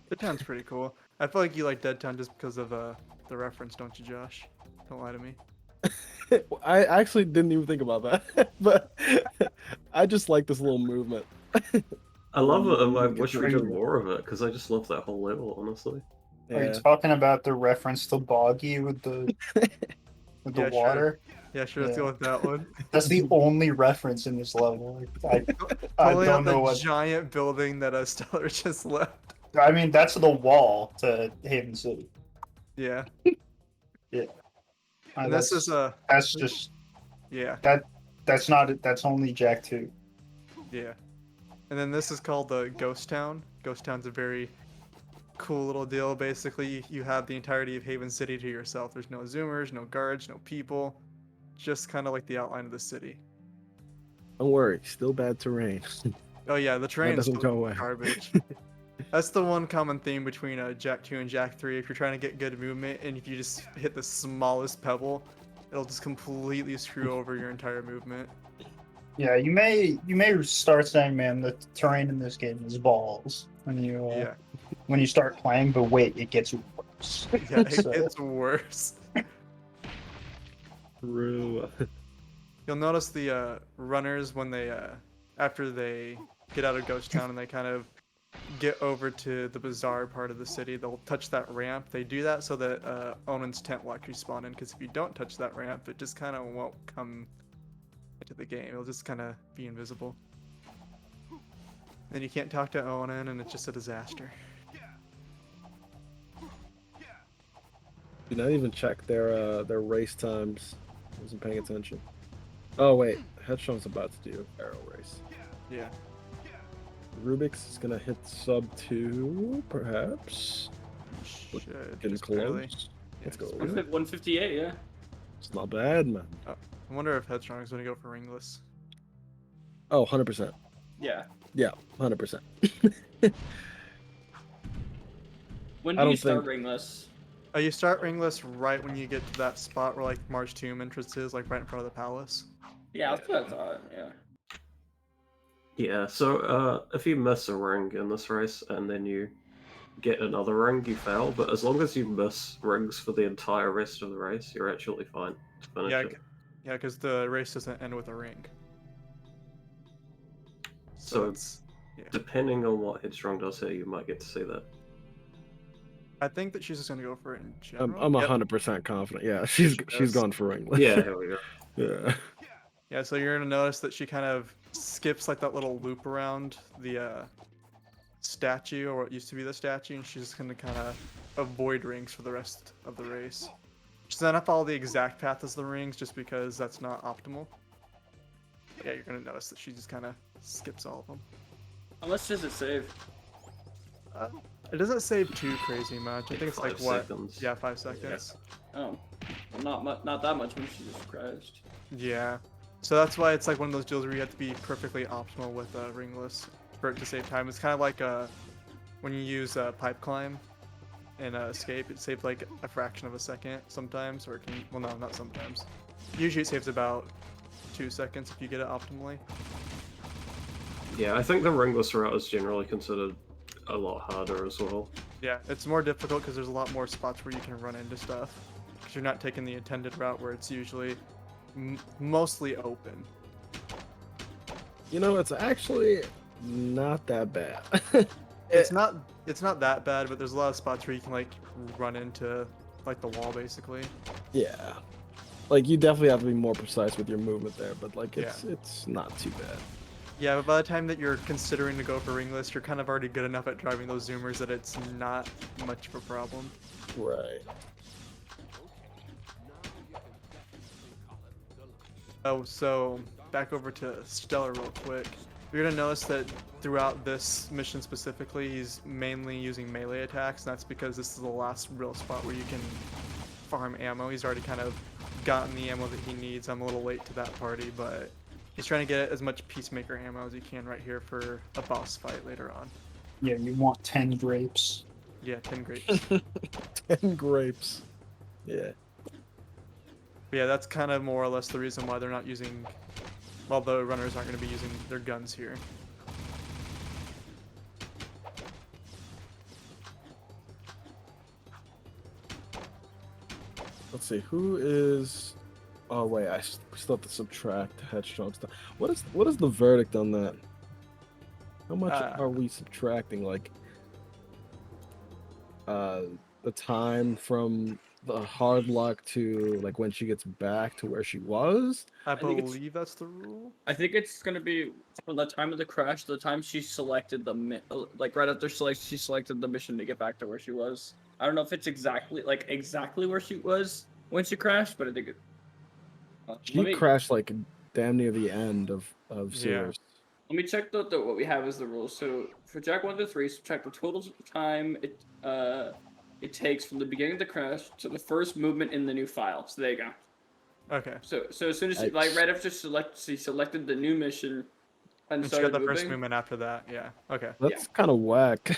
Dead Town's pretty cool. I feel like you like Dead Town just because of the reference, don't you, Josh? Don't lie to me. I actually didn't even think about that, but I just like this little movement. I love it, and I Get wish we triggered. did more of it, because I just love that whole level, honestly. Are you talking about the reference to Boggy with the Yeah, water? Yeah, sure. Let's go with that one. That's the only reference in this level. I Pulling don't out know the what. giant building that Stellar just left. I mean, that's the wall to Haven City. Yeah. Yeah. And this is That's just. Yeah. That's only Jack 2. Yeah. And then this is called the Ghost Town. Ghost Town's a very cool little deal. Basically, you have the entirety of Haven City to yourself. There's no zoomers, no guards, no people. Just kind of like the outline of the city. Don't worry, still bad terrain. Oh yeah, the terrain is doesn't go away. garbage. That's the one common theme between Jak 2 and Jak 3. If you're trying to get good movement, and if you just hit the smallest pebble, it'll just completely screw over your entire movement. Yeah, you may start saying, man, the terrain in this game is balls when you start playing, but wait, it gets worse. Yeah, it gets worse. True. You'll notice the runners when they after they get out of Ghost Town and they kind of get over to the bazaar part of the city, they'll touch that ramp. They do that so that Onan's tent will actually spawn in, because if you don't touch that ramp, it just kind of won't come into the game. It'll just kind of be invisible. Then you can't talk to Onan, and it's just a disaster. Did not even check their race times. Wasn't paying attention. Oh wait, Headstrong's about to do arrow race. Yeah. Rubik's is gonna hit sub 2, perhaps. Getting just close. barely. Let's go. 158, yeah. It's not bad, man. I wonder if Headstrong is going to go for ringless. Oh, 100%. Yeah. Yeah, 100%. When I do don't you start think- ringless? You start ringless right when you get to that spot where like March Tomb entrance is, like right in front of the palace. Yeah, that's what I thought, yeah. Yeah, so if you miss a ring in this race and then you get another ring, you fail. But as long as you miss rings for the entire rest of the race, you're actually fine to finish Yeah, it. yeah, because the race doesn't end with a ring. So it's depending on what Headstrong does here, you might get to see that. I think that she's just gonna go for it in general. I'm Yep. 100% confident. Yeah, she's does. gone for English. Yeah, here we go. Yeah. Yeah, so you're gonna notice that she kind of skips like that little loop around the statue, or what used to be the statue, and she's just gonna kind of avoid rings for the rest of the race. She's not gonna follow the exact path as the rings, just because that's not optimal. But yeah, you're gonna notice that she just kind of skips all of them. How much does it save? It doesn't save too crazy much. I think it's like 5 what? seconds. Yeah, 5 seconds. Oh. Not that much when she just crashed. Yeah. So that's why it's like one of those deals where you have to be perfectly optimal with ringless for it to save time. It's kind of like when you use pipe climb and escape, it saves like a fraction of a second sometimes, or it can, well, no, not sometimes. Usually it saves about 2 seconds if you get it optimally. Yeah, I think the ringless route is generally considered a lot harder as well. Yeah, it's more difficult because there's a lot more spots where you can run into stuff. Because you're not taking the intended route where it's usually mostly open. You know, it's actually not that bad. It's not that bad, but there's a lot of spots where you can like run into like the wall basically. Yeah. Like you definitely have to be more precise with your movement there, but like it's not too bad. Yeah, but by the time that you're considering to go for ringless, you're kind of already good enough at driving those zoomers that it's not much of a problem. Right. Oh, so back over to Stellar real quick. You're gonna notice that throughout this mission specifically, he's mainly using melee attacks, and that's because this is the last real spot where you can farm ammo. He's already kind of gotten the ammo that he needs. I'm a little late to that party, but he's trying to get as much Peacemaker ammo as he can right here for a boss fight later on. Yeah, you want 10 grapes. Yeah, 10 grapes. 10 grapes. Yeah. But yeah, that's kind of more or less the reason why they're not using, well, the runners aren't going to be using their guns here. Let's see, who is... Oh wait, we still have to subtract headstrong stuff. What is the verdict on that? How much are we subtracting? Like, the time from the hard luck to like when she gets back to where she was? I think it's- believe that's the rule. I think it's gonna be from the time of the crash to the time she selected like right after she selected the mission to get back to where she was. I don't know if it's exactly where she was when she crashed, but I think it. She crashed like damn near the end of Yeah. Sears. Let me check what we have as the rules. So for Jack 1 to 3, subtract the total time it takes from the beginning of the crash to the first movement in the new file. So there you go. Okay. So as soon as she, like right after she selected the new mission and And she started got the moving. first movement after that. Yeah. Okay. That's kind of whack,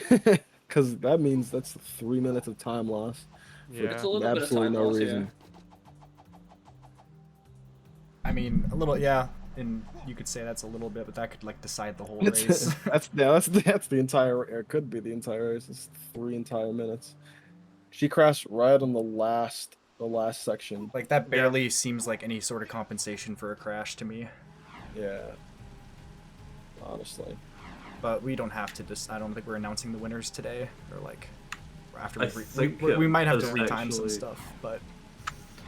because that means that's 3 minutes of time lost. Yeah. It's a little bit of Absolutely time no loss, reason. I mean, a little, yeah, and you could say that's a little bit, but that could like decide the whole It's- race. that's the entire. Or it could be the entire race. It's 3 entire minutes. She crashed right on the last section. Like that barely seems like any sort of compensation for a crash to me. Yeah. Honestly. But we don't have to just. I don't think we're announcing the winners today, or like after I we think we might have to it retime some actually- stuff, but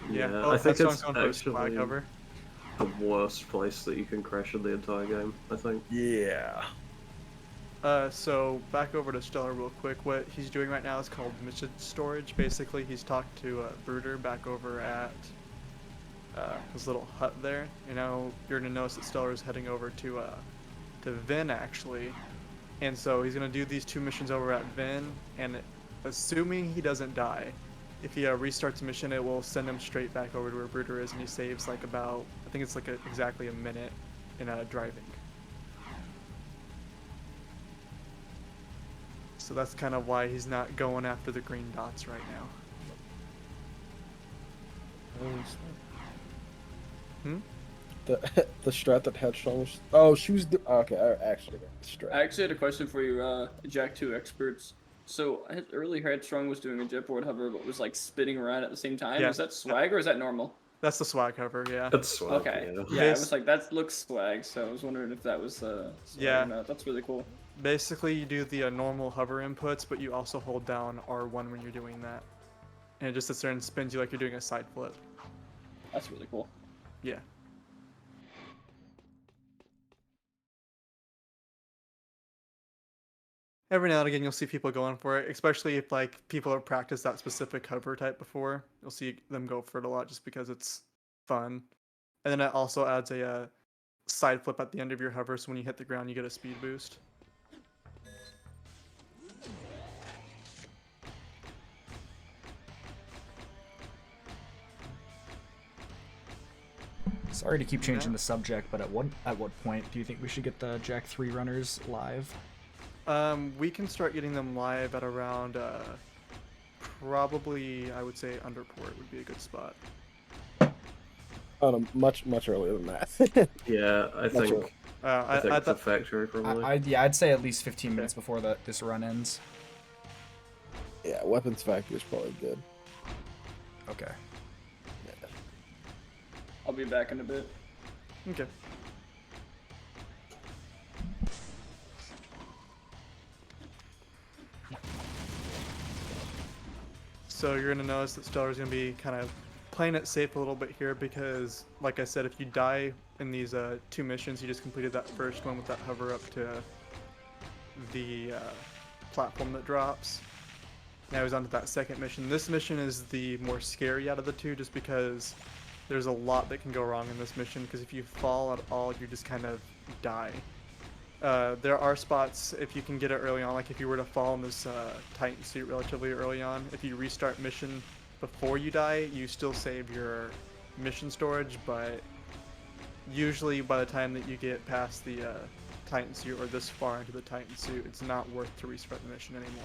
Yeah. Yeah, Oh, I think that it's song's going for flag actually cover. the worst place that you can crash in the entire game, I think. Yeah. So back over to Stellar real quick. What he's doing right now is called mission storage. Basically, he's talked to Brooder back over at his little hut there. You know, you're gonna notice that Stellar is heading over to Vin actually, and so he's gonna do these 2 missions over at Vin. And assuming he doesn't die, if he restarts a mission, it will send him straight back over to where Brooder is, and he saves like about, I think it's like exactly a minute in driving. So that's kind of why he's not going after the green dots right now. Hmm? The strat that Headstrong was. Oh, she was. Okay, I actually got the strat. I actually had a question for you, Jack 2 experts. So earlier Headstrong was doing a jetboard hover, but was like spinning around at the same time. Yeah. Is that swag or is that normal? That's the swag hover, yeah. That's swag, Okay. yeah. Yeah, I was like, that looks swag. So I was wondering if that was swag Yeah. or not. That's really cool. Basically, you do the normal hover inputs, but you also hold down R1 when you're doing that. And it just sits there and spins you like you're doing a side flip. That's really cool. Yeah. Every now and again, you'll see people going for it, especially if like people have practiced that specific hover type before. You'll see them go for it a lot just because it's fun. And then it also adds a side flip at the end of your hover, so when you hit the ground, you get a speed boost. Sorry to keep changing the subject, but at what point do you think we should get the Jak 3 runners live? We can start getting them live at around probably, I would say, Underport would be a good spot. Oh, no, much earlier than that. Yeah, I think. early. I think the thought- factory probably. I'd say at least 15 minutes before this run ends. Yeah, weapons factory is probably good. Okay. I'll be back in a bit. Okay. So you're gonna notice that Stellar's gonna be kind of playing it safe a little bit here because, like I said, if you die in these 2 missions, you just completed that first one with that hover up to the platform that drops. Now he's on to that second mission. This mission is the more scary out of the 2 just because there's a lot that can go wrong in this mission, because if you fall at all, you just kind of die. There are spots, if you can get it early on, like if you were to fall in this Titan suit relatively early on, if you restart mission before you die, you still save your mission storage, but usually by the time that you get past the Titan suit or this far into the Titan suit, it's not worth to restart the mission anymore.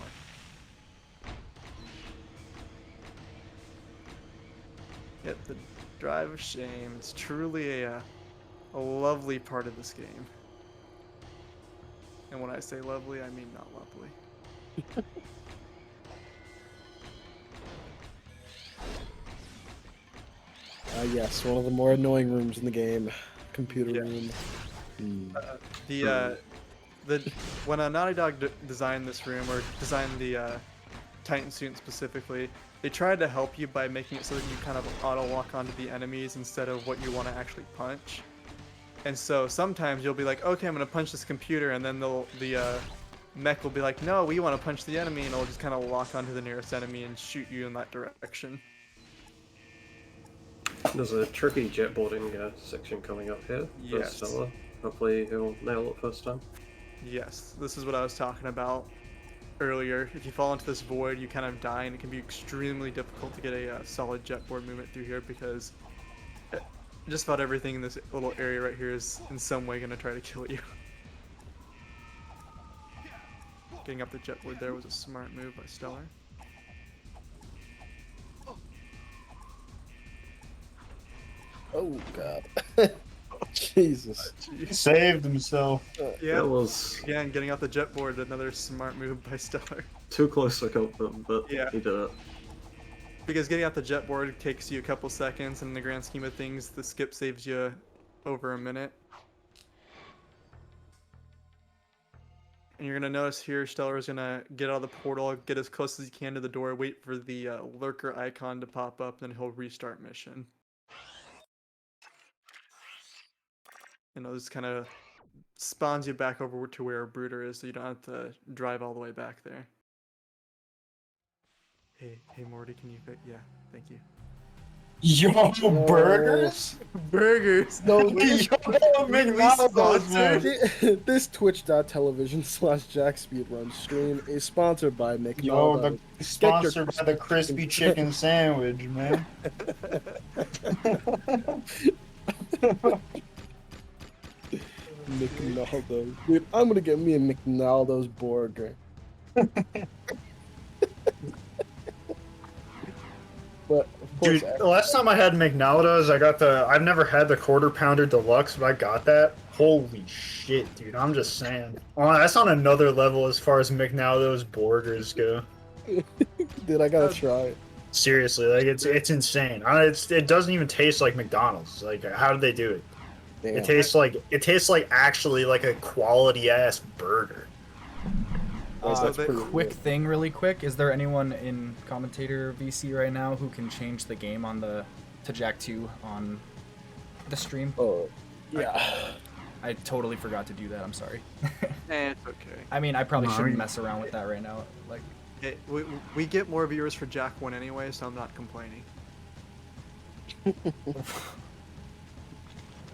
Yep, the Drive of Shame. It's truly a lovely part of this game. And when I say lovely, I mean not lovely. Yes, one of the more annoying rooms in the game. Computer room. When Naughty Dog designed this room, or designed the Titan suit specifically, they tried to help you by making it so that you kind of auto-lock onto the enemies instead of what you want to actually punch. And so sometimes you'll be like, okay, I'm going to punch this computer, and then the mech will be like, no, we want to punch the enemy, and it'll just kind of lock onto the nearest enemy and shoot you in that direction. There's a tricky jetboarding section coming up here for Yes. Stella. Hopefully he'll nail it first time. Yes, this is what I was talking about earlier. If you fall into this void, you kind of die, and it can be extremely difficult to get a solid jetboard movement through here because just about everything in this little area right here is in some way going to try to kill you. Getting up the jetboard there was a smart move by Stellar. Oh god. Jesus. He saved himself. Yeah, That was again, getting off the jetboard, another smart move by Stellar. too close to kill them, but Yeah. he did it. Because getting off the jetboard takes you a couple seconds, and in the grand scheme of things, the skip saves you over a minute. And you're gonna notice here, Stellar is gonna get out of the portal, get as close as he can to the door, wait for the lurker icon to pop up, then he'll restart mission. And this kind of spawns you back over to where a Brooder is, so you don't have to drive all the way back there. Hey Morty, can you fit? Yeah, thank you. Yo, burgers? Burgers! No, Yo, McDonald's, man. this twitch.tv/Jak Speedruns stream is sponsored by Yo, McDonald's. the sponsored by the crispy chicken sandwich, man. McDonald's. Dude, I'm gonna get me a McDonald's burger. But of course, Dude, the last time I had McDonald's, I've never had the Quarter Pounder Deluxe, but I got that. Holy shit, dude, I'm just saying. Oh, that's on another level as far as McDonald's burgers go. dude, I gotta try it. Seriously, like it's insane. It doesn't even taste like McDonald's. Like, how did they do it? Damn. It tastes like actually like a quality ass burger. That's pretty Quick good. thing, really quick. Is there anyone in commentator VC right now who can change the game on to Jak 2 on the stream? Oh, yeah. I totally forgot to do that. I'm sorry. It's okay. I mean, I probably No, shouldn't you- mess around with that right now. Like, Hey, we get more viewers for Jak 1 anyway, so I'm not complaining.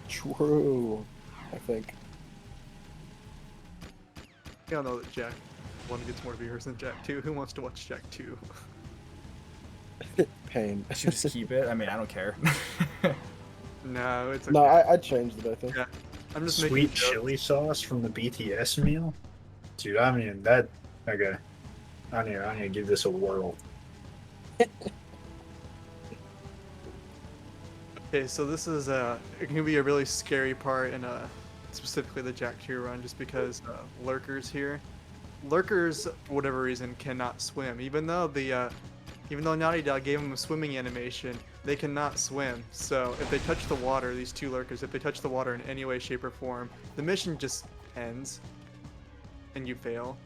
True. I think. We all know that Jak 1 gets more viewers than Jak 2. Who wants to watch Jak 2? Pain. I should just keep it. I mean, I don't care. No, it's okay. No, I changed it, I think. Yeah. I'm just Sweet making jokes. chili sauce from the BTS meal? Dude, I mean, that. Okay. I need to give this a whirl. Okay, so this is it can be a really scary part in specifically the Jak 2 run, just because lurkers here. Lurkers, for whatever reason, cannot swim, even though Naughty Dog gave them a swimming animation. They cannot swim. So if they touch the water, these two lurkers, if they touch the water in any way, shape, or form, the mission just ends, and you fail.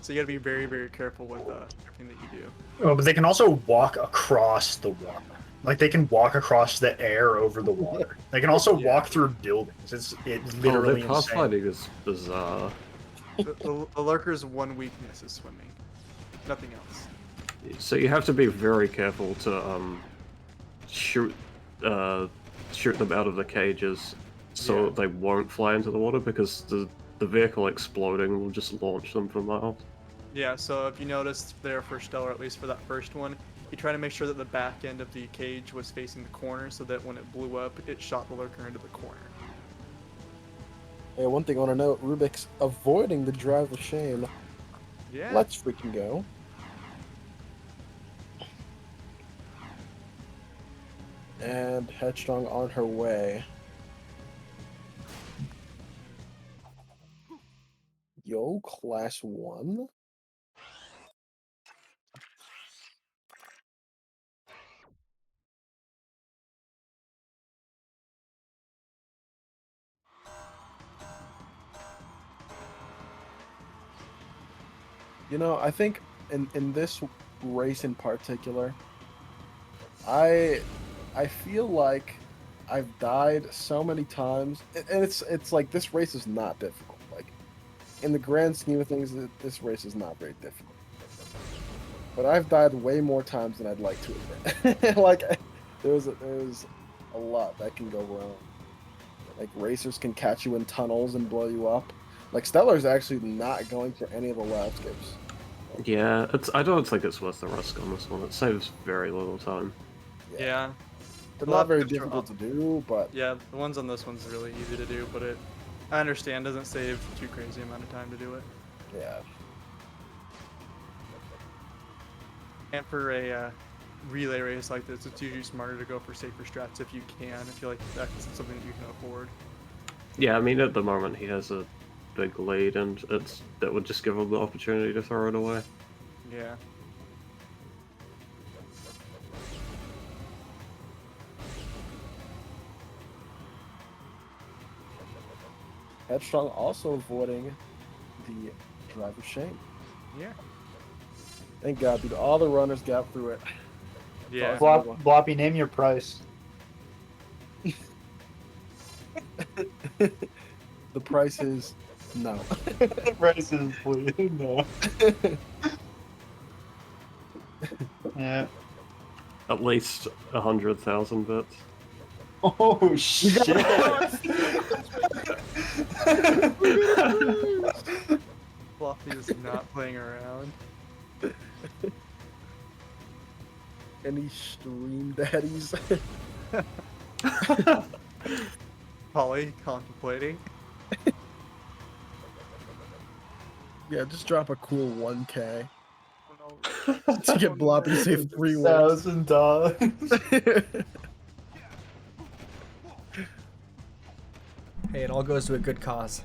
So you gotta be very, very careful with everything that you do. Oh, but they can also walk across the water. Like they can walk across the air over the water. They can also walk through buildings. It's literally their insane. pathfinding is bizarre. The lurker's one weakness is swimming. Nothing else. So you have to be very careful to shoot them out of the cages so they won't fly into the water, because the vehicle exploding will just launch them for miles. Yeah, so if you noticed there for Stellar, at least for that first one, you try to make sure that the back end of the cage was facing the corner so that when it blew up, it shot the lurker into the corner. Yeah, one thing I want to note, Rubik's avoiding the drive of shame. Yeah. Let's freaking go. And Headstrong on her way. Yo, class 1. You know, I think in this race in particular, I feel like I've died so many times, and it's like this race is not difficult. Like in the grand scheme of things, this race is not very difficult. But I've died way more times than I'd like to admit. Like there's a lot that can go wrong. Like racers can catch you in tunnels and blow you up. Like Stellar's actually not going for any of the lab skips. Yeah, I don't think it's worth the risk on this one. It saves very little time. Yeah. They're The not lab very skips are difficult to do, but Yeah, the ones on this one's really easy to do, but I understand, doesn't save too crazy amount of time to do it. yeah. And for a relay race like this, it's usually smarter to go for safer strats if you can, if you like that's something that you can afford. Yeah, I mean, at the moment he has a big lead, and that would just give him the opportunity to throw it away. Yeah. Headstrong also avoiding the drive of shame. Yeah. Thank God, dude. All the runners got through it. Yeah. Bloppy, name your price. The price is no. The price is please no. Yeah. At least 100,000 bits. Oh shit! Fluffy is not playing around. Any stream daddies? Polly contemplating. Yeah, just drop a cool 1K to get Bloppy to save 3 wins. $1,000. Hey, it all goes to a good cause.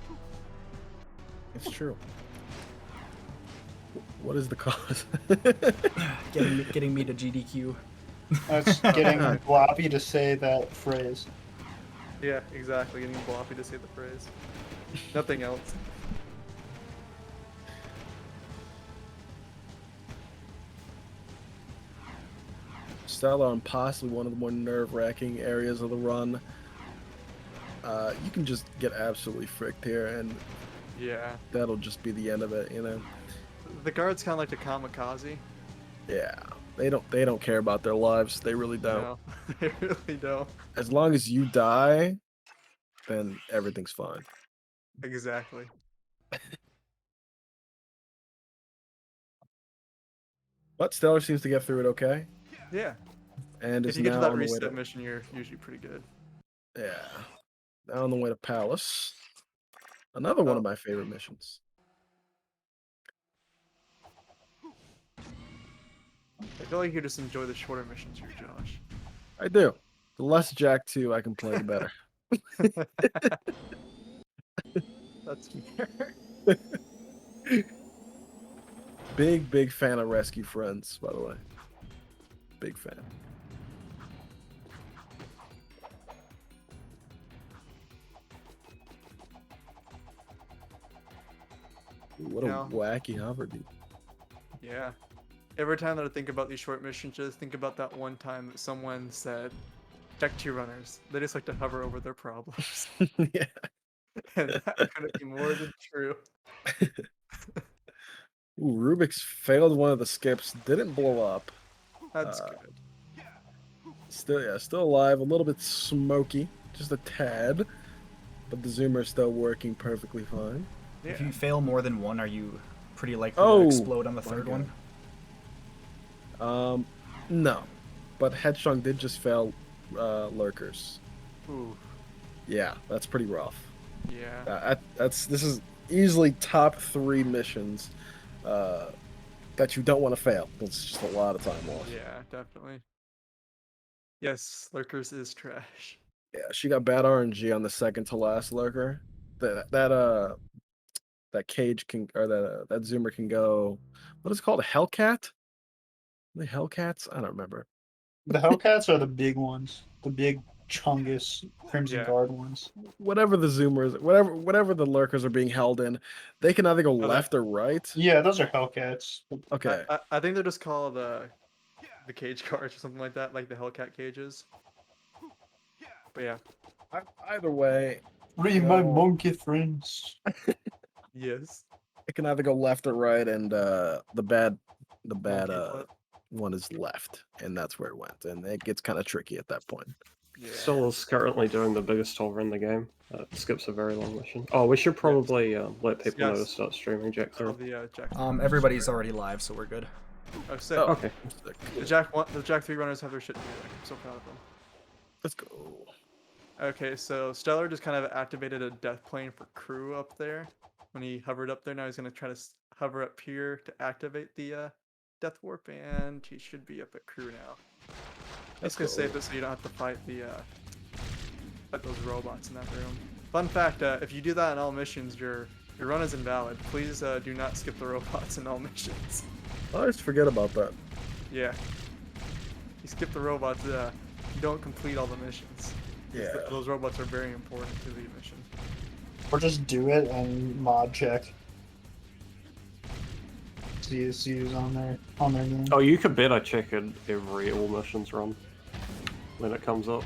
It's true. What is the cause? Getting me to GDQ. That's getting Bloppy to say that phrase. Yeah, exactly. Getting Bloppy to say the phrase. Nothing else. Stellar on possibly one of the more nerve-wracking areas of the run. You can just get absolutely fricked here, and Yeah. that'll just be the end of it, you know. The guards kind of like to kamikaze. Yeah, they don't care about their lives. They really don't. No, they really don't. As long as you die, then everything's fine. Exactly. But Stellar seems to get through it okay. Yeah. And If is you get to now that on the way reset to mission, you're usually pretty good. now on the way to Palace. Another one Oh. of my favorite missions. I feel like you just enjoy the shorter missions here, Josh. I do. The less Jack 2 I can play, the better. That's fair. Big fan of Rescue Friends, by the way. Big fan. Ooh, what a Now- wacky hover, dude. Yeah. Every time that I think about these short missions, just think about that one time that someone said, "Jak 2 runners, they just like to hover over their problems." Yeah. And that couldn't be more than true. Ooh, Rubik's failed one of the skips, didn't blow up. That's Uh, good. Still alive, a little bit smoky, just a tad. But the zoomer's still working perfectly fine. Yeah. If you fail more than one, are you pretty likely Oh, to explode on the my third God. one? No. But Headstrong did just fail lurkers. Ooh. Yeah, that's pretty rough. Yeah. This is easily top 3 missions that you don't want to fail. It's just a lot of time lost. Yeah, definitely. Yes, Lurkers is trash. Yeah, she got bad RNG on the second to last lurker. That cage can, or that zoomer can go. What is it called? A Hellcat? The Hellcats? I don't remember. The Hellcats are the big ones, the big Chungus Crimson Yeah. Guard ones. Whatever the zoomers, whatever the lurkers are being held in, they can either go that- left or right. Yeah, those are Hellcats. Okay. I think they're just called the cage cars or something like that, like the Hellcat cages. But yeah. Either way, Free my monkey friends. Yes. it can either go left or right, and the bad Monkey flip. one is left, and that's where it went, and it gets kind of tricky at that point. Yeah. Sol's currently doing the biggest hover in the game. Skips a very long mission. Oh, we should probably let people know to Yes. start streaming Jak 3. Oh, the Jak. Everybody's already live, so we're good. Oh, sick. Oh. Okay. The Jak 3 runners have their shit together. I'm so proud of them. Let's go. Okay, so Stellar just kind of activated a death plane for crew up there. When he hovered up there, now he's gonna try to hover up here to activate the death warp, and he should be up at crew now. That's gonna save it so you don't have to fight those robots in that room. Fun fact: if you do that in all missions, your run is invalid. Please do not skip the robots in all missions. I always forget about that. Yeah. You skip the robots, you don't complete all the missions. Yeah. Those robots are very important to the mission. Or just do it and mod check. See who's on there game. Oh, you could bet I check in every all missions run when it comes up.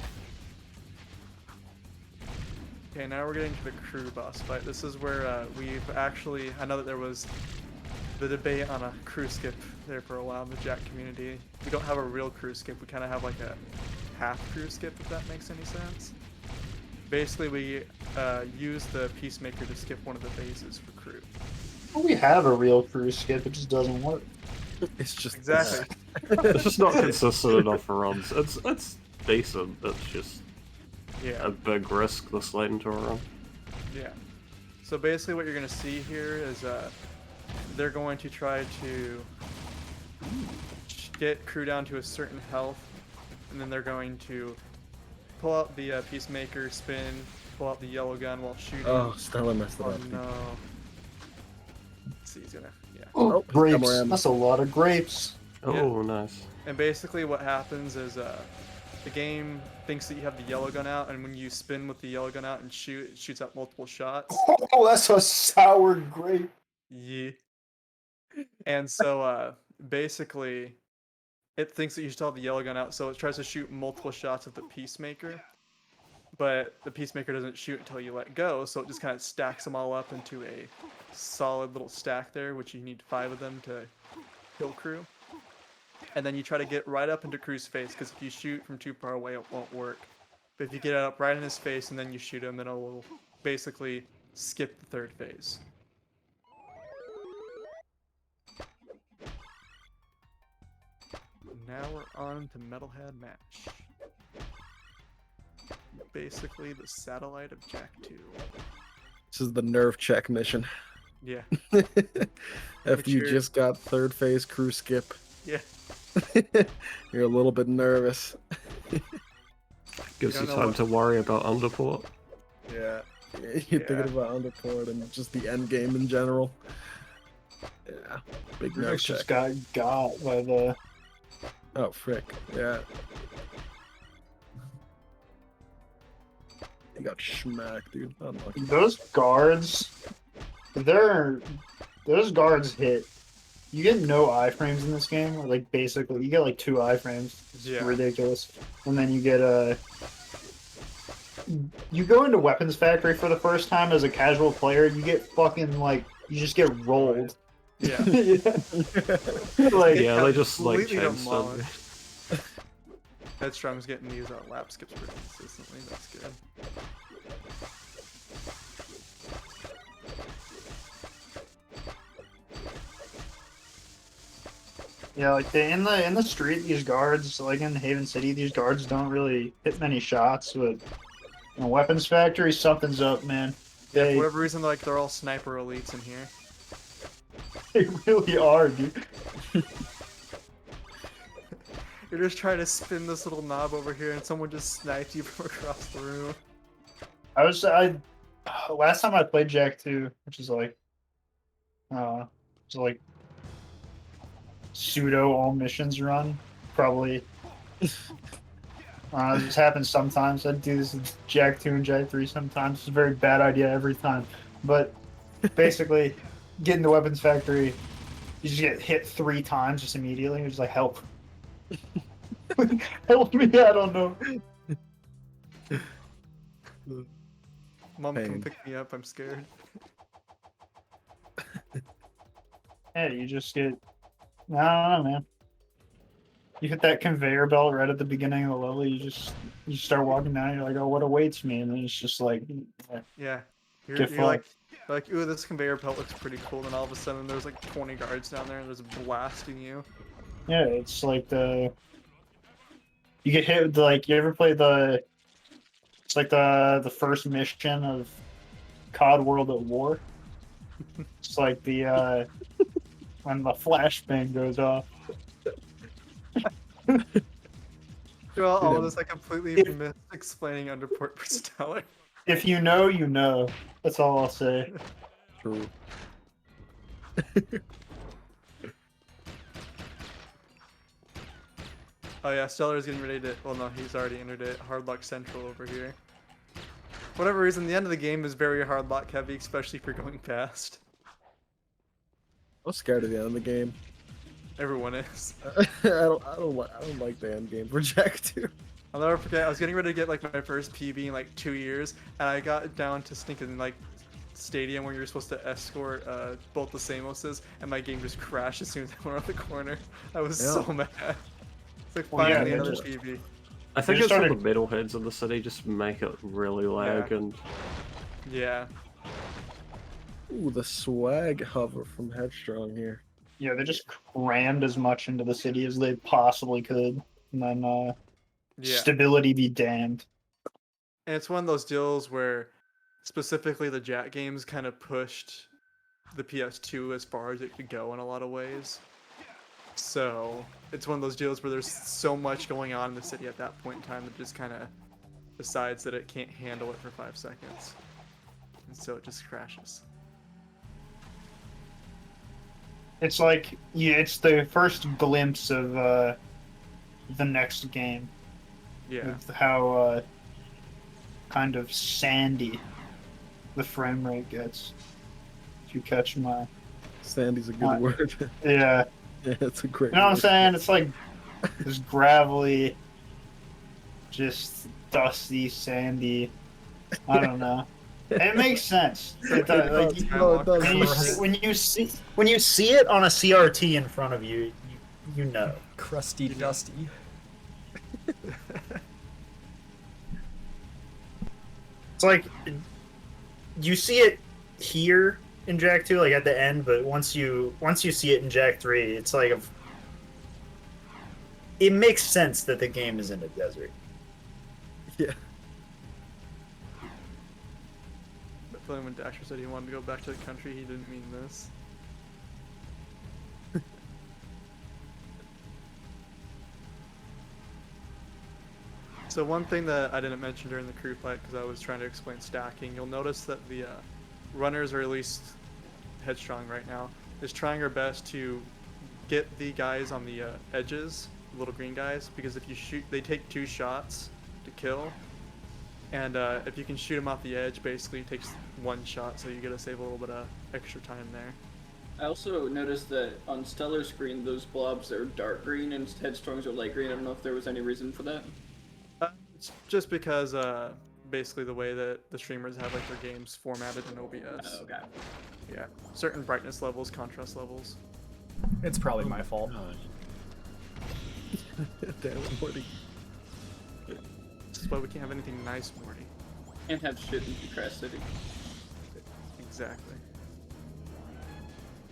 Okay, now we're getting to the crew boss fight. This is where we've actually, I know that there was the debate on a crew skip there for a while in the Jak community. We don't have a real crew skip, we kind of have like a half crew skip, if that makes any sense. Basically, we use the Peacemaker to skip one of the phases for crew. Well, we have a real crew skip, it just doesn't work. It's just Exactly. It's just not consistent enough for runs. It's decent. It's just Yeah. a big risk this late into a run. Yeah. So basically what you're going to see here is they're going to try to get crew down to a certain health, and then they're going to pull out the Peacemaker, spin, pull out the yellow gun while shooting. Oh, Stella messed it Oh up. no. Let's see, he's gonna, yeah. Oh, Oh, grapes. come around. That's a lot of grapes. Oh, nice. And basically what happens is the game thinks that you have the yellow gun out, and when you spin with the yellow gun out and shoot, it shoots out multiple shots. Oh, that's a sour grape. Yeah. And so basically it thinks that you still have the yellow gun out, so it tries to shoot multiple shots at the Peacemaker. But the Peacemaker doesn't shoot until you let go, so it just kind of stacks them all up into a solid little stack there, which you need 5 of them to kill crew. And then you try to get right up into crew's face, because if you shoot from too far away, it won't work. But if you get up right in his face and then you shoot him, then it will basically skip the third phase. now we're on to Metalhead Match. Basically the satellite of Jak 2. This is the nerve check mission. Yeah. After you sure- just got third phase crew skip, Yeah. you're a little bit nervous. Gives don't you know time what- to worry about underport. Yeah. You're thinking about underport and just the end game in general. Yeah. Big nerve Rex check. just got by the. Oh, frick. Yeah. You got schmacked, dude. Unlucky. Those guards, those guards hit. You get no iframes in this game. Or like basically, you get like 2 iframes. It's Yeah. ridiculous. And then you get you go into Weapons Factory for the first time as a casual player. You get fucking like you just get rolled. Yeah. Like Yeah, they just like completely chainstone you. Headstrong's getting these lap skips pretty consistently. That's good. yeah, like in the street, these guards like in Haven City, these guards don't really hit many shots. But in Weapons Factory, something's up, man. Yeah, They, for whatever reason, like they're all sniper elites in here. they really are, dude. You're just trying to spin this little knob over here, and someone just sniped you from across the room. Last time I played Jak 2, which is like pseudo all missions run, probably. This happens sometimes. I do this in Jak 2 and Jak 3 sometimes. It's a very bad idea every time. But basically, get in the Weapons Factory, you just get hit 3 times just immediately. You're just like, help. Help me, I don't know. Mom, Pain. come pick me up. I'm scared. Hey, you just get... I don't know, man. You hit that conveyor belt right at the beginning of the level, you start walking down, you're like, oh, what awaits me? And then it's just like... Yeah. You're, Get you're like, ooh, this conveyor belt looks pretty cool. Then all of a sudden, there's like 20 guards down there, and there's blasting you. Yeah, it's like the... You get hit with, like, you ever play the... It's like the first mission of COD World at War. It's like the, when the flashbang goes off. Well, all of Yeah. this, I completely missed explaining underport per stellar. If you know, you know. That's all I'll say. True. Oh yeah, Stellar is getting ready to. Well, no, he's already entered it. Hardlock Central over here. For whatever reason, the end of the game is very hardlock heavy, especially if you're going fast. I'm scared of the end of the game. Everyone is. I don't like the end game for Jak 2. I'll never forget. I was getting ready to get like my first PB in like 2 years, and I got down to stinking like stadium where you're supposed to escort both the Samoses, and my game just crashed as soon as I went around the corner. I was so mad. It's like Well, yeah, finally they another just- PB. I think just it's all the started- metalheads in the city just make it really lag Yeah. and Yeah. Ooh, the swag hover from Headstrong here. Yeah, they just crammed as much into the city as they possibly could. And then, Yeah. stability be damned. And it's one of those deals where specifically the Jak games kind of pushed the PS2 as far as it could go in a lot of ways. So it's one of those deals where there's so much going on in the city at that point in time that just kind of decides that it can't handle it for 5 seconds. And so it just crashes. It's like, yeah, it's the first glimpse of the next game. Yeah. With how kind of sandy the frame rate gets. If you catch my... Sandy's a good word. Yeah. Yeah, it's a great You know what I'm word. saying? It's like this gravelly, just dusty, sandy. I don't know. It makes sense. It does, like, you- No, it does. when you see it on a CRT in front of you, you know. Crusty, dusty. It's like you see it here in Jak 2, like at the end, but once you see it in Jak 3, it's like it makes sense that the game is in a desert. Yeah. But then when Dasher said he wanted to go back to the country, he didn't mean this. So one thing that I didn't mention during the crew fight, because I was trying to explain stacking, you'll notice that the runners, or at least Headstrong right now, is trying her best to get the guys on the edges, little green guys, because if you shoot, they take 2 shots to kill, and if you can shoot them off the edge, basically it takes 1 shot, so you gotta save a little bit of extra time there. I also noticed that on Stellar's screen, those blobs are dark green and Headstrong's are light green. I don't know if there was any reason for that. It's just because basically the way that the streamers have like their games formatted in OBS. Oh, okay. Yeah, certain brightness levels, contrast levels. It's probably my fault. Damn it, Morty. This is why we can't have anything nice, Morty. Can't have shit in Crash City. Exactly.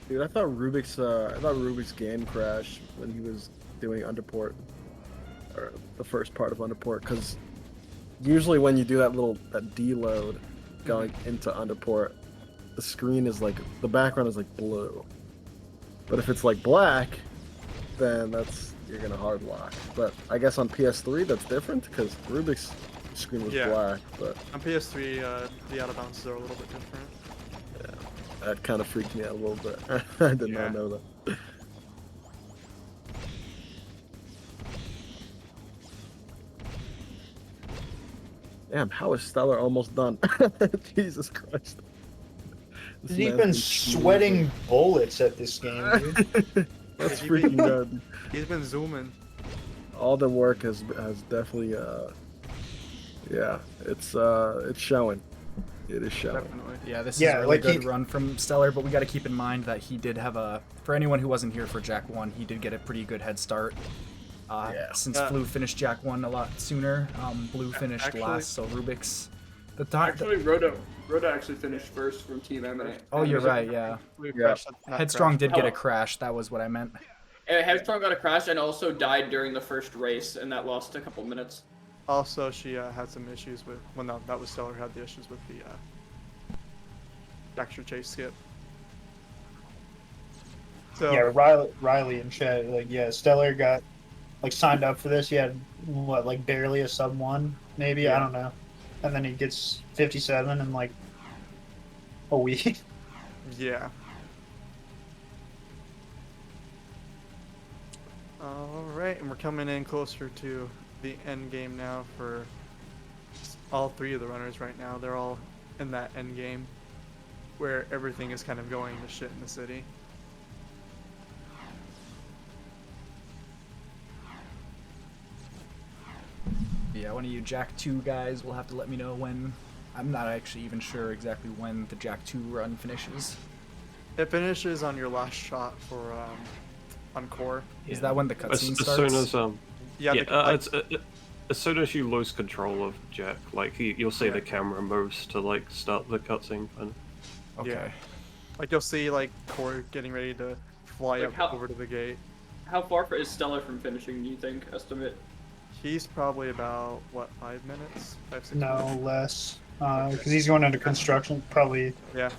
Dude, I thought Rubik's game crashed when he was doing underport, or the first part of underport, because usually when you do that deload going into underport, the screen is like, the background is like blue. But if it's like black, then you're gonna hard lock. But I guess on PS3 that's different, because Rubik's screen was black. But on PS3, the out of bounds are a little bit different. Yeah, that kind of freaked me out a little bit. I did not know that. Damn, how is Stellar almost done? Jesus Christ. This He's man's been sweating bullets at this game, dude. That's freaking good. He's been zooming. All the work has definitely yeah, it's showing. It is showing. Definitely. Yeah, this is a really good run from Stellar, but we got to keep in mind that he did have for anyone who wasn't here for Jak 1, he did get a pretty good head start. Since Blue finished Jak 1 a lot sooner, Blue finished last, so Rubik's. Actually, Rhoda actually finished first from Team M&A. Oh, you're right, yeah. Headstrong did get a crash, that was what I meant. Headstrong got a crash and also died during the first race, and that lost a couple minutes. Also, she had some issues with, well, no, that was Stellar who had the issues with the extra chase skip. So yeah, Riley and Chet, Stellar got signed up for this. He had what, barely a sub 1, maybe, I don't know, and then he gets 57 in a week. Yeah. All right, and we're coming in closer to the end game now for all 3 of the runners right now. They're all in that end game where everything is kind of going to shit in the city. Yeah, one of you Jak 2 guys will have to let me know when. I'm not actually even sure exactly when the Jak 2 run finishes. It finishes on your last shot for on core. Is that when the cutscene starts? As soon as as soon as you lose control of Jak, you'll see the camera moves to start the cutscene. Okay. Yeah. You'll see core getting ready to fly up over to the gate. How far is Stellar from finishing, do you think, estimate? He's probably about, what, 5 minutes? 5, 6 No, minutes? less. Because he's going into construction, probably. Yeah.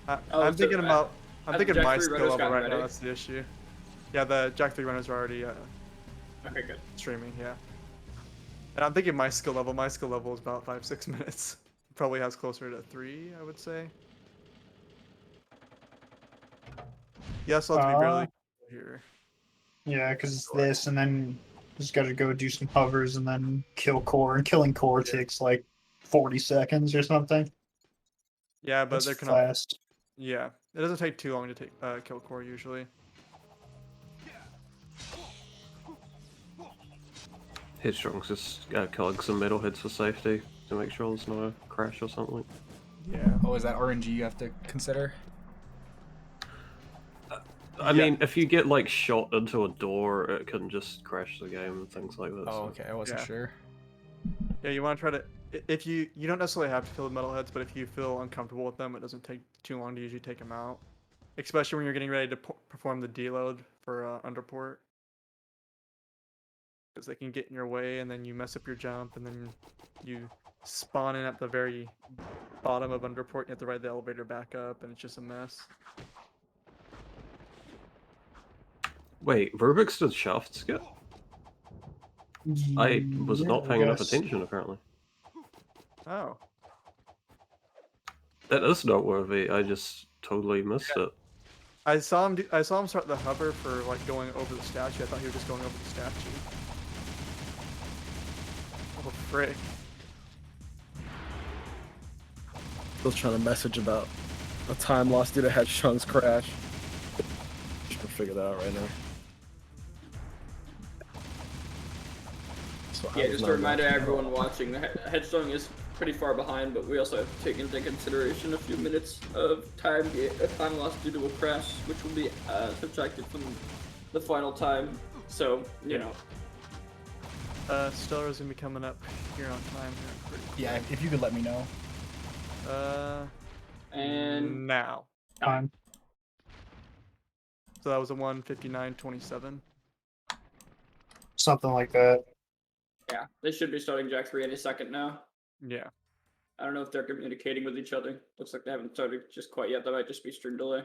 I'm thinking my skill level right now, that's the issue. Yeah, the Jak 3 runners are already okay, good. Streaming, yeah. And I'm thinking my skill level is about 5, 6 minutes. Probably has closer to 3, I would say. Yeah, so let's be really here. Yeah, because it's this, and then just got to go do some hovers and then kill core, and killing core takes 40 seconds or something. Yeah, but they're kind of fast. Yeah, it doesn't take too long to take kill core usually. Headstrong's just killing some metal heads for safety to make sure there's no crash or something. Yeah. Oh, is that RNG you have to consider? I mean, if you get shot into a door, it can just crash the game and things like that. Oh, okay, I wasn't sure. Yeah, you want to try to, if you don't necessarily have to kill the metalheads, but if you feel uncomfortable with them, it doesn't take too long to usually take them out. Especially when you're getting ready to perform the deload for underport. because they can get in your way, and then you mess up your jump, and then you spawn in at the very bottom of underport. You have to ride the elevator back up, and it's just a mess. Wait, Rubik's did shafts get? I was not paying enough Yes. attention, apparently. Oh, That is noteworthy. I just totally missed it. I saw him. I saw him start the hover for like going over the statue. I thought he was just going over the statue. Oh frick! Still trying to message about a time lost due to Headstrong's crash. Just gonna figure that out right now. So I Yeah, was just not a reminder to watching. everyone watching, the Headstrong is pretty far behind, but we also have to take into consideration a few minutes of time lost due to a crash, which will be subtracted from the final time. So, you know. Stellar's gonna be coming up here on time. Here pretty Yeah, quick. if you could let me know. And Now. Time. So that was a 1:59:27. Something like that. yeah, they should be starting Jack 3 any second now. Yeah. I don't know if they're communicating with each other. Looks like they haven't started just quite yet. That might just be stream delay.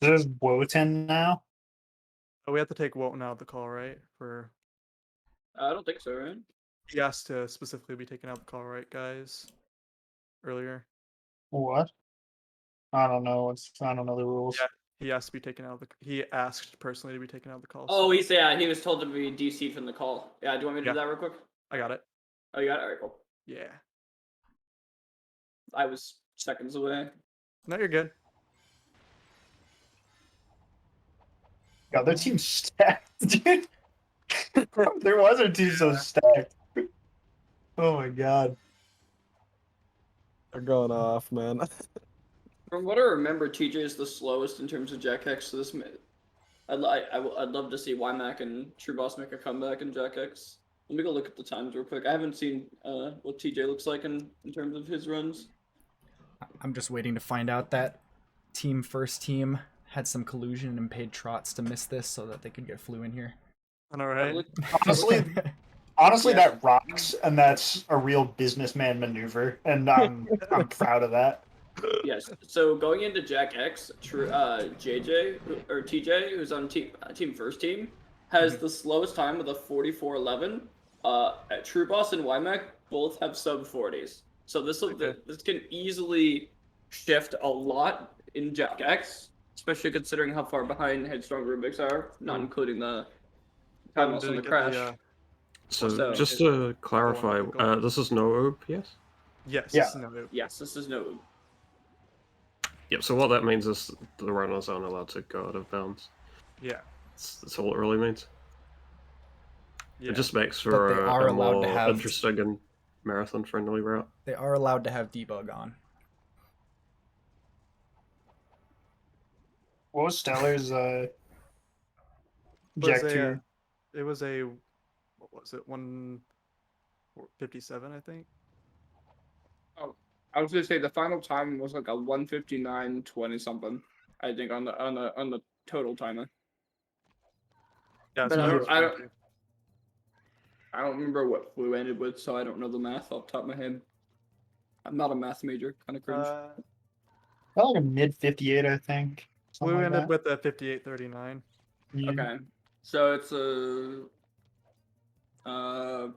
There's Wotan now. Oh, we have to take Wotan out of the call, right? For I don't think so, right? he asked to specifically be taken out of the call, right, guys? Earlier. What? I don't know. I don't know the rules. Yeah. He asked to be taken out of the. He asked personally to be taken out of the call. Oh, so he was told to be DC'd from the call. Yeah, do you want me to do that real quick? I got it. Oh, you got it? Alright, cool. Yeah. I was seconds away. No, you're good. God, their team's stacked, dude. There was a team so stacked. Oh my god. They're going off, man. From what I remember, TJ is the slowest in terms of Jack X. So this, I'd love to see YMAC and True Boss make a comeback in Jack X. Let me go look at the times real quick. I haven't seen what TJ looks like in terms of his runs. I'm just waiting to find out that first team had some collusion and paid Trots to miss this so that they could get Flu in here. All right. Honestly, Yeah. that rocks, and that's a real businessman maneuver, and I'm proud of that. Yes. So going into Jack X, JJ or TJ, who's on team first team, has the slowest time with a 44:11. True Boss and YMAC both have sub 40s. So this can easily shift a lot in Jack X, especially considering how far behind Headstrong Rubik's are, not including the time loss on the crash. So, just to clarify, this is no OOP, yes? Yes. Yeah. No. Yes, this is no. Yep, so what that means is the runners aren't allowed to go out of bounds. Yeah. That's all it really means. Yeah. It just makes But for they are a allowed to more have- interesting and marathon-friendly route. They are allowed to have debug on. What was Stellar's Jack 2? It was a what was it? 1:57, I think. I was gonna say the final time was like a 1:59:20 something. I think on the total timer. Yeah. But So I don't remember what Flu ended with, so I don't know the math off the top of my head. I'm not a math major, kind of cringe. Probably like a mid 58, I think. Something we like ended that. with a 58:39. Yeah. Okay, so it's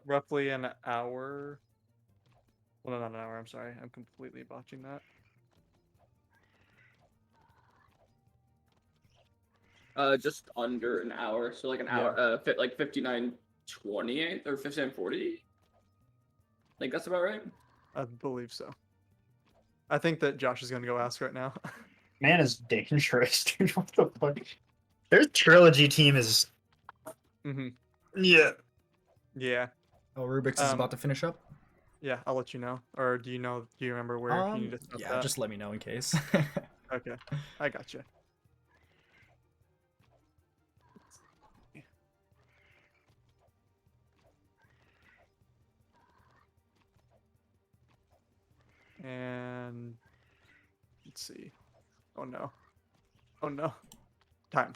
Roughly an hour. Well, no, not an hour. I'm sorry. I'm completely botching that. just under an hour, so like an hour, like 59:28 or 59:40. I think that's about right. I believe so. I think that Josh is gonna go ask right now. Man is dangerous, dude. What the fuck? Their trilogy team is. Mm-hmm. Yeah. Yeah. Oh, Rubik's is about to finish up? Yeah, I'll let you know. Or do you remember where you need to stop yeah, that? just let me know in case. Okay, I gotcha. And let's see. Oh no. Oh no. Time.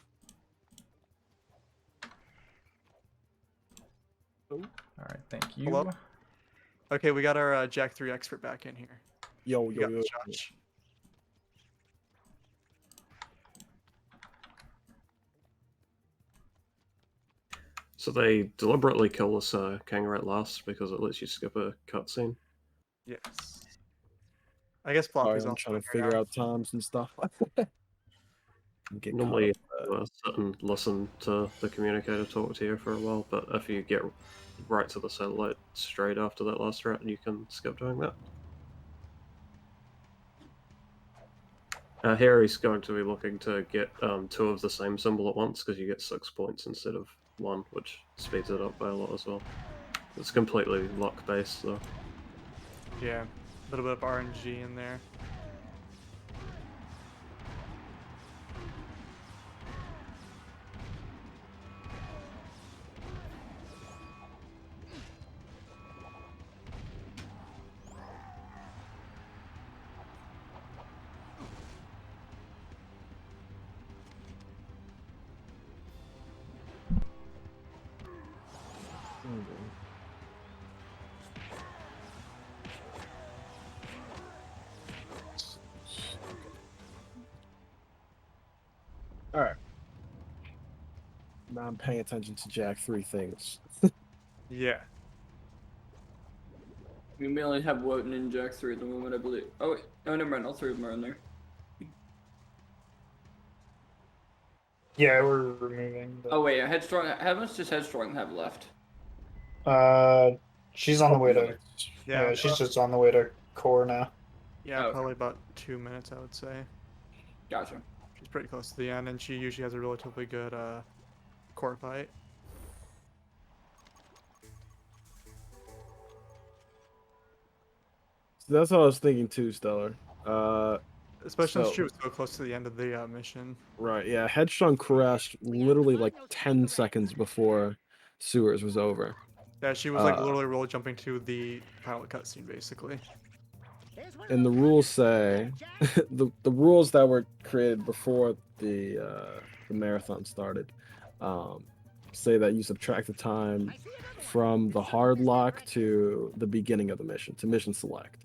All right, thank you. Hello? Okay, we got our Jack 3 expert back in here. Yo, We yo, got yo. Josh. So they deliberately kill this kangaroo at last because it lets you skip a cutscene. Yes. I guess Sorry, Floppy's I'm on trying to right figure now. out times and stuff. Get caught Normally, up, sit and listen to the communicator talk to you for a while, but if you get right to the satellite straight after that last route, you can skip doing that. Here he's going to be looking to get 2 of the same symbol at once because you get 6 points instead of 1, which speeds it up by a lot as well. It's completely luck based though. Yeah, a little bit of RNG in there. All right. Now I'm paying attention to Jack 3 things. Yeah. We may only have Wotan and Jack 3 at the moment, I believe. Oh, wait. Oh, never mind. All 3 of them are in there. Yeah, we're removing. Oh, wait. Headstrong. How much does Headstrong have left? She's on the way to. Yeah, Yeah, she's just on the way to core now. yeah, Okay. probably about 2 minutes, I would say. Gotcha. She's pretty close to the end, and she usually has a relatively good core fight. So that's what I was thinking too, Stellar. Especially since So- she was so close to the end of the mission. Right, yeah. Headstrong crashed literally like 10 seconds before Sewers was over. Yeah, she was like Uh, literally roll jumping to the final cutscene, basically. And the rules say the rules that were created before the marathon started say that you subtract the time from the hard lock to the beginning of the mission to mission select.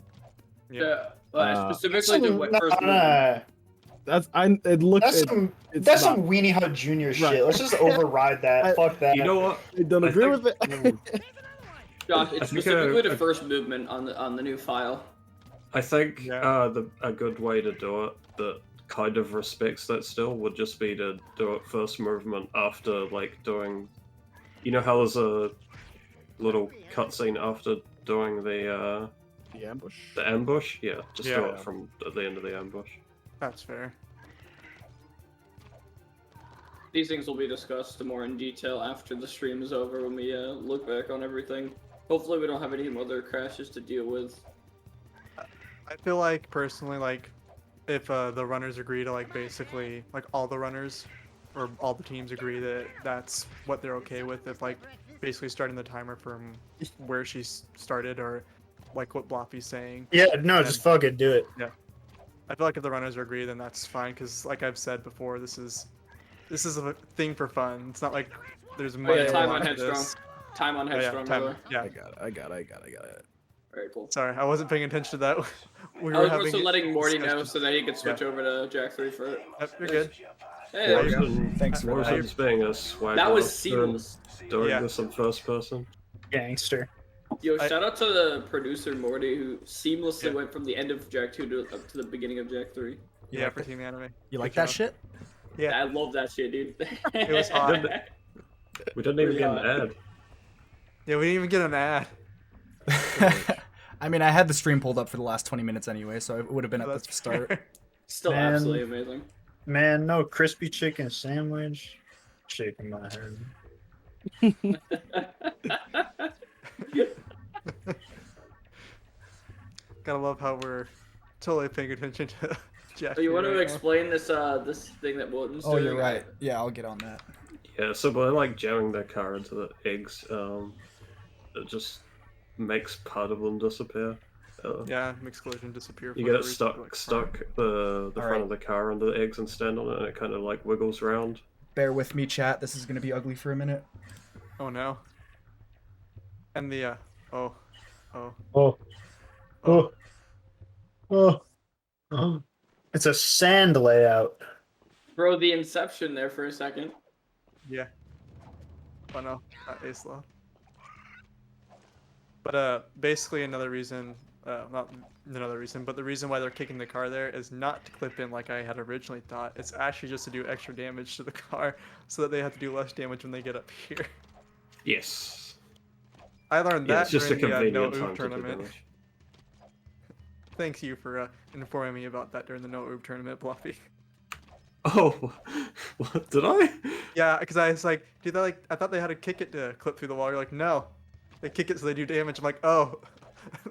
Yeah. Specifically the first movement. That's it looks That's it, some it's that's not, some Weenie Hut Jr. shit. Right. Let's just override that. Fuck that. You know what? I don't I agree think- with it. Josh, it's think, specifically the first movement on the new file. I think Yeah. a good way to do it that kind of respects that still would just be to do it first movement after like doing. You know how there's a little cutscene after doing the ambush. The ambush? Yeah, just do Yeah. it from at the end of the ambush. That's fair. These things will be discussed more in detail after the stream is over when we look back on everything. Hopefully we don't have any other crashes to deal with. I feel like personally, like if the runners agree to like basically like all the runners or all the teams agree that that's what they're okay with, if like basically starting the timer from where she started or like what Bloppy's saying. Yeah, no, And- just fucking do it. Yeah, I feel like if the runners agree, then that's fine. Because like I've said before, this is a thing for fun. It's not like there's Oh, money. yeah, time on to Headstrong. this. Time on Oh, yeah, Headstrong, time- by the way. yeah. I got it. Very cool. Sorry, I wasn't paying attention to that. We I were was having also letting Morty know discussion. so that he could switch over to Jack 3 for it. Yep, you're good. Hey, there we go. Thanks for that. Morrison's being a swagger. That was during- seamless. Doing Yeah. this in first person. Gangster. Yo, I- shout out to the producer Morty who seamlessly Yeah. went from the end of Jack 2 to up to the beginning of Jack 3. You Yeah, like for that? Team Anime. You like Good that job. shit? Yeah. I love that shit, dude. It was hot. We didn't even get an ad. Yeah, we didn't even get an ad. I mean, I had the stream pulled up for the last 20 minutes anyway, so it would have been at That's the start. fair. Still Man. absolutely amazing. Man, no crispy chicken sandwich. Shaking my head. Gotta love how we're totally paying attention to Jack. So you want to right now. explain this this thing that Wotan's Oh, doing? you're right. Yeah, I'll get on that. Yeah, so by like jamming their car into the eggs, it just makes part of them disappear. Yeah, mixed collision disappear. You for get the it reason, like, stuck the front Alright. of the car under the eggs and stand on it, and it kind of like wiggles around. Bear with me, chat. This is gonna be ugly for a minute. Oh no. And the oh. Oh, Oh. oh, oh, oh. It's a sand layout. Bro, the Inception there for a second. Yeah. Oh no, not Aslav. But basically another reason, not another reason, but the reason why they're kicking the car there is not to clip in like I had originally thought. It's actually just to do extra damage to the car, so that they have to do less damage when they get up here. Yes. I learned Yeah, that it's just a during the convenient no time oob to do tournament. damage. Thanks you for informing me about that during the no oob tournament, Bluffy. Oh, what did I? Yeah, because I was like, dude, they like I thought they had to kick it to clip through the wall. You're like, no, they kick it so they do damage. I'm like, oh,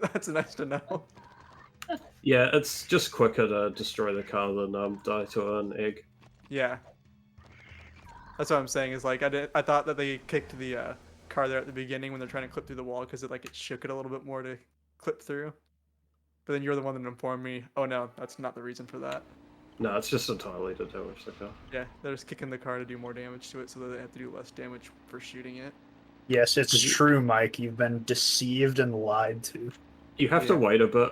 that's nice to know. Yeah, it's just quicker to destroy the car than die to an egg. Yeah, that's what I'm saying. Is like I thought that they kicked the car there at the beginning when they're trying to clip through the wall because it shook it a little bit more to clip through. But then you're the one that informed me. Oh no, that's not the reason for that. No, it's just entirely to damage the car. Yeah, they're just kicking the car to do more damage to it, so that they have to do less damage for shooting it. Yes, it's true, Mike. You've been deceived and lied to. You have to wait a bit.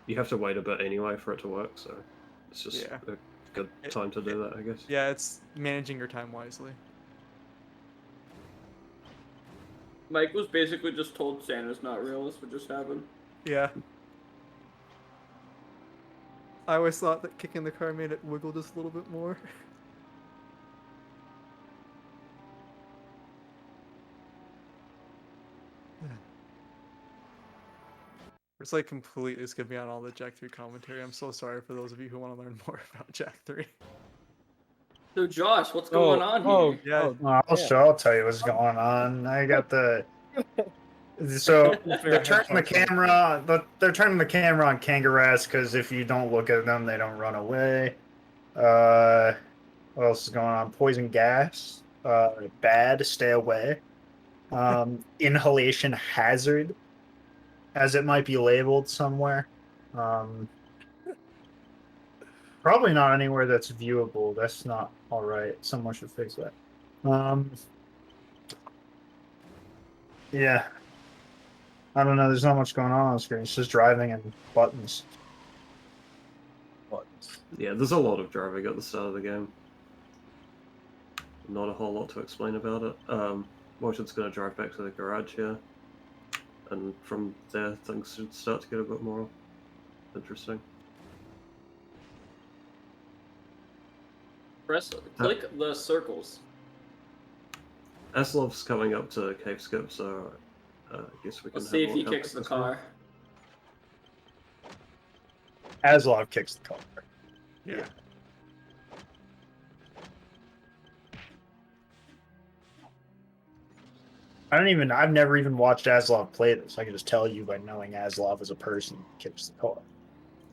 You have to wait a bit anyway for it to work. So it's just a good time to do that, I guess. Yeah, it's managing your time wisely. Mike was basically just told Santa's not real. This would just happen. Yeah. I always thought that kicking the car made it wiggle just a little bit more. It's like completely skipping out all the Jak 3 commentary. I'm so sorry for those of you who want to learn more about Jak 3. So Josh, what's going on here? Yeah. I'll tell you what's going on. I got the. So they're turning the camera. They're turning the camera on kangaroos because if you don't look at them, they don't run away. What else is going on? Poison gas. Bad. Stay away. Inhalation hazard, as it might be labeled somewhere. Probably not anywhere that's viewable. That's not all right. Someone should fix that. Yeah. I don't know. There's not much going on the screen. It's just driving and buttons. Yeah, there's a lot of driving at the start of the game. Not a whole lot to explain about it. Motion's going to drive back to the garage here. And from there, things should start to get a bit more interesting. Click the circles. Aslov's coming up to Cave Skip, so I guess we can Let's see have if a he look kicks at the this one. car. Aslov kicks the car. Yeah. I've never even watched Aslov play this. I can just tell you by knowing Aslov as a person kicks the car.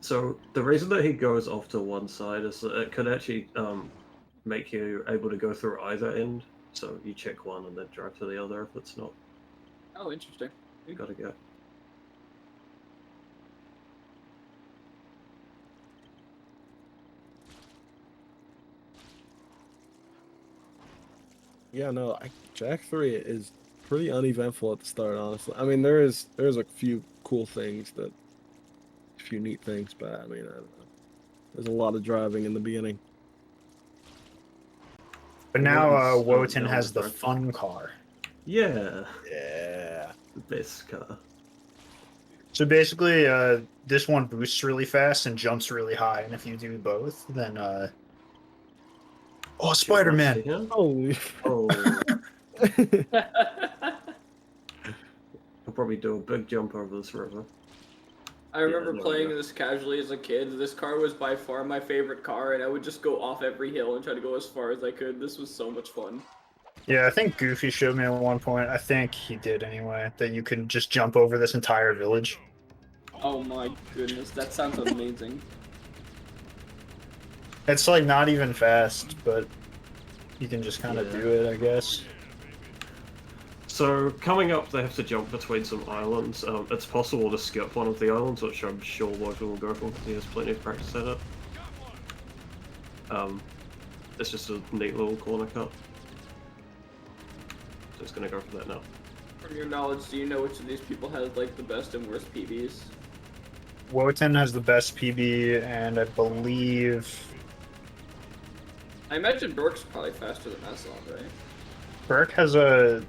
So the reason that he goes off to one side is that it could actually make you able to go through either end. So you check one and then drive to the other if it's not. Oh, interesting. You gotta go. Yeah, no, Jak 3 is pretty uneventful at the start, honestly. I mean, there's a few cool things a few neat things, but I mean, I don't know. There's a lot of driving in the beginning. But now Wotan's Wotan down has the the track. fun car. Yeah, Yeah. the best car. So basically, this one boosts really fast and jumps really high, and if you do both, then oh, Spider-Man! Holy. Oh, I'll probably do a big jump over this river. I remember there we playing go. this casually as a kid. This car was by far my favorite car, and I would just go off every hill and try to go as far as I could. This was so much fun. Yeah, I think Goofy showed me at one point. I think he did anyway, that you can just jump over this entire village. Oh my goodness, that sounds amazing. It's like not even fast, but you can just kind of Yeah. do it, I guess. So coming up, they have to jump between some islands. It's possible to skip one of the islands, which I'm sure Wotan will go for because he has plenty of practice at it. It's just a neat little corner cut. So is going to go for that now. From your knowledge, do you know which of these people has like the best and worst PBs? Wotan has the best PB, and I believe I imagine Burke's probably faster than Aslan, right? Burke has a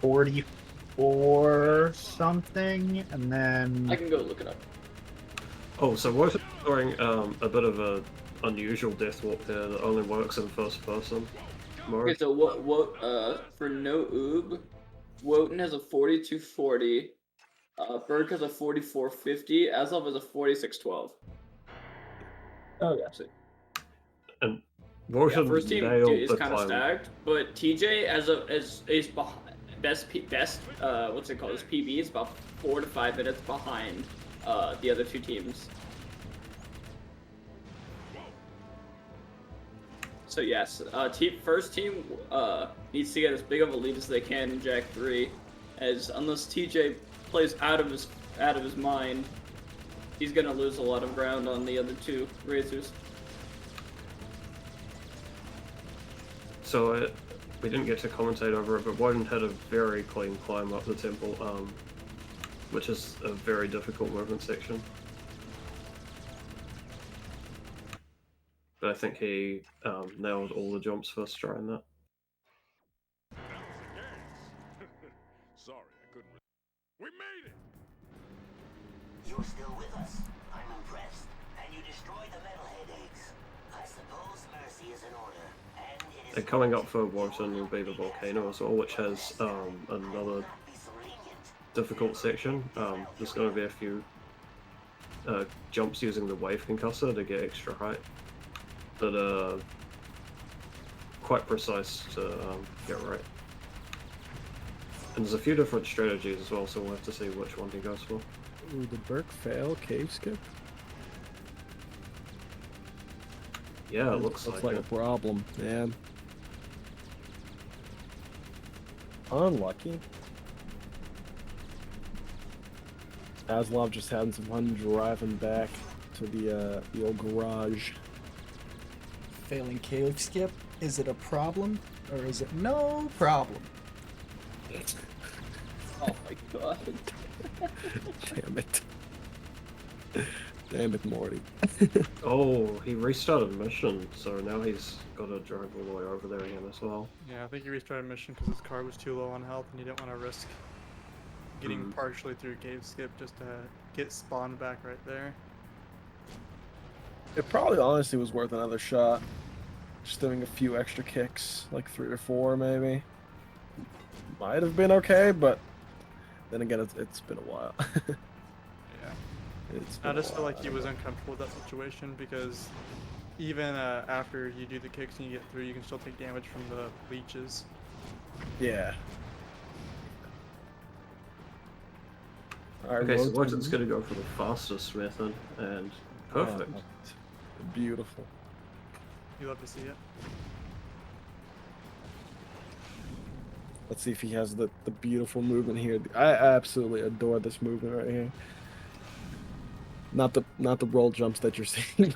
44 something, and then I can go look it up. Oh, so Wotan's doing a bit of a unusual death walk there that only works in first person mode. Okay, so what for no oob, Wotan has a 4240, Burke has a 4450, Aslov has a 4612. Oh yeah, see. And Yeah, Wotan first team nailed is the kind of climb. stacked, but TJ is behind, best what's it called? His PB is about 4 to 5 minutes behind the other two teams. So yes, first team needs to get as big of a lead as they can in Jack 3, as unless TJ plays out of his mind, he's gonna lose a lot of ground on the other two racers. So we didn't get to commentate over it, but Wotan had a very clean climb up the temple, which is a very difficult movement section. But I think he nailed all the jumps first try in that. Sorry, I couldn't. We made it! You're still with us. I'm impressed. And you destroyed the metalhead eggs. I suppose mercy is in order. And coming up for Wotan will be the volcano as well, which has another difficult section. There's going to be a few jumps using the wave concussor to get extra height, but quite precise to get right. And there's a few different strategies as well, so we'll have to see which one he goes for. Ooh, did Burke fail cave skip? Yeah, it looks Looks like like a it. problem, man. Unlucky. Aslov just having some fun driving back to the old garage. Failing cave skip, is it a problem or is it no problem? Oh my god. Damn it. Damn it, Morty. Oh, he restarted mission, so now he's got to drive all the way over there again as well. Yeah, I think he restarted mission because his car was too low on health and he didn't want to risk getting partially through cave skip just to get spawned back right there. It probably honestly was worth another shot. Just doing a few extra kicks, like 3 or 4 maybe. Might have been okay, but then again, it's been a while. Yeah. It's I been a just feel like he while. was uncomfortable with that situation because even after you do the kicks and you get through, you can still take damage from the leeches. Yeah. Alright, Okay, so Wotan. Wotan's going to go for the fastest method, and perfect. Beautiful. You love to see it. Let's see if he has the beautiful movement here. I absolutely adore this movement right here. Not the roll jumps that you're seeing.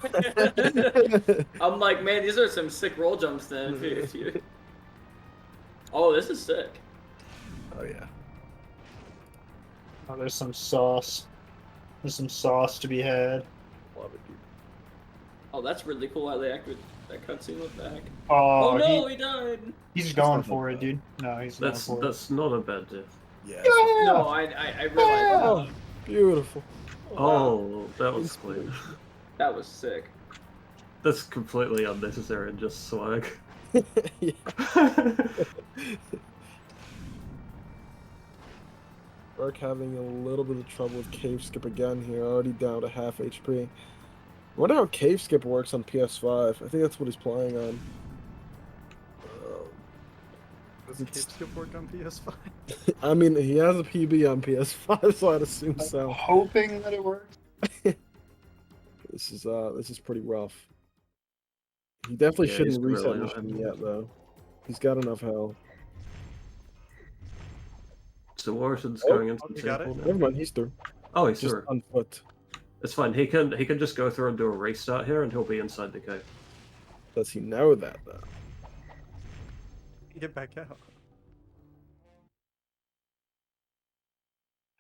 I'm like, man, these are some sick roll jumps then. If you... Oh, this is sick. Oh yeah. oh, there's some sauce. There's some sauce to be had. Love it, dude. Oh, that's really cool how they acted that cutscene with back. Oh, Oh no, he died. he's going for it, dude. No, he's going That's for it. that's not a bad death. Yeah. No, I realized Oh, beautiful. Oh, that was clean. that was sick. That's completely unnecessary and just swag. Yeah. Burke having a little bit of trouble with cave skip again here, already down to half HP. I wonder how cave skip works on PS5. I think that's what he's playing on. Does the kids get work on PS5? I mean, he has a PB on PS5, so I'd assume so. Hoping that it works. This is pretty rough. He definitely Yeah, shouldn't he's reset really mission not- yet, though. He's got enough health. So Wotan's Oh, going into you the got temple it? now. Never mind, he's through. Oh, he's Just through. on foot. It's fine. He can just go through and do a restart here, and he'll be inside the cave. Does he know that, though? Get back out.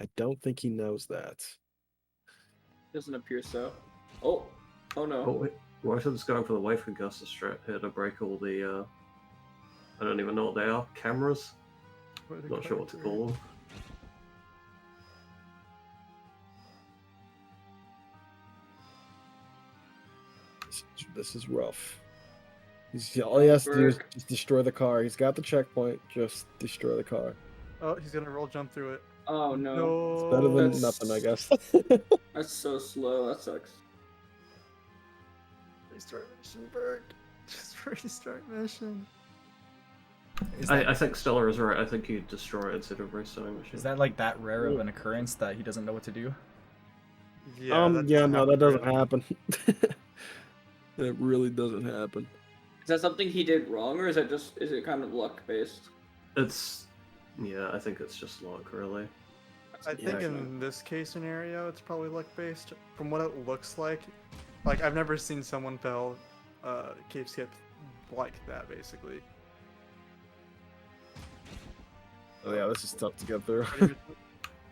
I don't think he knows that. Doesn't appear so. Oh no. Oh, wait. Royton's going for the wave concussor strat here to break all the, I don't even know what they are. Cameras? What are they Not sure what to called? call them. This is rough. All he has to do is Berg. just destroy the car. He's got the checkpoint. Just destroy the car. Oh, he's gonna roll jump through it. Oh no. No. It's better than That's- nothing, I guess. That's so slow. That sucks. Restart mission, Berg. Just restart mission. I think Stellar is right. I think you destroy it instead of restarting machine. Is that like that rare of an occurrence that he doesn't know what to do? Yeah. that yeah, no, that doesn't really. happen. It really doesn't happen. Is that something he did wrong, or is it kind of luck based? Yeah, I think it's just luck, really. I think Yeah. in this case scenario, it's probably luck based. From what it looks like I've never seen someone fail cave skip like that, basically. Oh yeah, this is tough to get through.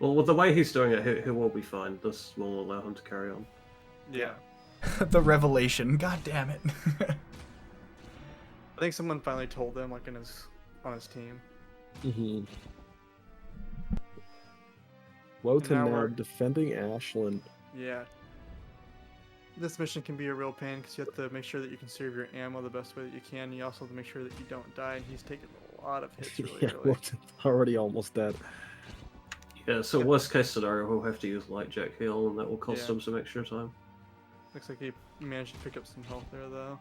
Well, with the way he's doing it, he will be fine. This will allow him to carry on. Yeah. The revelation. God damn it. I think someone finally told him, like, on his team. Mm-hmm. Wotan Now now we're- defending Ashland. Yeah. This mission can be a real pain because you have to make sure that you conserve your ammo the best way that you can. You also have to make sure that you don't die, and he's taking a lot of hits really Yeah, early. Wotan's already almost dead. Yeah, so worst case scenario, we'll have to use light jack heal, and that will cost Yeah. him some extra time. Looks like he managed to pick up some health there, though.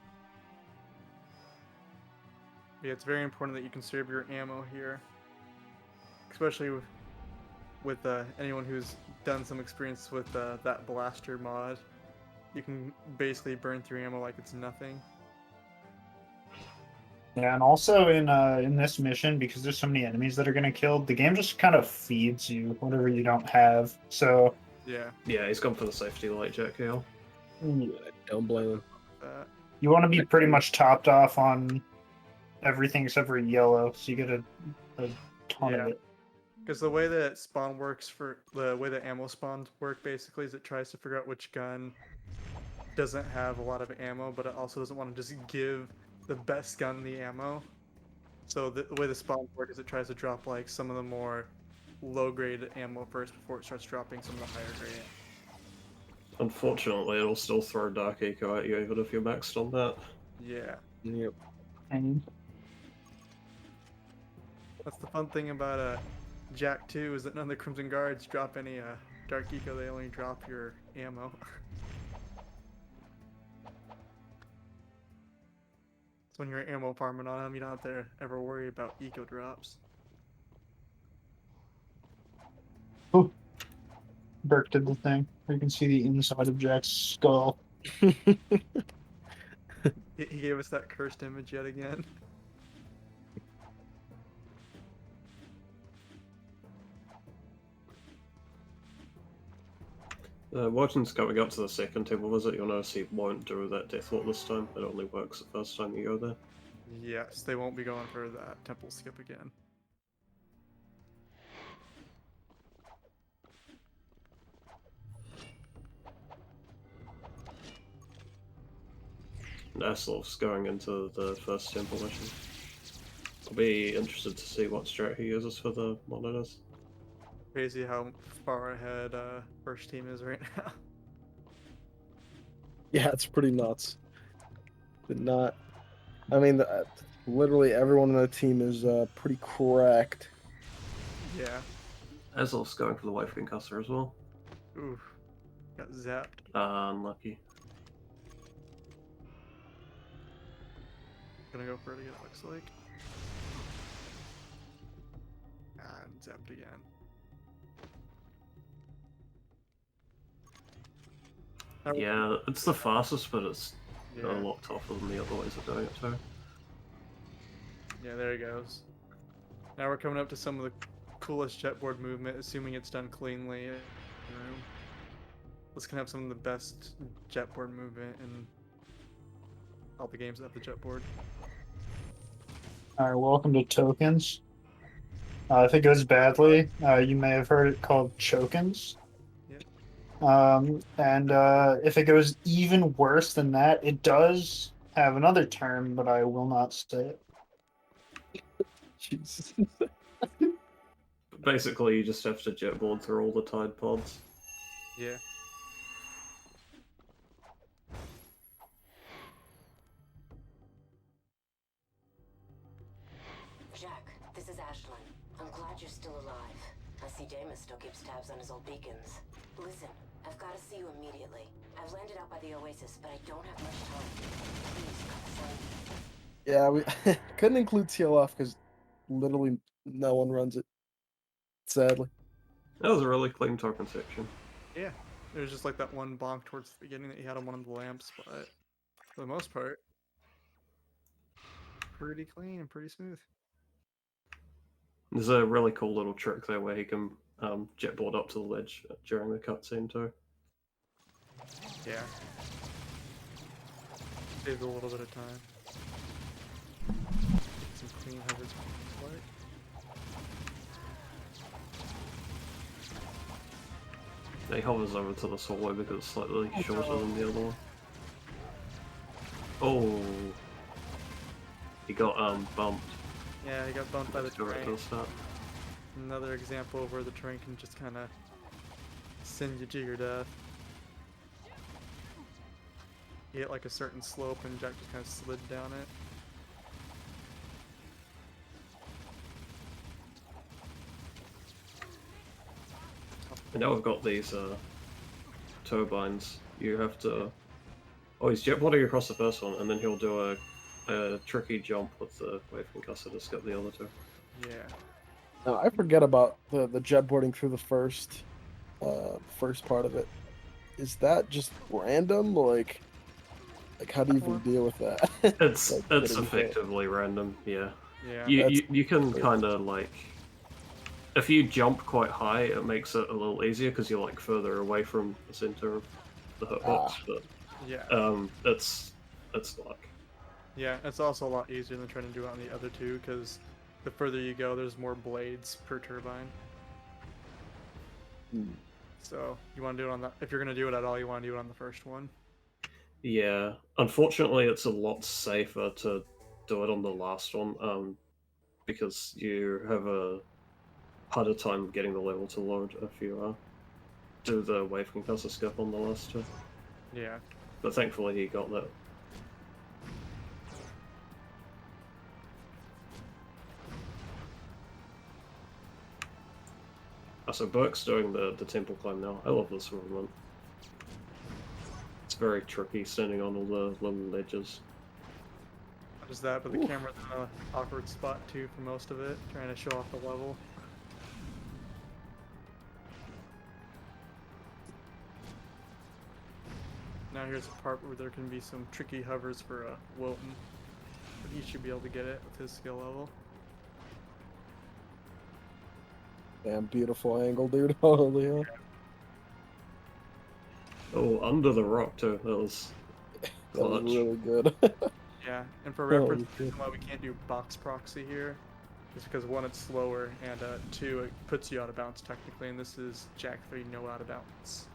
Yeah, it's very important that you conserve your ammo here, especially with anyone who's done some experience with that blaster mod. You can basically burn through ammo like it's nothing. Yeah, and also in this mission, because there's so many enemies that are gonna kill, the game just kind of feeds you whatever you don't have. So Yeah. Yeah, he's gone for the safety light jack heal. Don't blame him. you want to be pretty much topped off on everything except for yellow, so you get a ton of Yeah. it. Because the way that spawn works the way that ammo spawns work basically is it tries to figure out which gun doesn't have a lot of ammo, but it also doesn't want to just give the best gun the ammo. So the way the spawns work is it tries to drop like some of the more low grade ammo first before it starts dropping some of the higher grade. Unfortunately, it'll still throw Dark Eco at you even if you're maxed on that. Yeah. Yep. That's the fun thing about Jak 2 is that none of the Crimson Guards drop any Dark Eco, they only drop your ammo. So when you're ammo farming on them, you don't have to ever worry about eco drops. Burke did the thing. You can see the inside of Jack's skull. He gave us that cursed image yet again. Wotan's going up to the second temple visit. You'll notice he won't do that Deathwort this time. It only works the first time you go there. Yes, they won't be going for that temple skip again. Aslov's going into the first temple mission. I'll be interested to see what strat he uses for the monitors. Crazy how far ahead first team is right now. Yeah, it's pretty nuts. But not. I mean, literally everyone on the team is pretty cracked. Yeah. Aslov's going for the wave concussor as well. Oof. Got zapped. Unlucky. Gonna go for it again, it looks like. And zapped again. Yeah, it's the fastest, but it's Yeah. a lot tougher than the other ways of doing it too. Yeah, there he goes. Now we're coming up to some of the coolest jetboard movement, assuming it's done cleanly. Let's gonna have some of the best jetboard movement in all the games that have the jetboard. Alright, welcome to Tokens. If it goes badly, you may have heard it called chokins. Yep. And if it goes even worse than that, it does have another term, but I will not say it. Jesus. Basically, you just have to jetboard through all the Tide pods. Yeah. Jack, this is Ashlyn. I'm glad you're still alive. I see Damus still keeps tabs on his old beacons. Listen, I've got to see you immediately. I've landed out by the Oasis, but I don't have much time. Please, come find me. Yeah, we couldn't include TLF because literally no one runs it. Sadly. That was a really clean token section. Yeah. There's just like that one bonk towards the beginning that you had on one of the lamps, but for the most part, pretty clean and pretty smooth. There's a really cool little trick there where he can jetboard up to the ledge during the cutscene too. Yeah. Saves a little bit of time. Some clean hovers. He hovers over to the hallway because it's slightly shorter than the other one. Oh, he got bumped. Yeah, he got bumped by the Go right to terrain. the start. Another example of where the terrain can just kind of send you to your death. You hit like a certain slope and Jack just kind of slid down it. And now we've got these turbines. You have to. Oh, he's jetboarding across the first one, and then he'll do a tricky jump with the wave concussor to skip the other two. Yeah. No, I forget about the jetboarding through the first part of it. Is that just random? Like how do you even deal with that? It's Like, it's getting hit. effectively random. Yeah. Yeah. You can kind of like. If you jump quite high, it makes it a little easier because you're like further away from the center of the hitbox. But Yeah. it's luck. Yeah, it's also a lot easier than trying to do it on the other two because the further you go, there's more blades per turbine. So you want to do it on that. If you're going to do it at all, you want to do it on the first one. Yeah, unfortunately, it's a lot safer to do it on the last one, because you have a harder time getting the level to load if you do the wave concussor skip on the last two. Yeah. But thankfully, he got that. So Burke's doing the temple climb now. I love this movement. It's very tricky standing on all the little ledges. Not just that, but the camera's in an awkward spot too for most of it, trying to show off the level. Now here's a part where there can be some tricky hovers for Wilton, but he should be able to get it with his skill level. Damn beautiful angle, dude. Holy hell. Oh, under the rock too. That was clutch. really good. Yeah, and for reference, the reason why we can't do box proxy here is because one, it's slower, and two, it puts you out of bounds technically, and this is Jak 3, no out of bounds.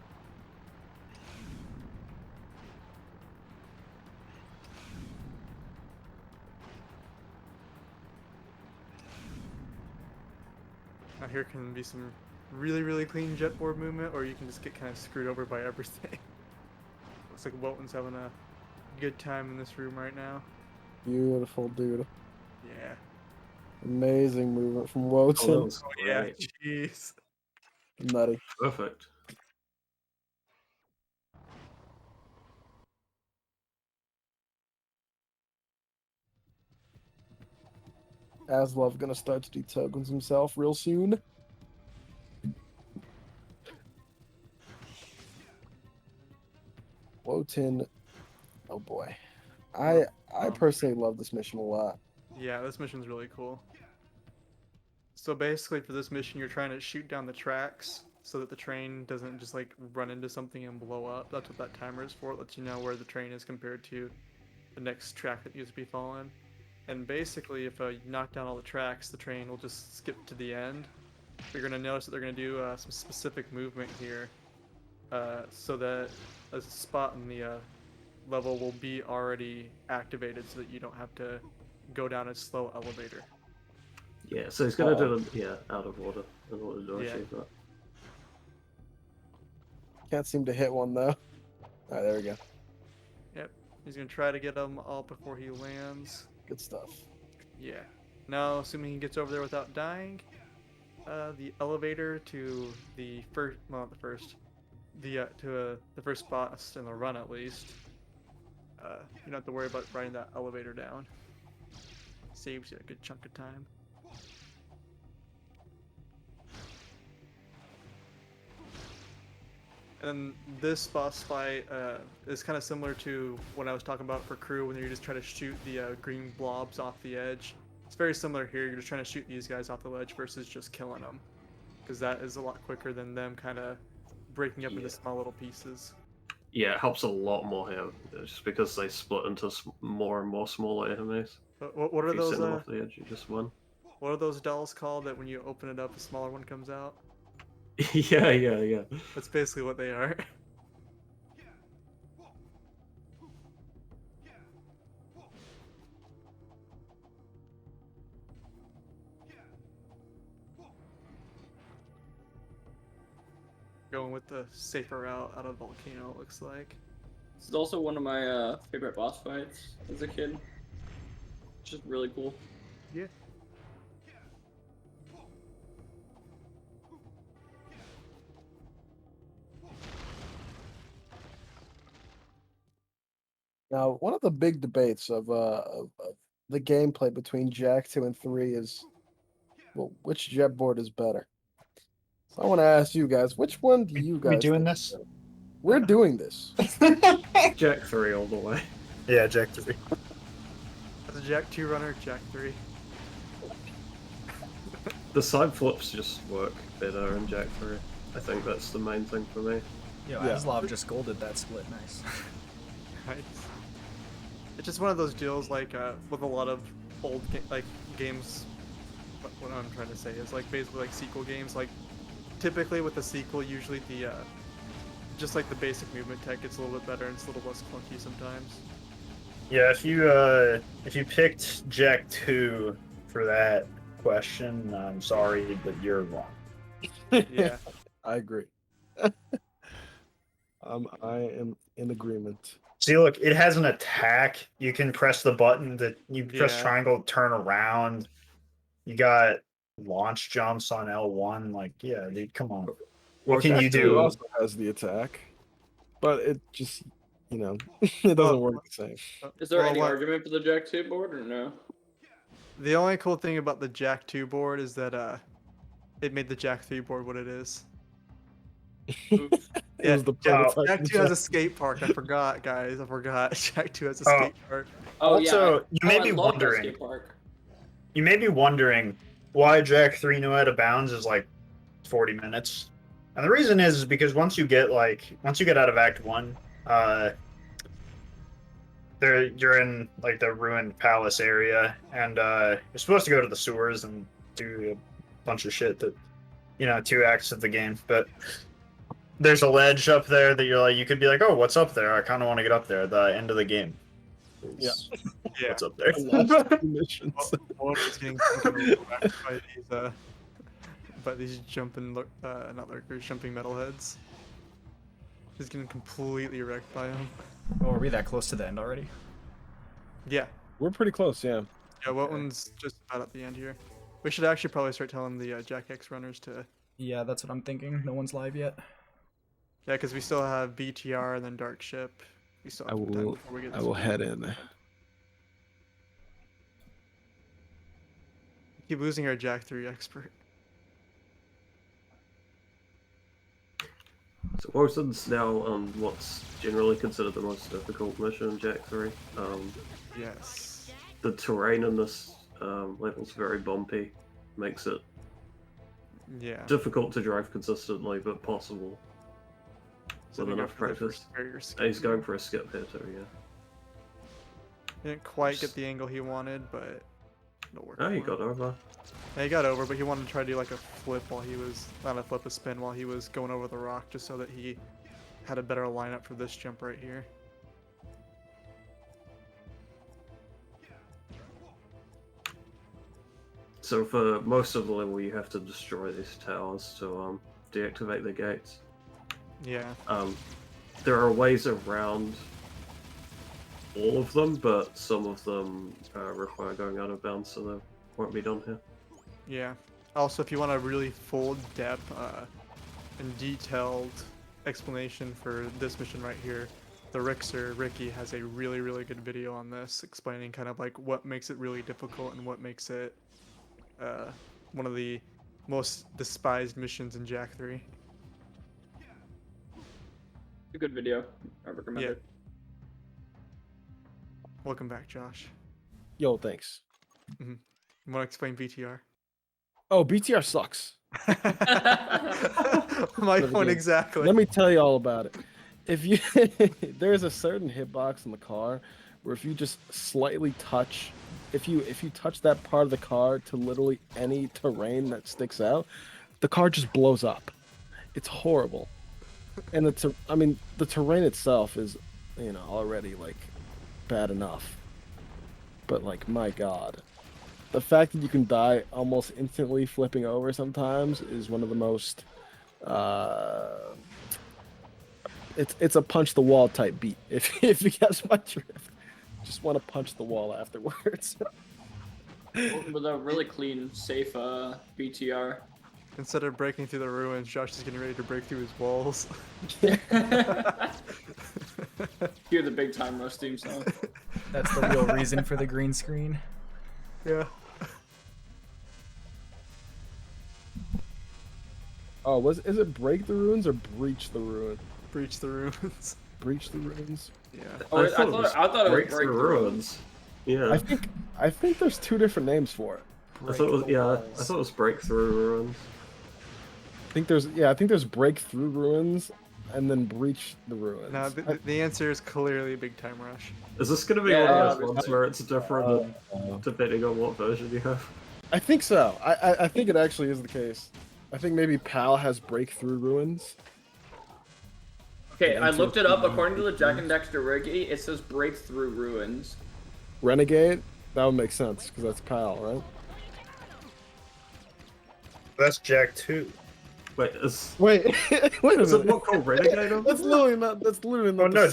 Now here can be some really clean jetboard movement, or you can just get kind of screwed over by everything. Looks like Wilton's having a good time in this room right now. Beautiful, dude. Yeah. Amazing movement from Wotan. Oh, yeah, jeez. Nutty. Perfect. Aslov gonna start to do tokens himself real soon. Wotan, oh boy, I personally love this mission a lot. Yeah, this mission's really cool. So basically for this mission you're trying to shoot down the tracks so that the train doesn't just like run into something and blow up. That's what that timer is for. It lets you know where the train is compared to the next track that needs to be following. And basically, if you knock down all the tracks, the train will just skip to the end. But you're going to notice that they're going to do some specific movement here, so that a spot in the level will be already activated, so that you don't have to go down a slow elevator. Yeah, so he's gonna do it, out of order in order to Yeah. achieve that. Can't seem to hit one though. Alright, there we go. Yep. He's going to try to get them all before he lands. Good stuff. Yeah. Now, assuming he gets over there without dying, the elevator to the first, well, not the first, the first spot in the run at least. You don't have to worry about riding that elevator down. Saves you a good chunk of time. And this boss fight is kind of similar to what I was talking about for crew when you're just trying to shoot the green blobs off the edge. It's very similar here. You're just trying to shoot these guys off the ledge versus just killing them, because that is a lot quicker than them kind of breaking up into small little pieces. Yeah, it helps a lot more here, just because they split into more and more smaller enemies. What are If you those? send them off the edge, you just win. What are those dolls called that when you open it up, a smaller one comes out? yeah. That's basically what they are. Going with the safer route out of Volcano, it looks like. This is also one of my favorite boss fights as a kid. It's just really cool. Yeah. Now, one of the big debates of the gameplay between Jak 2 and 3 is, well, which jet board is better? So I want to ask you guys, which one do you guys? We doing think this? is better? We're doing this. Jak 3 all the way. Yeah, Jak 3. As a Jak 2 runner, Jak 3. The side flips just work better in Jak 3. I think that's the main thing for me. Yo, Yeah. Aslov just golded that split. Nice. Right. It's just one of those deals, like with a lot of old games. What I'm trying to say is like basically like sequel games. Like typically with a sequel, usually the just like the basic movement tech gets a little bit better and it's a little less clunky sometimes. Yeah, if you picked Jak 2 for that question, I'm sorry, but you're wrong. Yeah. I agree. I am in agreement. See, look, it has an attack. You can press the button that you press Yeah. triangle, turn around. You got launch jumps on L1. Like, yeah, dude, come on. What can you It do? also has the attack, but it just, it doesn't work the same. Is there Well, any what- argument for the Jak 2 board or no? The only cool thing about the Jak 2 board is that it made the Jak 3 board what it is. Oops. It was the prototype. Jak of 2 has a Jak. skate park. I forgot, guys. I forgot. Jak 2 has a Oh. skate park. Oh Also, yeah. you may I be love that wondering. skate park. You may be wondering why Jak 3 No Out of Bounds is like 40 minutes. And the reason is because once you get out of Act 1, you're in like the ruined palace area, and you're supposed to go to the sewers and do a bunch of shit that 2 acts of the game. But there's a ledge up there that you could be like, oh, what's up there? I kind of want to get up there. The end of the game. Yeah. Yeah. What's up there? The last 2 missions. One is getting fucking whacked by these jumping not lurkers, jumping metalheads. He's getting completely wrecked by them. Oh, are we that close to the end already? Yeah. We're pretty close, yeah. Yeah, what one's just about at the end here? We should actually probably start telling the Jak X runners to. Yeah, that's what I'm thinking. No one's live yet. Yeah, because we still have BTR and then Dark Ship. We still have some time before we get. I will head in. Keep losing our Jak 3 expert. So Warson's now on what's generally considered the most difficult mission in Jak 3. Yes. The terrain in this level's very bumpy, makes it Yeah. difficult to drive consistently, but possible So with they go enough for the practice. first barrier skip And he's here. going for a skip here too, yeah. Didn't quite get the angle he wanted, but it'll work. Oh, he for him. got over. Yeah, he got over, but he wanted to try to do like a flip while he was, not a flip, a spin while he was going over the rock, just so that he had a better lineup for this jump right here. So for most of the level, you have to destroy these towers to deactivate the gates. Yeah. There are ways around all of them, but some of them require going out of bounds, so they won't be done here. Yeah. Also, if you want a really full depth and detailed explanation for this mission right here, the Ricky has a really, really good video on this, explaining kind of like what makes it really difficult and what makes it one of the most despised missions in Jak 3. A good video. I recommend Yeah. it. Welcome back, Josh. Yo, thanks. You want to explain BTR? Oh, BTR sucks. My Let me point get- exactly. Let me tell you all about it. If you there's a certain hitbox in the car where if you just slightly touch, if you touch that part of the car to literally any terrain that sticks out, the car just blows up. It's horrible. And the terrain itself is, already like bad enough. But like, my God, the fact that you can die almost instantly flipping over sometimes is one of the most. It's a punch the wall type beat. If you catch my drift, just want to punch the wall afterwards. With a really clean, safe BTR. Instead of breaking through the ruins, Josh is getting ready to break through his walls. Hear the big time rush theme song. That's the real reason for the green screen. Yeah. Oh, is it break the ruins or breach the ruin? Breach the ruins. Breach the ruins. Yeah. Oh, I thought it was break the ruins. Yeah. I think there's two different names for it. I thought it was breakthrough ruins. I think there's break through ruins and then breach the ruins. No, the answer is clearly Big Time Rush. Is this going to be one of those ones where it's different depending on what version you have? I think so. I think it actually is the case. I think maybe PAL has breakthrough ruins. Okay, I looked it up. According to the Jak and Daxter Wiki, it says breakthrough ruins. Renegade? That would make sense because that's PAL, right? That's Jak 2. Wait, a is minute. it not called Renegade? That's literally not. That's literally not. Oh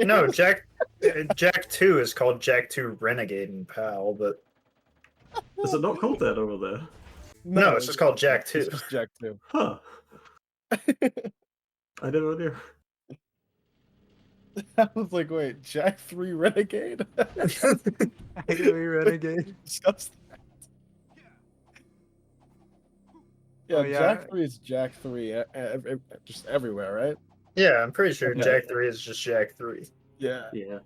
no, Jak 2 is called Jak 2 Renegade and PAL, but is it not called that over there? No, it's just called Jak 2. It's just Jak 2. Huh. I never knew. I was like, wait, Jak 3 Renegade? Jak 3 Renegade. Discuss that. Yeah, Oh, yeah. Jak 3 is Jak 3 just everywhere, right? Yeah, I'm pretty sure Okay. Jak 3 is just Jak 3. Yeah. Yeah.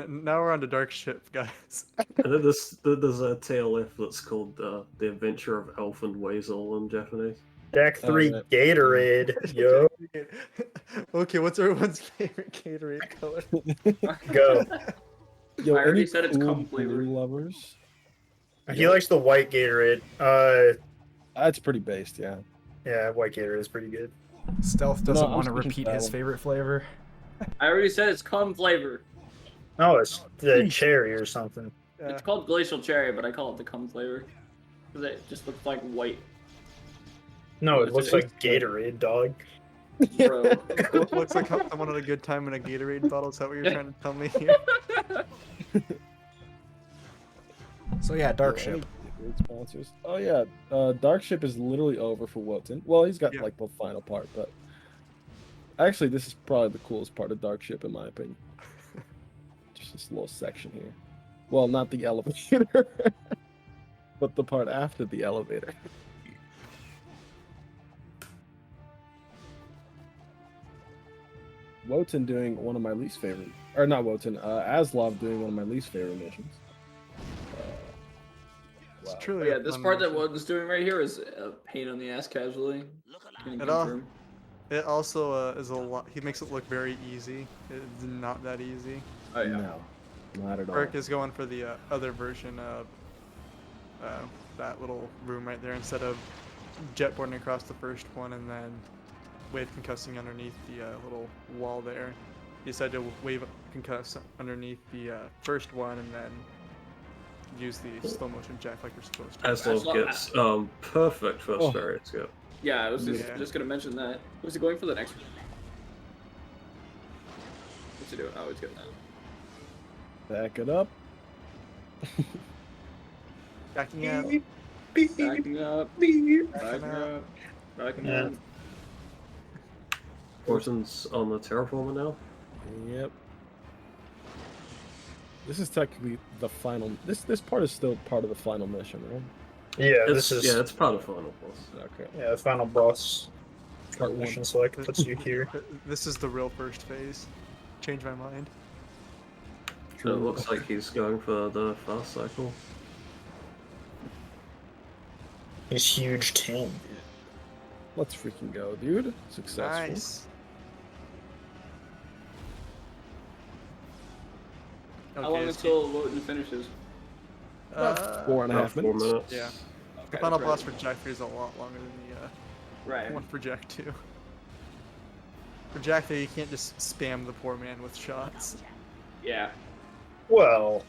Now we're on to Dark Ship, guys. And then there's a TLF that's called The Adventure of Elf and Weasel in Japanese. Jak 3 Gatorade, yo. Okay, what's everyone's favorite Gatorade color? Go. Yo, I already any said it's cool cum flavor. blue lovers? He likes the white Gatorade. That's pretty based, yeah. Yeah, white Gatorade is pretty good. Stealth doesn't I'm want to switching repeat his style. favorite flavor. I already said it's cum flavor. No, it's the cherry or something. It's called glacial cherry, but I call it the cum flavor because it just looks like white. No, it looks like Gatorade, dog. Bro. Looks like someone had a good time in a Gatorade bottle. Is that what you're trying to tell me here? So yeah, Dark Yeah, Ship. any Gatorade sponsors? Oh yeah, Dark Ship is literally over for Wotan. Well, he's got Yeah. like the final part, but actually, this is probably the coolest part of Dark Ship in my opinion. Just this little section here. Well, not the elevator, but the part after the elevator. Wotan doing one of my least favorite, or not Wotan, Aslov doing one of my least favorite missions. It's Wow. truly. Yeah, a this fun part that mission. Woden's doing right here is a pain on the ass casually. Can It all- confirm. It also is a lot. He makes it look very easy. It's not that easy. Oh yeah. No. Not at all. Burke is going for the other version of that little room right there instead of jetboarding across the first one and then wave concussing underneath the little wall there. He decided to wave concuss underneath the first one and then use the slow motion jack like you're supposed to. Aslo gets perfect first variant skip. Yeah, I was just gonna mention that. Was he going for the next one? What's he doing? Oh, he's getting that. Back it up. Backing up. Backing up. Backing up. Backing up. Orton's on the terraformer now. Yep. This is technically the final. This part is still part of the final mission, right? Yeah, it's part of final boss. Okay. Yeah, the final boss. Part one. Mission select puts you here. This is the real first phase. Change my mind. So it looks like he's going for the fast cycle. He's huge 10. Let's freaking go, dude. Successful. Nice. How long until Wotan finishes? About 4.5 minutes. Yeah. Okay, The final right. boss for Jak 3 is a lot longer than the Right. one for Jak 2. For Jak 3, you can't just spam the poor man with shots. Yeah. Well,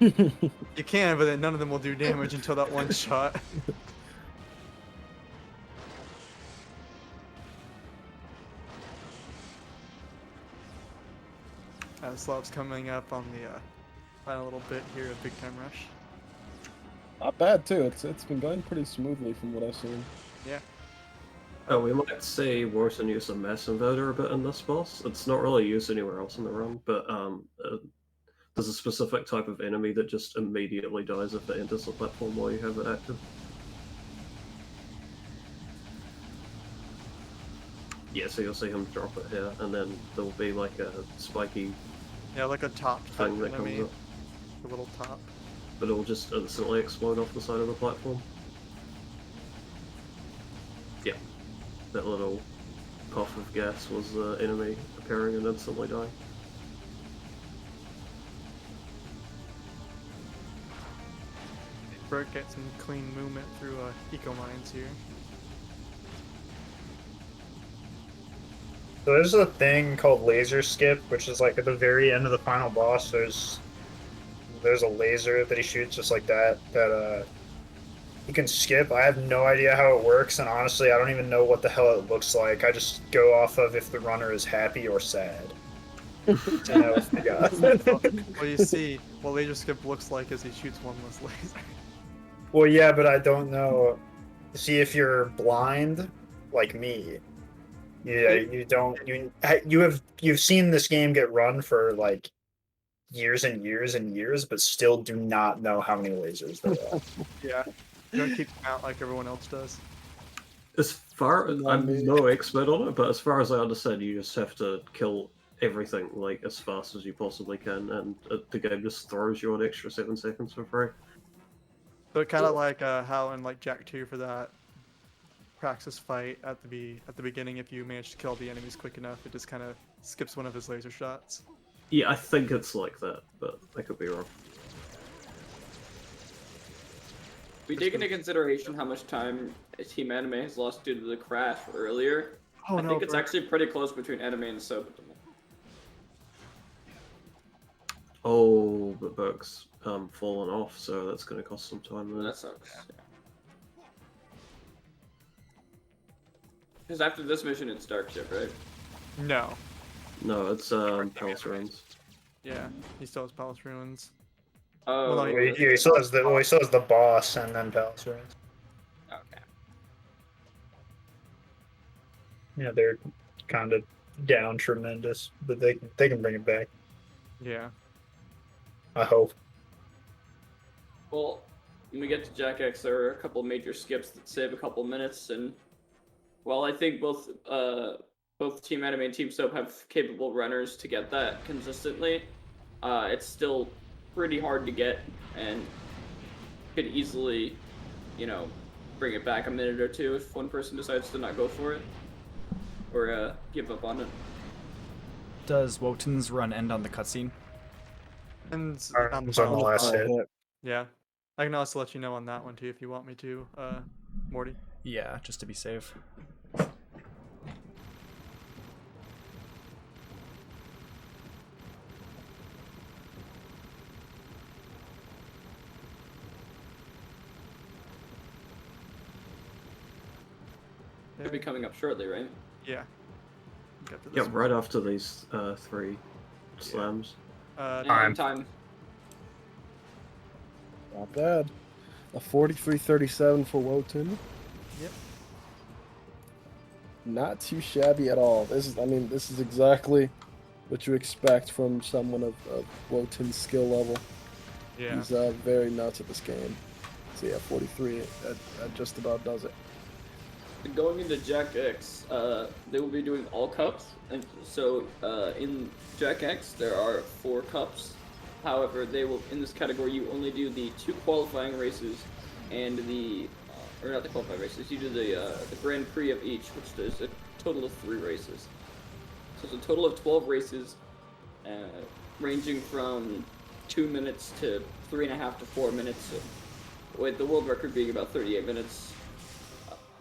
You can, but then none of them will do damage until that one shot. Slav's coming up on the final little bit here of Big Time Rush. Not bad too. It's been going pretty smoothly from what I've seen. Yeah. Oh, we might see Warson use a mass inverter a bit in this boss. It's not really used anywhere else in the run, but there's a specific type of enemy that just immediately dies if it enters the platform while you have it active. Yeah, so you'll see him drop it here, and then there'll be like a spiky Yeah, like a top thing that enemy. comes up. A little top. But it'll just instantly explode off the side of the platform. Yeah, that little puff of gas was the enemy appearing and instantly dying. Bert gets some clean movement through eco mines here. so there's a thing called laser skip, which is like at the very end of the final boss. There's a laser that he shoots just like that. You can skip. I have no idea how it works, and honestly, I don't even know what the hell it looks like. I just go off of if the runner is happy or sad. Well, you see, what laser skip looks like is he shoots one less laser. Well, yeah, but I don't know. See, if you're blind, like me, yeah, you've seen this game get run for like years and years and years, but still do not know how many lasers there are. Yeah. You don't keep count like everyone else does. As far I'm no expert on it, but as far as I understand, you just have to kill everything like as fast as you possibly can, and the game just throws you an extra 7 seconds for free. So kind of like how in like Jak 2 for that praxis fight at the beginning, if you manage to kill the enemies quick enough, it just kind of skips one of his laser shots. Yeah, I think it's like that, but I could be wrong. We take into consideration how much time Team Anime has lost due to the crash earlier. I think it's actually pretty close between Anime and Soap at the moment. Oh, but Burke's fallen off, so that's going to cost some time there. That sucks. Because after this mission, it's Dark Ship, right? No. No, it's Palace Ruins. Yeah, he still has Palace Ruins. Oh, Well, no, He still has the boss and then Palace Ruins. Okay. Yeah, they're kind of down tremendous, but they can bring it back. Yeah. I hope. Well, when we get to Jak X, there are a couple major skips that save a couple minutes, and while I think both Team Anime and Team Soap have capable runners to get that consistently, it's still pretty hard to get, and could easily, bring it back a minute or two if one person decides to not go for it or give up on it. Does Wotan's run end on the cutscene? And Arms on the last hit. yeah, I can also let you know on that one too if you want me to, Morty. Yeah, just to be safe. Should be coming up shortly, right? Yeah. Yeah, right after these 3 slams. Time. Not bad. A 43.37 for Wotan. Yep. Not too shabby at all. This is exactly what you expect from someone of Wotan's skill level. Yeah. He's very nuts at this game. So yeah, 43. That just about does it. Going into Jak X, they will be doing all cups, and so in Jak X there are 4 cups. However, they will in this category you only do the 2 qualifying races, and or not the qualifying races. You do the Grand Prix of each, which does a total of 3 races. So it's a total of 12 races, ranging from 2 minutes to 3.5 to 4 minutes, with the world record being about 38 minutes.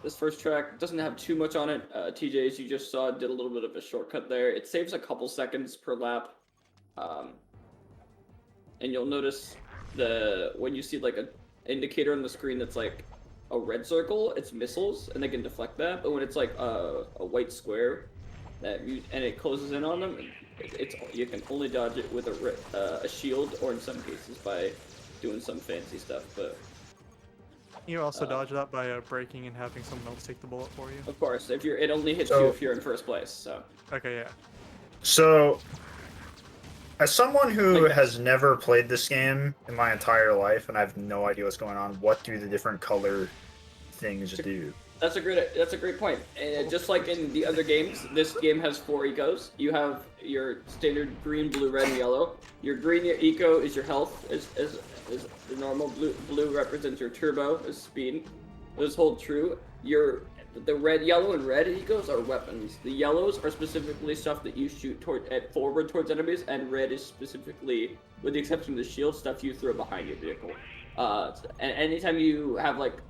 This first track doesn't have too much on it. TJ, as you just saw, did a little bit of a shortcut there. It saves a couple seconds per lap. And you'll notice when you see like an indicator on the screen that's like a red circle, it's missiles, and they can deflect that. But when it's like a white square, and it closes in on them, you can only dodge it with a shield, or in some cases by doing some fancy stuff. But you also dodge that by braking and having someone else take the bullet for you. Of course, it only hits you if you're in first place. So. Okay, yeah. So, as someone who has never played this game in my entire life, and I have no idea what's going on, what do the different color things do? That's a great point. Just like in the other games, this game has 4 ecos. You have your standard green, blue, red, and yellow. Your green eco is your health, is the normal. Blue represents your turbo, is speed. Those hold true. The red, yellow, and red ecos are weapons. The yellows are specifically stuff that you shoot forward towards enemies, and red is specifically, with the exception of the shield, stuff you throw behind your vehicle. And anytime you have like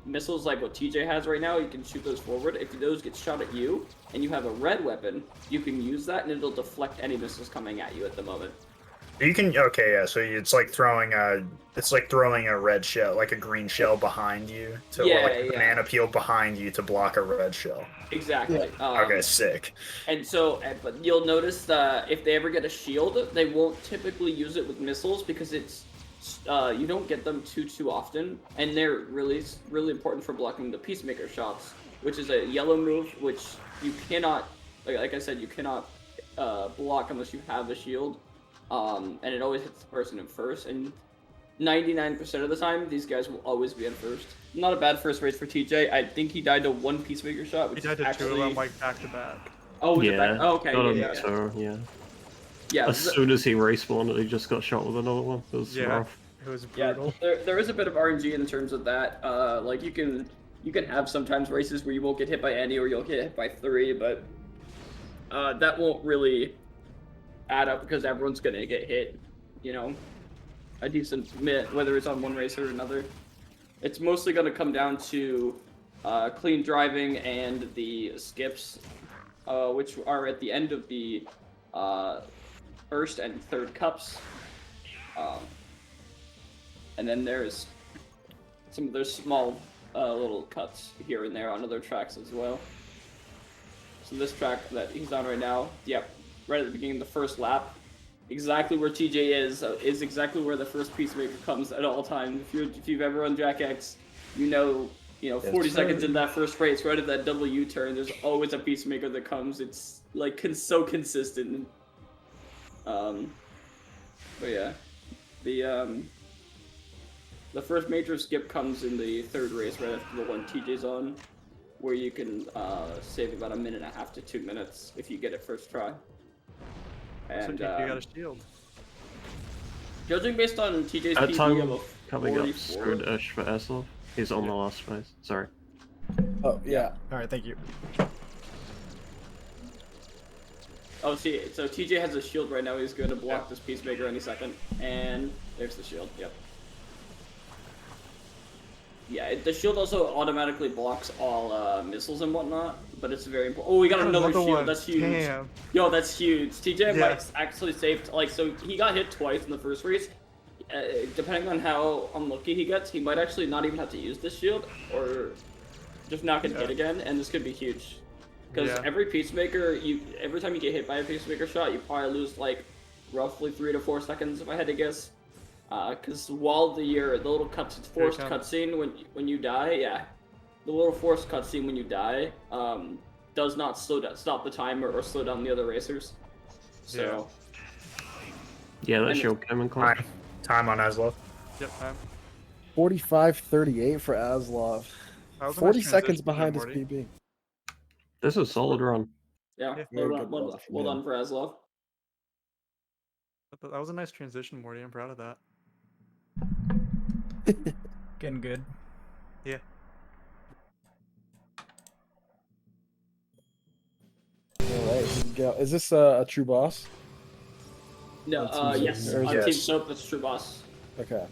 missiles like what TJ has right now, you can shoot those forward. If those get shot at you and you have a red weapon, you can use that and it'll deflect any missiles coming at you at the moment. You can so it's like throwing a red shell, like a green shell behind you, or like a banana peel behind you to block a red shell. Exactly. Okay, sick. And so, but you'll notice that if they ever get a shield, they won't typically use it with missiles because it's you don't get them too often, and they're really important for blocking the Peacemaker shots, which is a yellow move, which you cannot, like I said, you cannot block unless you have a shield. And it always hits the person in first, and 99% of the time, these guys will always be in first. Not a bad first race for TJ. I think he died to 1 Peacemaker shot, which he died to actually... 2 of them, like, back-to-back. Oh, was it back? Oh, okay, yeah. As soon as he respawned, he just got shot with another one. It was rough. It was brutal. Yeah, there is a bit of RNG in terms of that. Like, you can have sometimes races where you won't get hit by any, or you'll get hit by 3, but that won't really add up because everyone's gonna get hit, a decent bit, whether it's on one race or another. It's mostly gonna come down to clean driving and the skips, which are at the end of the first and third cups. And then there's some of those small little cuts here and there on other tracks as well. So this track that he's on right now, right at the beginning of the first lap, exactly where TJ is exactly where the first Peacemaker comes at all times. If you've ever run Jak X, 40 seconds in that first race, right at that double U-turn, there's always a Peacemaker that comes. It's like so consistent. But yeah, the first major skip comes in the third race, right after the one TJ's on, where you can save about 1.5 to 2 minutes if you get it first try. And so TJ got a shield. Judging based on TJ's At PB time of a coming up 44, screwed-ish for Eslov. He's on the last space. Sorry. Oh, yeah. Alright, thank you. Oh, see, so TJ has a shield right now. He's going to block this Peacemaker any second. And there's the shield. Yep. Yeah, the shield also automatically blocks all missiles and whatnot, but it's very important. Oh, we got another shield. one. That's huge. Damn. Yo, that's huge. TJ Yeah. might actually save, like, so he got hit twice in the first race. Depending on how unlucky he gets, he might actually not even have to use this shield, or just not get hit again, and this could be huge. Because every Peacemaker, every time you get hit by a Peacemaker shot, you probably lose, like, roughly 3 to 4 seconds, if I had to guess. Because while the little forced cutscene when you die, the little forced cutscene when you die does not stop the timer or slow down the other racers. So yeah, that shield came in close. Time on Aslov. Yep, time. 45:38 for Aslov. That was a 40 nice seconds transition behind there, his Morty. PB. This is a solid run. yeah, Very well good done, run from well him. done for Aslov. That was a nice transition, Morty. I'm proud of that. Getting good. Yeah. Alright, here we go. Is this a true boss? No, yes, Or is on it- Team Soap, that's true boss. Okay.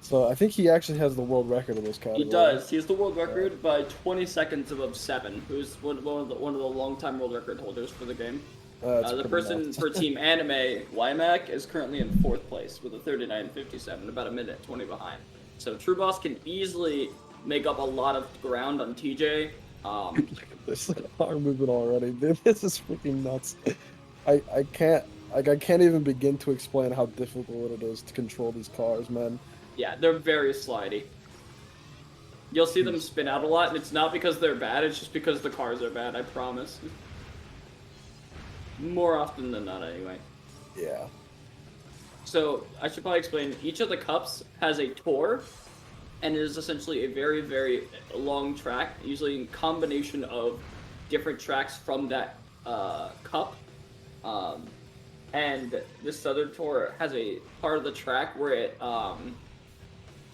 So I think he actually has the world record in this category. He does. He has the world record by 20 seconds above 7, who's one of the long-time world record holders for the game. That's The pretty person nuts. for Team Anime, Wymac, is currently in 4th place with a 39:57, about a minute 20 behind. So True Boss can easily make up a lot of ground on TJ. Look at this arm movement already, dude. This is freaking nuts. I can't even begin to explain how difficult it is to control these cars, man. Yeah, they're very slidey. You'll see them spin out a lot, and it's not because they're bad, it's just because the cars are bad, I promise. More often than not, anyway. Yeah. So, I should probably explain, each of the cups has a tour, and it is essentially a very, very long track, usually a combination of different tracks from that cup. And this southern tour has a part of the track where it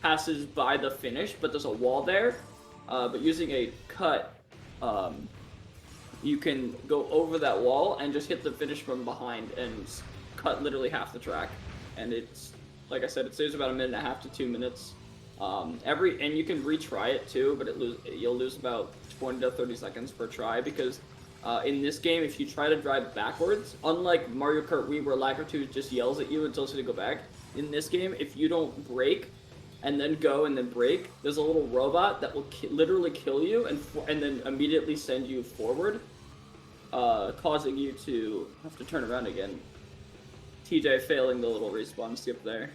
passes by the finish, but there's a wall there. But using a cut, you can go over that wall and just hit the finish from behind and cut literally half the track. And it's, like I said, it saves about a minute and a half to 2 minutes. And you can retry it too, but you'll lose about 20 to 30 seconds per try because in this game, if you try to drive backwards, unlike Mario Kart Wii where Lagartoo just yells at you and tells you to go back, in this game, if you don't brake and then go and then brake, there's a little robot that will literally kill you and then immediately send you forward, causing you to have to turn around again. TJ failing the little respawn skip there.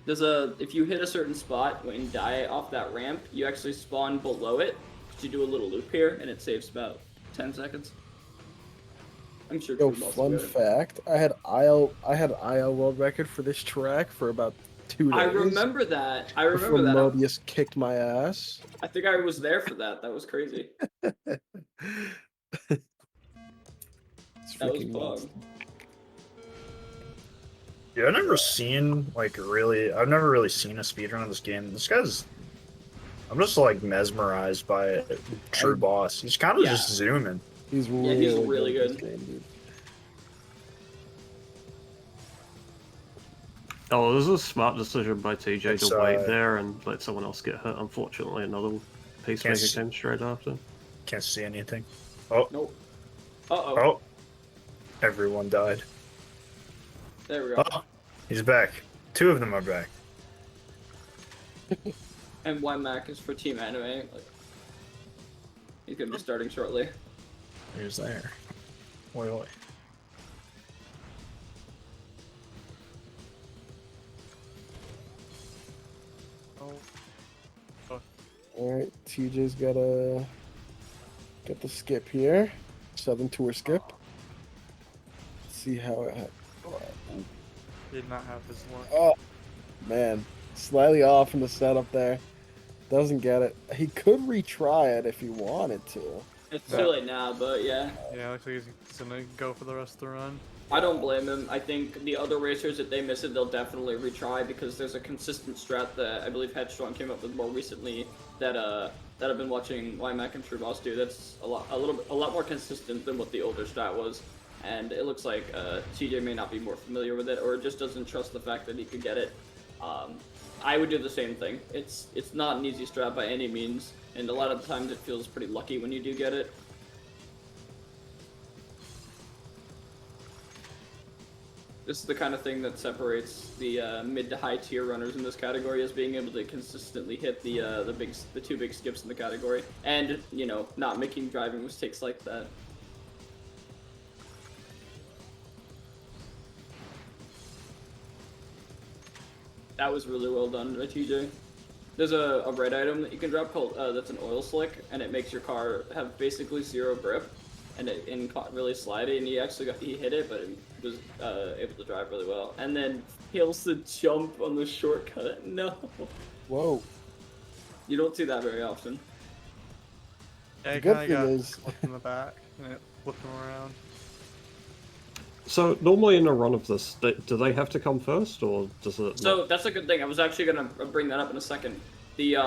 If you hit a certain spot when you die off that ramp, you actually spawn below it. You do a little loop here, and it saves about 10 seconds. I'm sure. Yo, True Boss fun will get it. fact: I had IL world record for this track for about 2 days. I remember that. I Before remember that. Mobius kicked my ass. I think I was there for that. That was crazy. It's That was freaking nuts. fun. Yeah, I've never seen I've never really seen a speedrun of this game. This guy's, I'm just like mesmerized by it. True Boss. He's kind of just zooming. He's really at this good. game, dude. Oh, this was a smart decision by TJ It's, to wait there and let someone else get hit. Unfortunately, another Peacemaker Can't came straight after. Can't see anything. Oh. Nope. Uh-oh. Oh. Everyone died. There we go. Oh, he's back. 2 of them are back. And Wymac is for Team Anime. He's gonna be starting shortly. He's there. Oi, oi. Alright, TJ's gotta get the skip here. Southern tour skip. Let's see how it Did not have his luck. Oh man. Slightly off in the setup there. Doesn't get it. He could retry it if he wanted to. It's too late now, but yeah. Yeah, looks like he's gonna go for the rest of the run. I don't blame him. I think the other racers, if they miss it, they'll definitely retry because there's a consistent strat that I believe Headstrong came up with more recently that I've been watching Wymac and True Boss do. That's a lot more consistent than what the older strat was. and it looks like TJ may not be more familiar with it, or just doesn't trust the fact that he could get it. I would do the same thing. It's not an easy strat by any means, and a lot of the times it feels pretty lucky when you do get it. This is the kind of thing that separates the mid to high tier runners in this category, as being able to consistently hit the two big skips in the category, and you know, not making driving mistakes like that. That was really well done by TJ. There's a red item that you can drop called that's an oil slick, and it makes your car have basically 0 grip, and really slidey. And he hit it, but he was able to drive really well. And then he also jump on the shortcut. No. Whoa. You don't see that very often. Yeah, The I good kind of thing got is- flipped in the back and it flipped him around. So normally in a run of this, do they have to come first, or does it? So that's a good thing. I was actually gonna bring that up in a second. The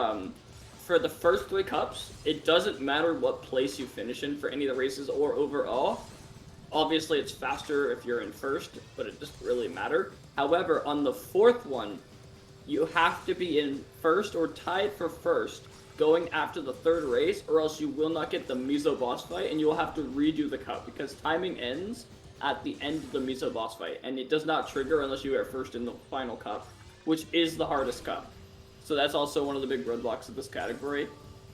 for the first 3 cups, it doesn't matter what place you finish in for any of the races or overall. Obviously, it's faster if you're in first, but it doesn't really matter. However, on the 4th one, you have to be in first or tied for first going after the 3rd race, or else you will not get the Miso boss fight, and you will have to redo the cup because timing ends at the end of the Miso boss fight, and it does not trigger unless you are first in the final cup, which is the hardest cup. So that's also one of the big roadblocks of this category.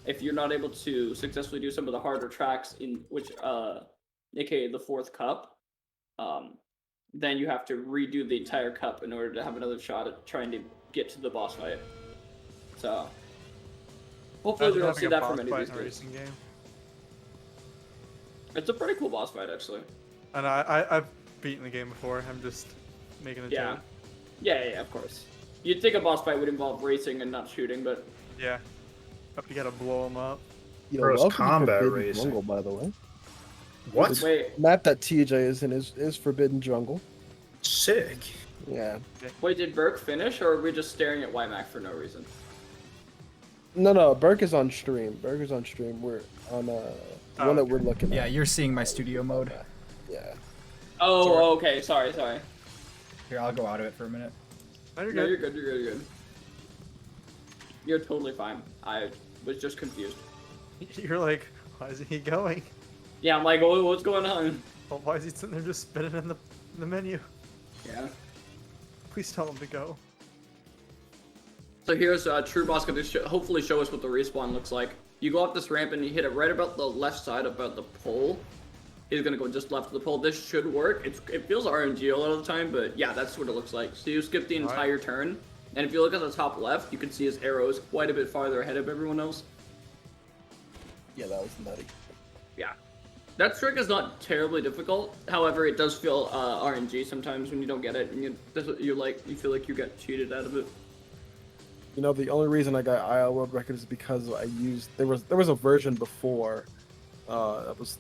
If you're not able to successfully do some of the harder tracks, in which, aka the 4th cup, then you have to redo the entire cup in order to have another shot at trying to get to the boss fight. So hopefully we don't see that from any of these games. Racing game. It's a pretty cool boss fight, actually. And I've beaten the game before. I'm just making a Yeah. joke. Yeah, of course. You'd think a boss fight would involve racing and not shooting, but Yeah. Up, you gotta blow them up. Yo, Bro, it's welcome to combat Forbidden racing. Jungle, by the way. What? wait, Map that TJ is in is Forbidden Jungle. Sick. Yeah. did Burke finish, or are we just staring at YMAC for no reason? No, Burke is on stream. Burke is on stream. We're on the one that we're looking Yeah, at. you're seeing my studio mode. Yeah. Oh, okay. Sorry. Here, I'll go out of it for a minute. No, you're No, good. you're good. You're totally fine. I was just confused. You're like, why is he going? Yeah, I'm like, oh, what's going on? Well, why is he sitting there just spinning in the menu? Yeah. Please tell him to go. So here's True Boss going to hopefully show us what the respawn looks like. You go up this ramp and you hit it right about the left side, about the pole. He's going to go just left of the pole. This should work. It feels RNG a lot of the time, but yeah, that's what it looks like. So you skip the entire turn, and if you look at the top left, you can see his arrows quite a bit farther ahead of everyone else. Yeah, that was nutty. Yeah. That trick is not terribly difficult. However, it does feel RNG sometimes when you don't get it, and you feel like you get cheated out of it. You know, the only reason I got IL World Record is because I used there was a version before that was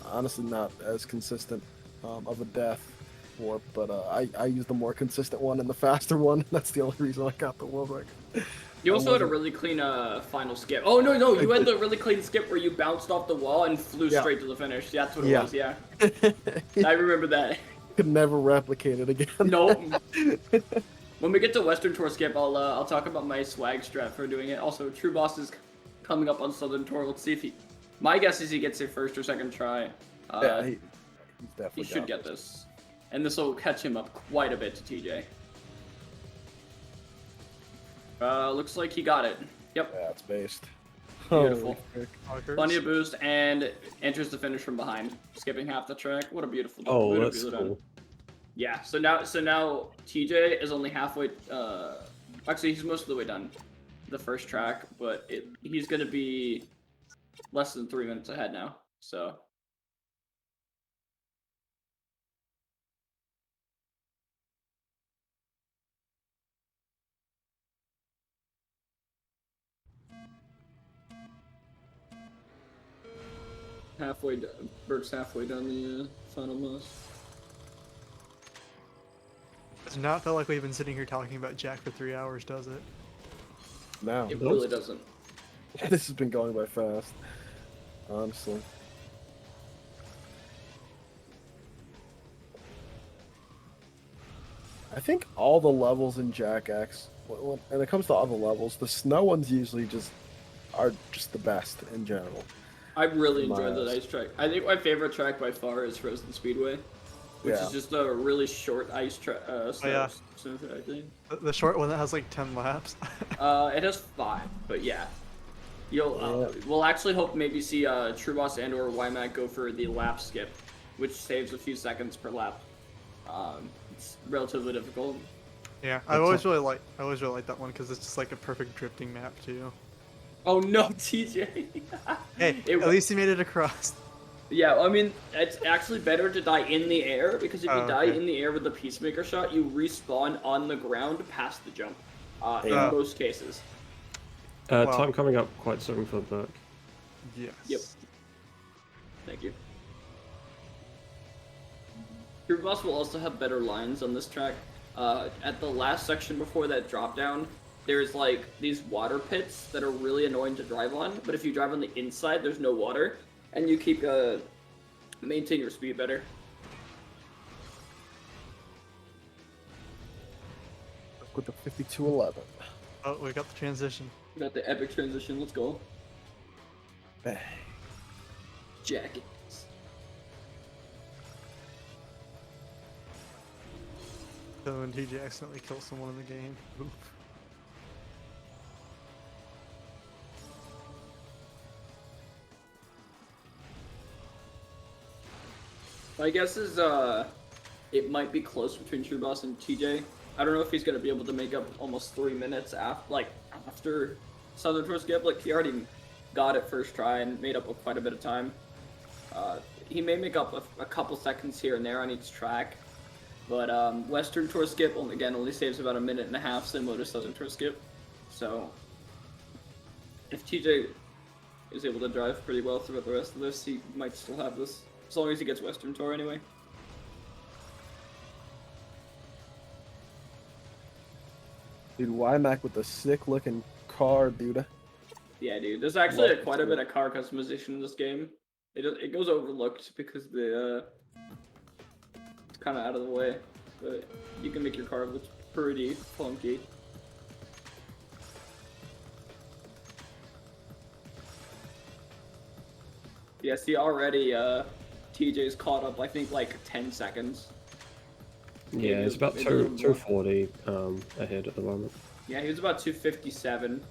honestly not as consistent of a death for, but I used the more consistent one and the faster one. That's the only reason I got the world record. You also had a really clean final skip. Oh no, you had the really clean skip where you bounced off the wall and flew straight to the finish. That's what it was. Yeah, I remember that. Could never replicate it again. Nope. When we get to Western Tour skip, I'll talk about my swag strat for doing it. Also, True Boss is coming up on Southern Tour. Let's see if he. My guess is he gets a first or second try. Yeah, he's definitely. He should get this, and this will catch him up quite a bit to TJ. Looks like he got it. Yep. Yeah, it's based. Beautiful. Holy Plenty of boost and enters the finish from behind, skipping half the track. What a beautiful. Oh, beautifully that's done. cool. Yeah. So now TJ is only halfway. Actually, he's most of the way done, the first track, but he's gonna be less than 3 minutes ahead now. So. Halfway done. Burke's halfway done the final boss. Does not feel like we've been sitting here talking about Jak for 3 hours, does it? No. It really doesn't. This has been going by fast, honestly. I think all the levels in Jak X, when it comes to all the levels, the snow ones usually are just the best in general. I really In my enjoyed the eyes. ice track. I think my favorite track by far is Frozen Speedway, which Yeah. is just a really short ice track. yeah. Snow track thing. The short one that has like 10 laps. It has 5, but yeah. You'll Yeah. we'll actually hope maybe see True Boss and or YMAC go for the lap skip, which saves a few seconds per lap. It's relatively difficult. Yeah, I always really like that one because it's just like a perfect drifting map too. Oh no, TJ! Hey, at least he made it across. Yeah, I mean, it's actually better to die in the air, because if you die okay. in the air with the Peacemaker shot, you respawn on the ground past the jump, in most cases. Time coming up quite soon for Burke. Yes. Yep. Thank you. Your boss will also have better lines on this track. At the last section before that drop down, there's like these water pits that are really annoying to drive on, but if you drive on the inside, there's no water, and you keep maintain your speed better. With the 5211. Oh, we got the transition. We got the epic transition. Let's go. Bang. Jacket. So when TJ accidentally kills someone in the game. Oof. My guess is it might be close between True Boss and TJ. I don't know if he's gonna be able to make up almost 3 minutes after Southern Tour skip. Like he already got it first try and made up quite a bit of time. He may make up a couple seconds here and there on each track, but Western Tour skip only saves about 1.5 minutes similar to Southern Tour skip. So if TJ is able to drive pretty well throughout the rest of this, he might still have this. As long as he gets Western Tour anyway. Dude, YMAC with the sick looking car, dude. Yeah, dude. There's actually quite a bit of car customization in this game. It goes overlooked because it's kind of out of the way, but you can make your car look pretty funky. Yeah, see already TJ's caught up, I think, like 10 seconds. Yeah, it's about 240 ahead at the moment. Yeah, he was about 257,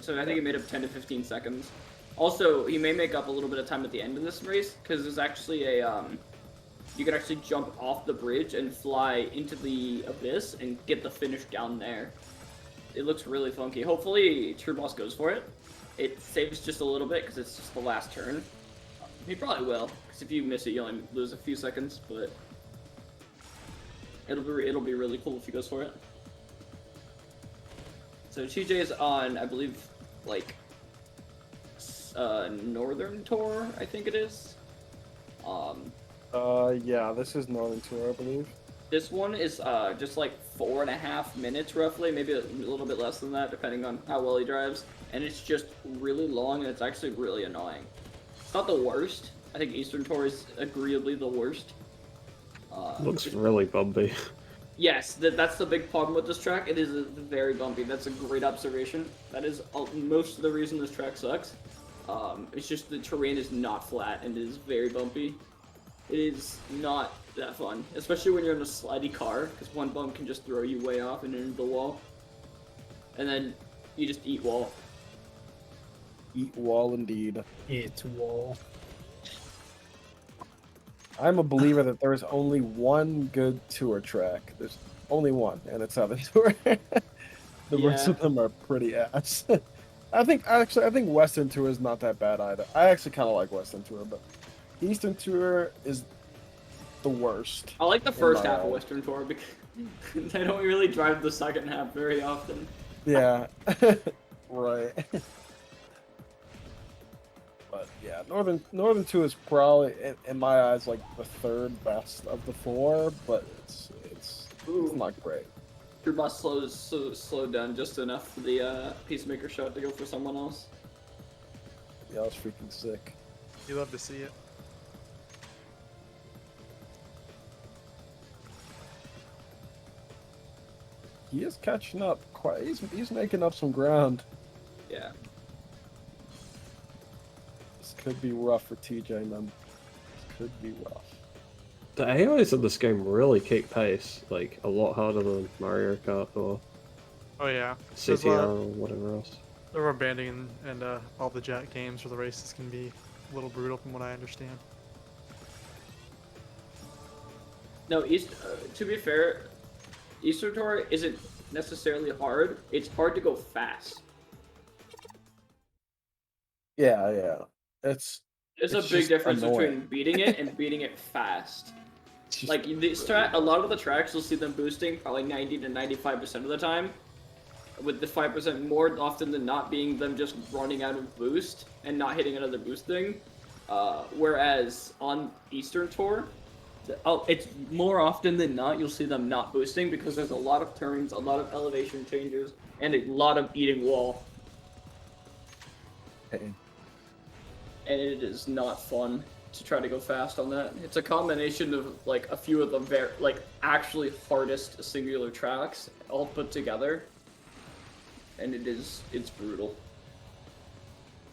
so I think he made up 10 to 15 seconds. Also, he may make up a little bit of time at the end of this race, because there's actually you can actually jump off the bridge and fly into the abyss and get the finish down there. It looks really funky. Hopefully, True Boss goes for it. It saves just a little bit, because it's just the last turn. He probably will, because if you miss it, you only lose a few seconds, but it'll be really cool if he goes for it. So TJ is on, I believe, like Northern Tour, I think it is. Yeah, this is Northern Tour, I believe. This one is just like 4.5 minutes roughly, maybe a little bit less than that, depending on how well he drives. And it's just really long, and it's actually really annoying. It's not the worst. I think Eastern Tour is agreeably the worst. Looks really bumpy. Yes, that's the big problem with this track. It is very bumpy. That's a great observation. That is most of the reason this track sucks. It's just the terrain is not flat and it is very bumpy. It is not that fun, especially when you're in a slidey car, because one bump can just throw you way off and into the wall. And then you just eat wall. Eat wall indeed. Eat wall. I'm a believer that there is only one good tour track. There's only one, and it's Southern Tour. The rest of them are pretty ass. I think Western Tour is not that bad either. I actually kind of like Western Tour, but Eastern Tour is the worst. I like the first half of Western Tour because I don't really drive the second half very often. Yeah, right. But yeah, Northern 2 is probably in my eyes like the third best of the four, but it's not great. Your boss slowed down just enough for the Peacemaker shot to go for someone else. Yeah, I was freaking sick. You love to see it. he is catching up. Quite, he's making up some ground. Yeah. This could be rough for TJ, man. This could be rough. The AIs in this game really kick pace, like a lot harder than Mario Kart or Oh yeah. CTR or whatever else. The rubber banding and all the Jak games for the races can be a little brutal from what I understand. No, to be fair, Eastern Tour isn't necessarily hard. It's hard to go fast. Yeah. It's There's a big just difference annoying. between beating it and beating it fast. Like a lot of the tracks, you'll see them boosting probably 90 to 95% of the time, with the 5% more often than not being them just running out of boost and not hitting another boost thing. Whereas on Eastern Tour, it's more often than not you'll see them not boosting because there's a lot of turns, a lot of elevation changes, and a lot of eating wall. Hey. And it is not fun to try to go fast on that. It's a combination of like a few of the actually hardest singular tracks all put together, and it's brutal.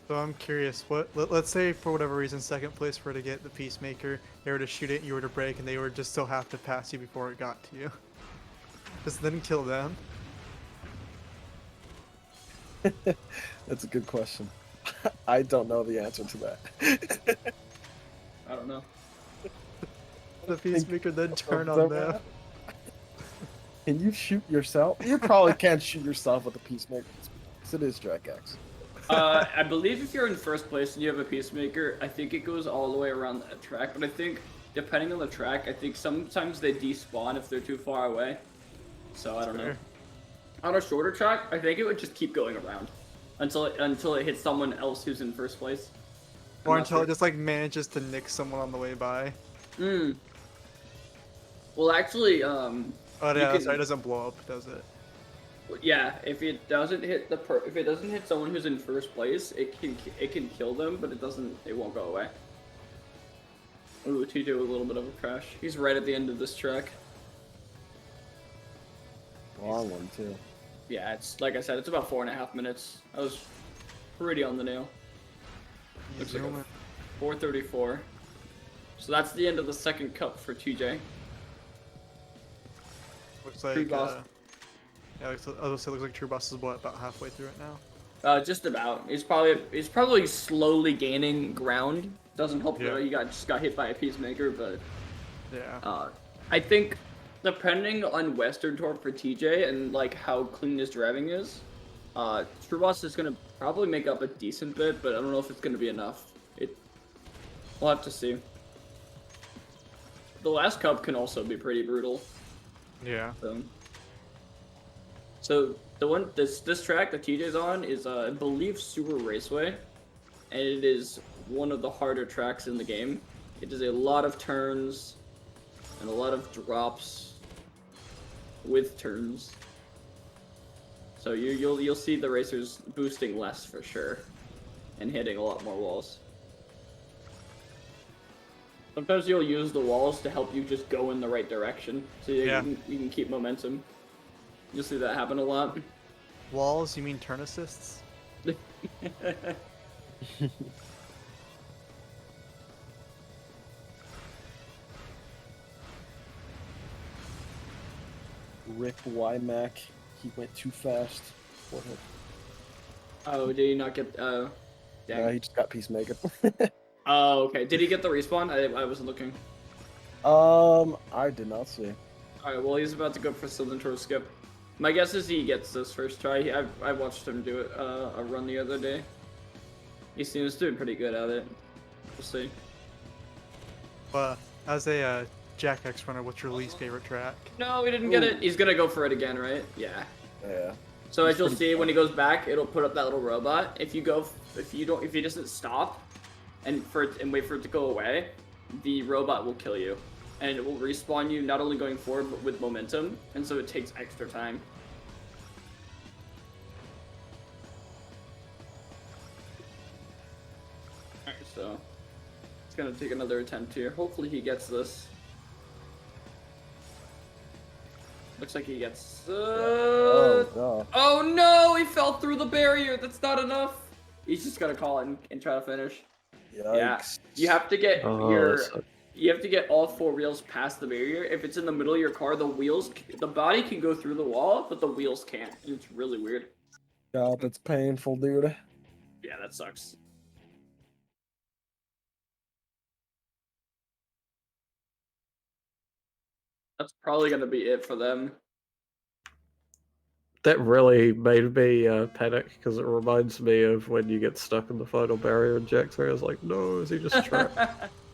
So I'm curious, let's say for whatever reason, second place were to get the Peacemaker, they were to shoot it, you were to break, and they were just still have to pass you before it got to you. Just then kill them. That's a good question. I don't know the answer to that. I don't know. The Peacemaker then turn on them. Can you shoot yourself? You probably can't shoot yourself with a Peacemaker. Because it is Drag X. I believe if you're in first place and you have a Peacemaker, I think it goes all the way around that track. But I think, depending on the track, I think sometimes they despawn if they're too far away. So I don't know. On a shorter track, I think it would just keep going around until it hits someone else who's in first place. Or until it just like manages to nick someone on the way by. Well, actually, oh yeah, sorry, it doesn't blow up, does it? Yeah, if it doesn't hit if it doesn't hit someone who's in first place, it can kill them, but it won't go away. Ooh, T2 with a little bit of a crash. He's right at the end of this track. Long one too. Yeah, it's like I said, it's about 4.5 minutes. I was pretty on the nail. Looks like 4:34. So that's the end of the second cup for TJ. Looks like yeah, it looks like True Boss is about halfway through it now. Just about. He's probably slowly gaining ground. Doesn't help that he just got hit by a Peacemaker, but yeah. I think depending on Western Tour for TJ and like how clean his driving is, True Boss is gonna probably make up a decent bit, but I don't know if it's gonna be enough. We'll have to see. The last cup can also be pretty brutal. Yeah. So the one this track that TJ's on is I believe Super Raceway, and it is one of the harder tracks in the game. It is a lot of turns and a lot of drops with turns. So you'll see the racers boosting less for sure, and hitting a lot more walls. Sometimes you'll use the walls to help you just go in the right direction, so you can keep momentum. You'll see that happen a lot. Walls? You mean turn assists? Rick Wymack, he went too fast for him. Oh, did he not get? Dang. Yeah, he just got Peacemaker. Oh, okay. Did he get the respawn? I wasn't looking. I did not see. Alright, well, he's about to go for Southern Tour skip. My guess is he gets this first try. I watched him do it a run the other day. He seems doing pretty good at it. We'll see. But as a Jak X runner, what's your least favorite track? No, he didn't get it. He's gonna go for it again, right? Yeah. Yeah. So as you'll see, when he goes back, it'll put up that little robot. If he doesn't stop and wait for it to go away, the robot will kill you. And it will respawn you not only going forward, but with momentum, and so it takes extra time. Alright, so it's gonna take another attempt here. Hopefully he gets this. Looks like he gets. Oh god. Oh no! He fell through the barrier. That's not enough. He's just gonna call it and try to finish. Yeah, Yikes. you have to get Oh, that's you have to get all 4 wheels past the barrier. If it's in the middle of your car, the body can go through the wall, but the wheels can't. It's really weird. God, that's painful, dude. Yeah, that sucks. That's probably gonna be it for them. That really made me panic because it reminds me of when you get stuck in the final barrier and Jak 3 is like, no, is he just trapped?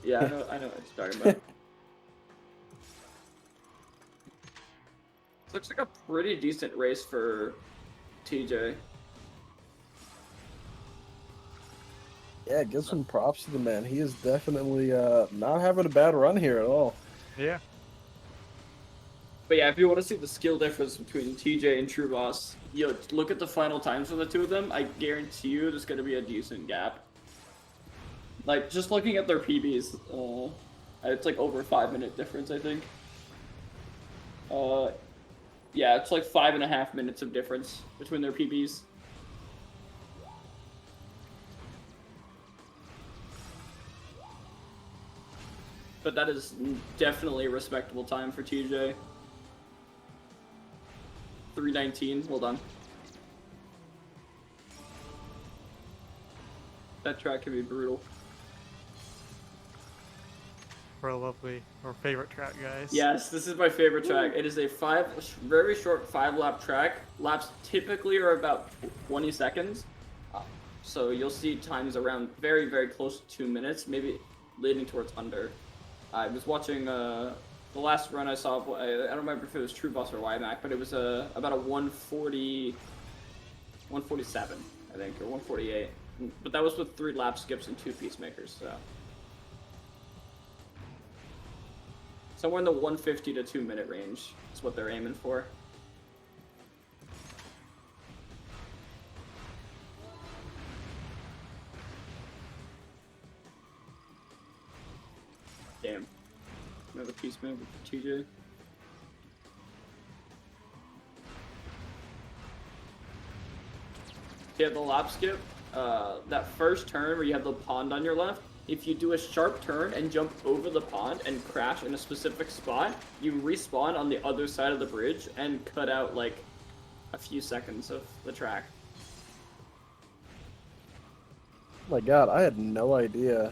Yeah, I know what you're talking about. This looks like a pretty decent race for TJ. Yeah, give some props to the man. He is definitely not having a bad run here at all. Yeah. But yeah, if you want to see the skill difference between TJ and True Boss, you look at the final times for the two of them. I guarantee you there's going to be a decent gap. Like, just looking at their PBs, it's like over 5-minute difference, I think. Yeah, it's like 5.5 minutes of difference between their PBs. But that is definitely a respectable time for TJ. 3:19. Hold on. That track can be brutal. We're lovely. Our favorite track, guys. Yes, this is my favorite track. It is a very short 5-lap track. Laps typically are about 20 seconds. So you'll see times around very, very close to 2 minutes, maybe leading towards under. I was watching the last run I saw. I don't remember if it was True Boss or YMAC, but it was about a 147, I think, or 148. But that was with 3 lap skips and 2 peacemakers. So somewhere in the 150 to 2 minute range is what they're aiming for. Damn. Another peacemaker for TJ. You have the lap skip. That first turn where you have the pond on your left, if you do a sharp turn and jump over the pond and crash in a specific spot, you respawn on the other side of the bridge and cut out like a few seconds of the track. Oh my god, I had no idea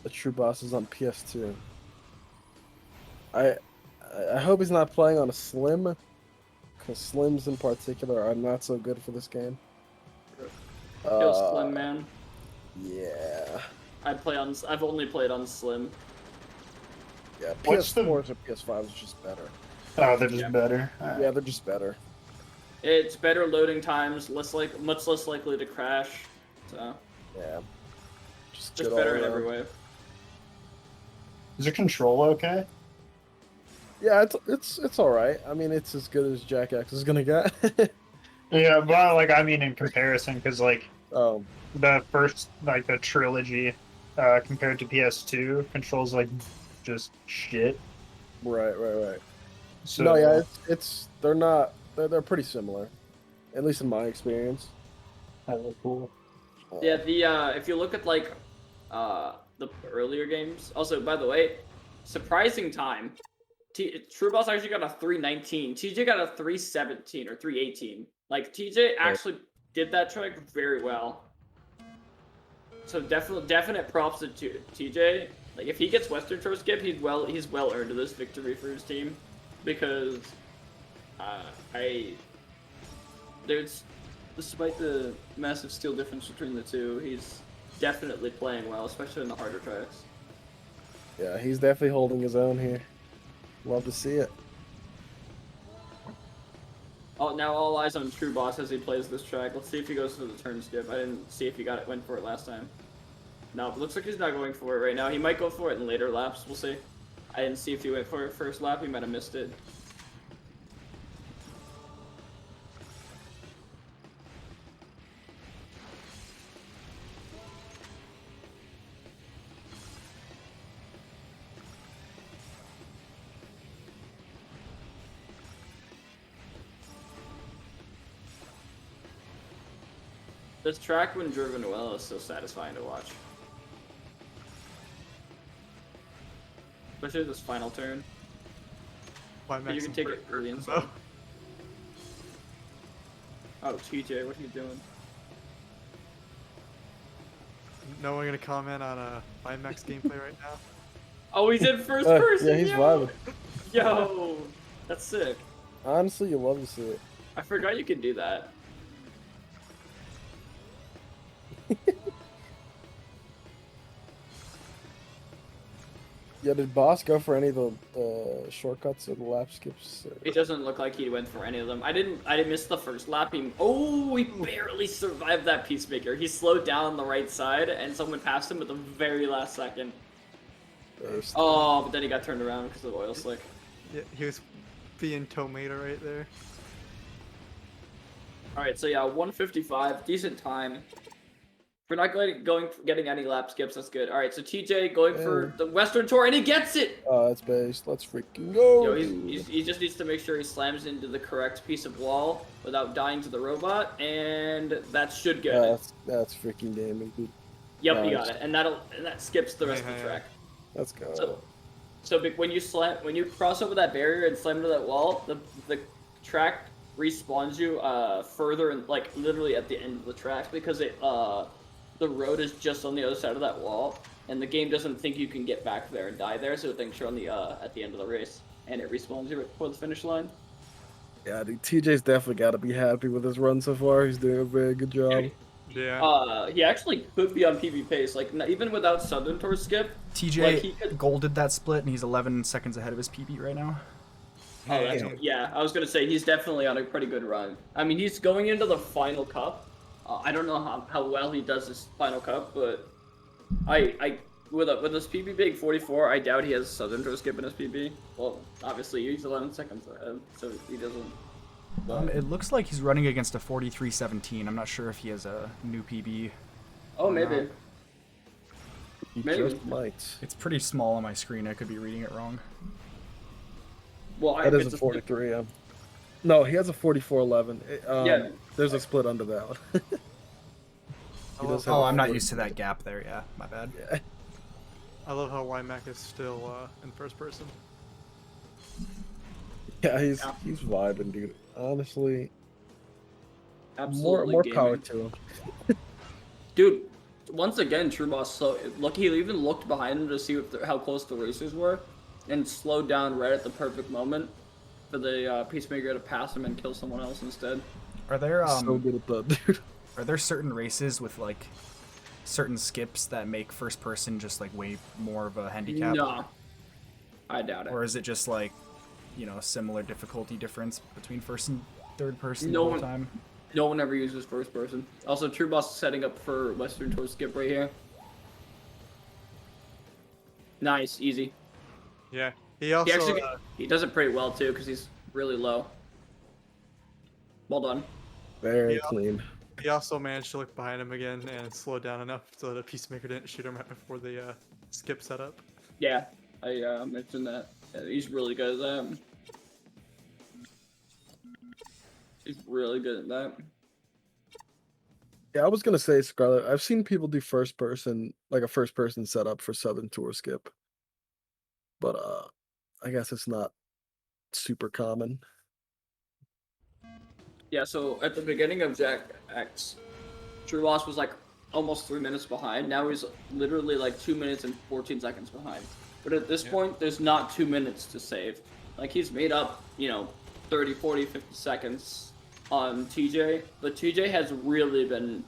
the True Boss is on PS2. I hope he's not playing on a Slim, because Slims in particular are not so good for this game. Slim, man. Yeah. I've only played on Slim. Yeah, What's the- PS4s or PS5s is just better. Oh, they're just Yeah. better. Yeah, they're just better. It's better loading times, much less likely to crash. So Yeah. Just just good better all in every around. way. Is the control okay? Yeah, it's all right. I mean, it's as good as Jack X is gonna get. Yeah, but like I mean in comparison, because like Oh, the first like the trilogy compared to PS2 controls like just shit. right. So No, yeah, they're pretty similar, at least in my experience. that was cool. Yeah, if you look at like the earlier games. Also, by the way, surprising time. True Boss actually got a 3:19. TJ got a 3:17 or 3:18. Like TJ actually did that track very well. So definite props to TJ. Like if he gets Western Pro skip, he's well earned this victory for his team, because despite the massive skill difference between the two, he's definitely playing well, especially in the harder tracks. Yeah, he's definitely holding his own here. Love to see it. Oh, now all eyes on True Boss as he plays this track. Let's see if he goes for the turn skip. I didn't see if he went for it last time. No, it looks like he's not going for it right now. He might go for it in later laps. We'll see. I didn't see if he went for it first lap. He might have missed it. This track, when driven well, is so satisfying to watch. Especially this final turn. You can take it early inside. Oh, TJ, what are you doing? No one gonna comment on Max gameplay right now. Oh, he's in first person. Yeah, he's vibing. Yo, that's sick. Honestly, you love to see it. I forgot you could do that. Yeah, did Boss go for any of the shortcuts or the lap skips? It doesn't look like he went for any of them. I didn't miss the first lap. He barely survived that Peacemaker. He slowed down on the right side, and someone passed him at the very last second. Oh, but then he got turned around because of the oil slick. Yeah, he was being tomato right there. All right, so yeah, 155, decent time. We're not getting any lap skips. That's good. All right, so TJ going for the Western Tour, and he gets it. Oh, that's based. Let's freaking go. Yo, he just needs to make sure he slams into the correct piece of wall without dying to the robot, and that should get it. That's freaking damning, dude. Yep, he got it, and that skips the rest of the track. Let's go. So when you cross over that barrier and slam into that wall, the track respawns you further and like literally at the end of the track because the road is just on the other side of that wall, and the game doesn't think you can get back there and die there, so it thinks you're on the at the end of the race, and it respawns you right before the finish line. Yeah, dude, TJ's definitely got to be happy with his run so far. He's doing a very good job. Yeah. He actually could be on PB pace, like even without Southern Tour skip. TJ like, he could... golded that split, and he's 11 seconds ahead of his PB right now. Oh, yeah, I was gonna say he's definitely on a pretty good run. I mean, he's going into the final cup. I don't know how well he does this final cup, but with his PB being 44, I doubt he has Southern Tour skip in his PB. Well, obviously he's 11 seconds ahead, so he doesn't. It looks like he's running against a 43.17. I'm not sure if he has a new PB. Oh, maybe. He Maybe. just might. It's pretty small on my screen. I could be reading it wrong. Well, that is a 43. No, he has a 44.11. Yeah. There's a split under that one. Oh, I'm not used to that gap there. Yeah, my bad. Yeah. I love how YMAC is still in first person. Yeah, he's vibing, dude. Honestly, Absolutely more gaming. power to him. Dude, once again, True Boss he even looked behind him to see how close the racers were, and slowed down right at the perfect moment for the Peacemaker to pass him and kill someone else instead. Are there so good at that, dude. Are there certain races with like certain skips that make first person just like way more of a handicap? No, I doubt it. Or is it just like, similar difficulty difference between first and third person No all one- the time? No one ever uses first person. Also, True Boss is setting up for Western Tour skip right here. Nice, easy. Yeah. He also He does it pretty well too because he's really low. Well done. Very clean. he also managed to look behind him again and slow down enough so the Peacemaker didn't shoot him right before the skip setup. Yeah, I mentioned that. Yeah, he's really good at that. He's really good at that. Yeah, I was gonna say, Scarlett, I've seen people do first person, like a first person setup for Southern Tour skip. But I guess it's not super common. Yeah, so at the beginning of Jak X, True Loss was like almost 3 minutes behind. Now he's literally like 2 minutes and 14 seconds behind. But at this point, there's not 2 minutes to save. Like he's made up, 30, 40, 50 seconds on TJ. But TJ has really been,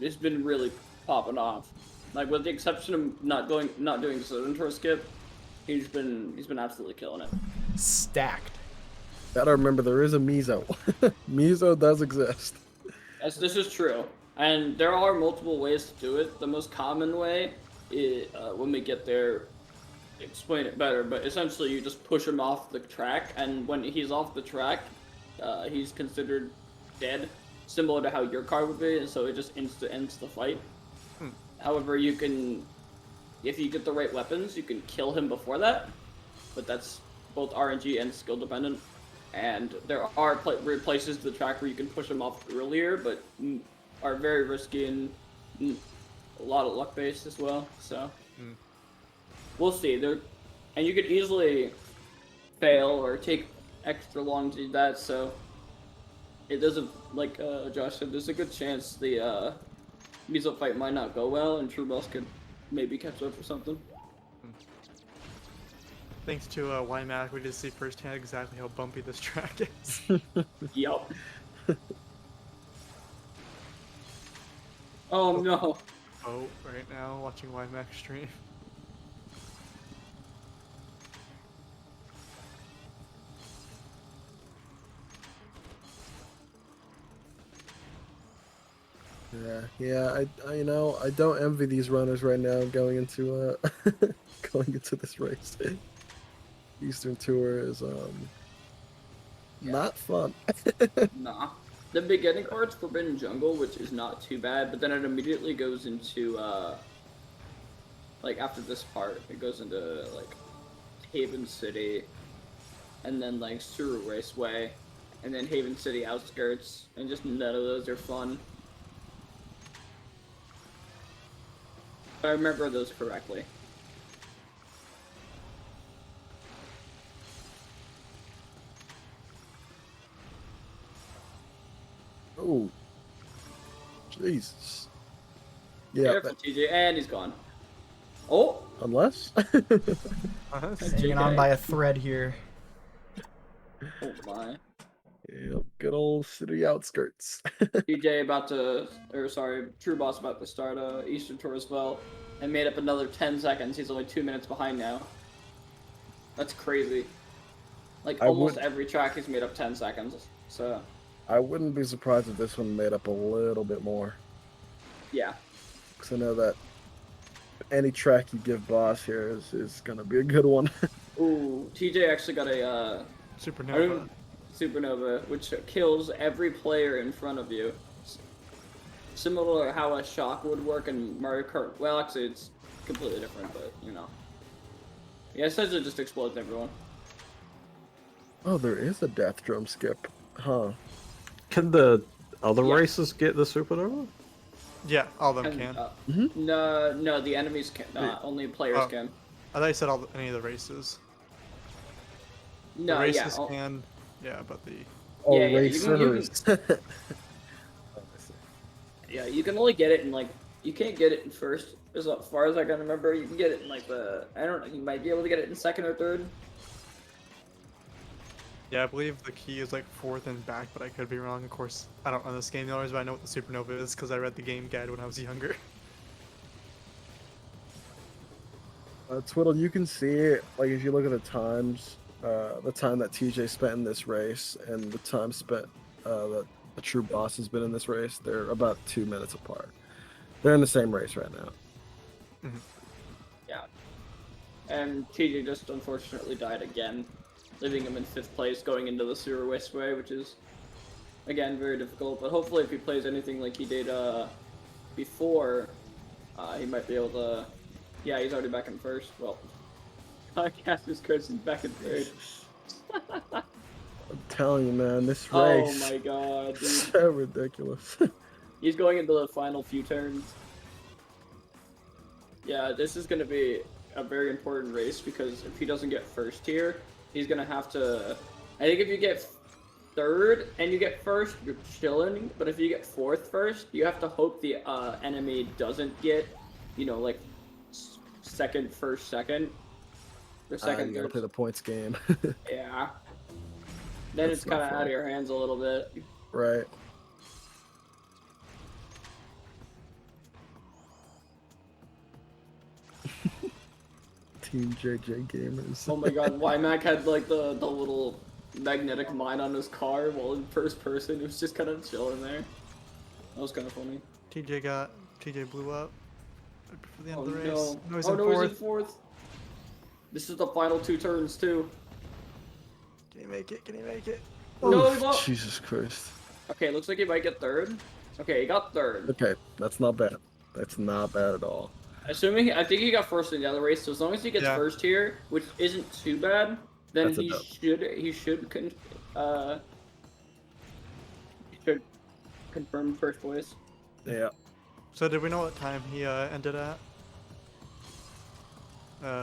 it's been really popping off. Like with the exception of not doing the Southern Tour skip, he's been absolutely killing it. Stacked. Gotta remember there is a Mizo. Mizo does exist. Yes, this is true. And there are multiple ways to do it. The most common way is, when we get there, explain it better, but essentially you just push him off the track, and when he's off the track, he's considered dead, similar to how your car would be, and so it just ends the fight. However, you can, if you get the right weapons, you can kill him before that, but that's both RNG and skill dependent. and there are places to the track where you can push them off earlier, but are very risky and a lot of luck based as well. So we'll see. And you could easily fail or take extra long to do that. So it doesn't, like Josh said, there's a good chance the Measle fight might not go well, and True Boss could maybe catch up or something. Thanks to YMAC, we did see firsthand exactly how bumpy this track is. Yup. Oh no. Oh, right now, watching YMAC stream. Yeah. I I don't envy these runners right now going into going into this race. Eastern Tour is not fun. Nah. The beginning part's Forbidden Jungle, which is not too bad, but then it immediately goes into like after this part, it goes into like Haven City, and then like Suru Raceway, and then Haven City outskirts, and just none of those are fun. If I remember those correctly. Oh, Jesus. Yeah. Careful, TJ, and he's gone. Oh! Unless? Hanging on by a thread here. Oh my. Yep, good old city outskirts. TJ True Boss about to start Eastern Tour as well, and made up another 10 seconds. He's only 2 minutes behind now. That's crazy. Like, almost every track he's made up 10 seconds, so... I wouldn't be surprised if this one made up a little bit more. Yeah. Because I know that any track you give Boss here is going to be a good one. Ooh, TJ actually got a Supernova, which kills every player in front of you. Similar to how a shock would work in Mario Kart. Well, actually, it's completely different, but, you know. Yeah, essentially it just explodes everyone. Oh, there is a death drum skip. Huh. Can the other races get the Supernova? Yeah, all of them can. No, the enemies can not. Only players can. I thought you said any of the races. No, the races can. Yeah, but the... Oh, yeah, racers. Yeah, you can only get it in, like... You can't get it in first, as far as I can remember. You can get it in, like, I don't know, you might be able to get it in second or third. Yeah, I believe the key is like fourth and back, but I could be wrong. Of course, I don't run this game the but I know what the Supernova is because I read the game guide when I was younger. Twiddle, you can see it, like, if you look at the times, the time that TJ spent in this race and the time spent that the True Boss has been in this race, they're about 2 minutes apart. They're in the same race right now. Mm-hmm. Yeah. And TJ just unfortunately died again, leaving him in 5th place going into the Suru Raceway, which is, again, very difficult. But hopefully if he plays anything like he did before, he might be able to... Yeah, he's already back in first. Well, Caster's Curse is back in third. I'm telling you, man, this race... Oh my god, dude. is so ridiculous. He's going into the final few turns. Yeah, this is going to be a very important race because if he doesn't get first here, he's going to have to... I think if you get third and you get first, you're chilling. But if you get fourth first, you have to hope the enemy doesn't get, you know, like, second, first, second. Or second, you gotta play the points game. Yeah. Then That's it's kind of not out of fun. your hands a little bit. Right. Team JJ Gamers. Oh my god, YMAC had like the little magnetic mine on his car while in first person. It was just kind of chilling there. That was kind of funny. TJ blew up for the end of the race. No. No, he's Oh in no, fourth. he's in fourth. This is the final 2 turns too. Can he make it? Can he make it? No, Oof, he's up. Jesus Christ. Okay, looks like he might get third. Okay, he got third. Okay, that's not bad. That's not bad at all. I think he got first in the other race. So as long as he gets first here, which isn't too bad, then That's a he dub. should should confirm first place. Yeah. So did we know what time he ended at?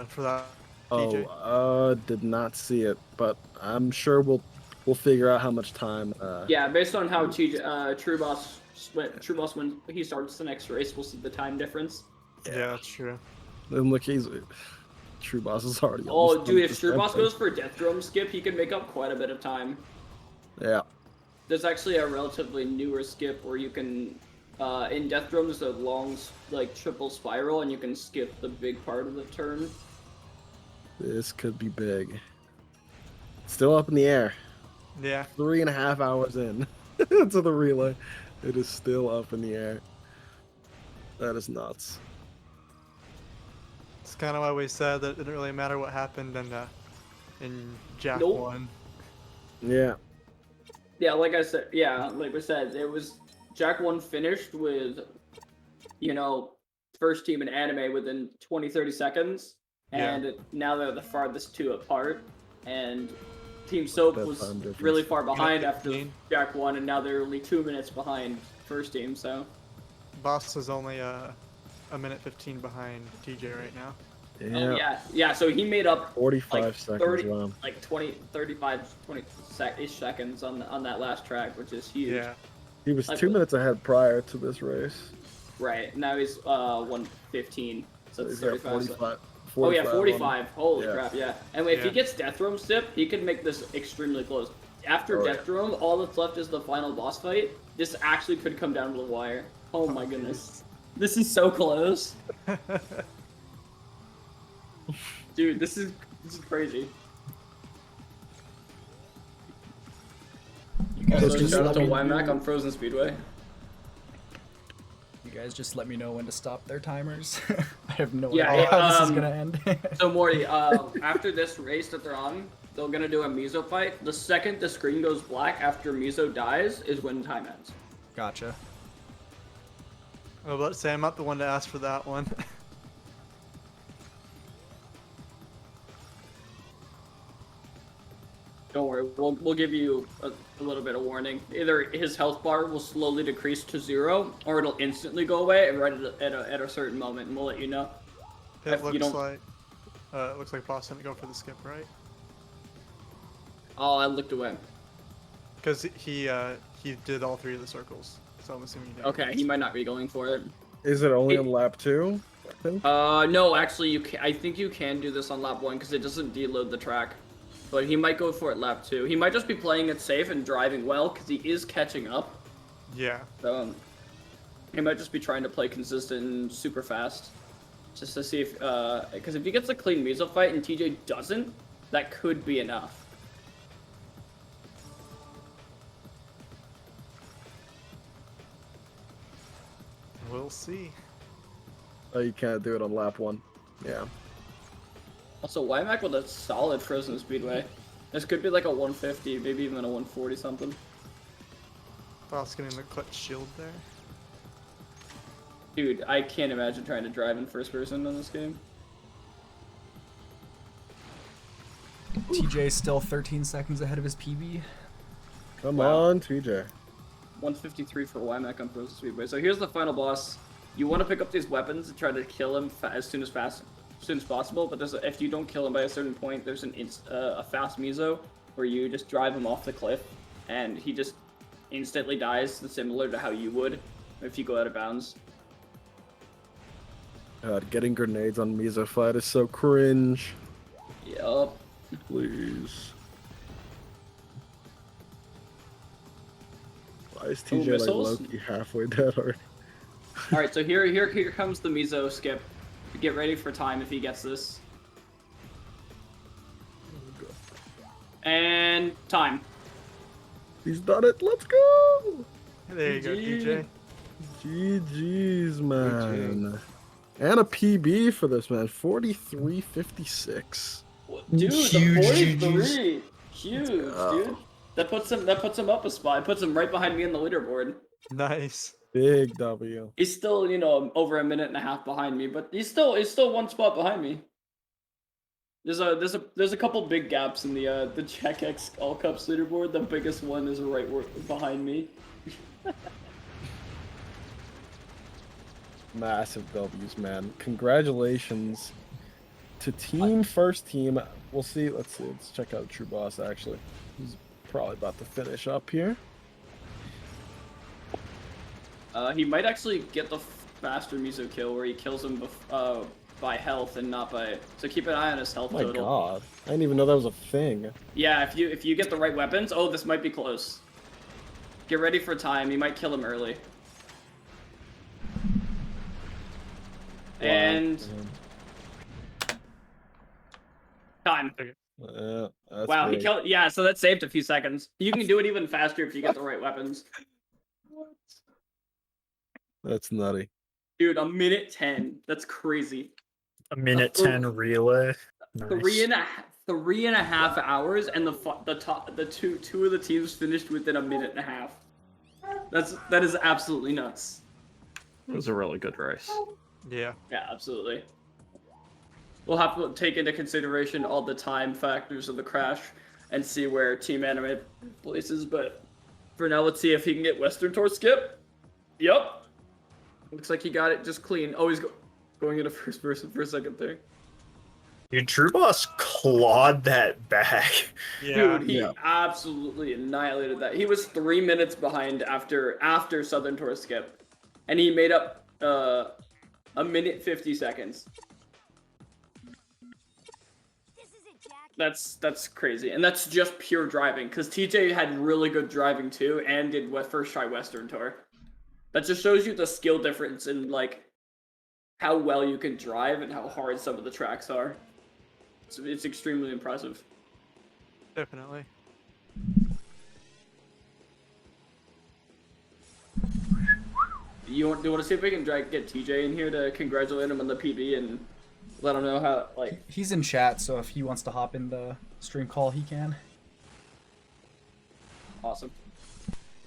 For that TJ? Did not see it, but I'm sure we'll figure out how much time. Yeah, based on how True Boss when he starts the next race, we'll see the time difference. Yeah, that's true. And look, True Boss is already. Oh, almost dude, done if True Boss with goes for Death Drum skip, he can make up quite a bit of time. Yeah. There's actually a relatively newer skip where you can, in Death Drum, there's a long, like, triple spiral, and you can skip the big part of the turn. This could be big. Still up in the air. Yeah. 3.5 hours in to the relay. It is still up in the air. That is nuts. It's kind of why we said that it didn't really matter what happened in Jak 1. Yeah. Yeah, like I said, like we said, it was Jak 1 finished with, first team in anime within 20-30 seconds, and now they're the farthest two apart, and Team Soap was really far behind after Jak 1, and now they're only 2 minutes behind first team, so. Boss is only a minute 15 behind TJ right now. Yeah, so he made up 45 like seconds. 30, Wow. like 20-ish seconds on that last track, which is huge. Yeah. He was Like, 2 minutes ahead prior to this race. Right, now he's 1:15, so it's He's got 35. 45. Oh yeah, 45. on- Holy yeah. crap, yeah. And if he gets Death Room Sip, he could make this extremely close. After Death Room, all that's left is the final boss fight. This actually could come down to the wire. Oh my goodness. This is so close. Dude, this is crazy. You guys Also, just shout out let to me Wymack know- on Frozen Speedway. You guys just let me know when to stop their timers. I have no Yeah, idea how this is gonna end. So Morty, after this race that they're on, they're gonna do a Mizo fight. The second the screen goes black after Mizo dies is when time ends. Gotcha. Oh, let's say I'm not the one to ask for that one. Don't worry, we'll give you a little bit of warning. Either his health bar will slowly decrease to 0, or it'll instantly go away right at a certain moment, and we'll let you know. It looks like Boss didn't go for the skip, right? Oh, I looked away. Because he did all 3 of the circles, so I'm assuming he did. Okay, he might not be going for it. Is it only on lap 2? I think? No, actually, I think you can do this on lap 1 because it doesn't deload the track. But he might go for it lap 2. He might just be playing it safe and driving well because he is catching up. Yeah. So he might just be trying to play consistent and super fast, just to see if because if he gets a clean Mizo fight and TJ doesn't, that could be enough. We'll see. Oh, you can't do it on lap 1. Yeah. Also, Wymack with a solid Frozen Speedway. This could be like a 150, maybe even a 140 something. Boss getting the clutch shield there. Dude, I can't imagine trying to drive in first person in this game. TJ still 13 seconds ahead of his PB. Come on, TJ. 153 for Wymack on Frozen Speedway. So here's the final boss. You want to pick up these weapons and try to kill him as soon as possible, but if you don't kill him by a certain point, there's a fast Mizo where you just drive him off the cliff, and he just instantly dies, similar to how you would if you go out of bounds. God, getting grenades on Mizo fight is so cringe. Yup. Please. Why is Two TJ like missiles? low-key halfway dead already? All right, so here comes the Mizo skip. Get ready for time if he gets this. And time. He's done it. Let's go. There you go, TJ. GG's, man. And a PB for this, man. 43.56. Dude, Huge the 43. GGs. Huge, dude. That puts him up a spot. It puts him right behind me on the leaderboard. Nice. Big W. He's still, over a minute and a half behind me, but he's still one spot behind me. There's a couple big gaps in the Jack X All Cups leaderboard. The biggest one is behind me. Massive W's, man. Congratulations to first team. We'll see. Let's see. Let's check out True Boss, actually. He's probably about to finish up here. He might actually get the faster Miso kill where he kills him by health and not by. So keep an eye on his health Oh my total. God, I didn't even know that was a thing. Yeah, if you get the right weapons. Oh, this might be close. Get ready for time. You might kill him early. Wow. And time. Wow, he killed. Yeah, so that saved a few seconds. You can do it even faster if you get the right weapons. That's nutty. Dude, a minute 10. That's crazy. A minute 10 relay. Nice. 3.5 hours, and two of the teams finished within a minute and a half. That is absolutely nuts. It was a really good race. Yeah. Yeah, absolutely. We'll have to take into consideration all the time factors of the crash and see where Team Anime places, but for now, let's see if he can get Western Tour skip. Yep. Looks like he got it just clean. Oh, he's going into first person for a second there. Dude, True Boss clawed that back. Yeah. Dude, he absolutely annihilated that. He was 3 minutes behind after Southern Tour skip, and he made up a minute 50 seconds. That's crazy, and that's just pure driving. Because TJ had really good driving too, and did first try Western Tour. That just shows you the skill difference in like how well you can drive and how hard some of the tracks are. It's extremely impressive. Definitely. Do you want to see if we can get TJ in here to congratulate him on the PB and let him know how, like... He's in chat, so if he wants to hop in the stream call, he can. Awesome.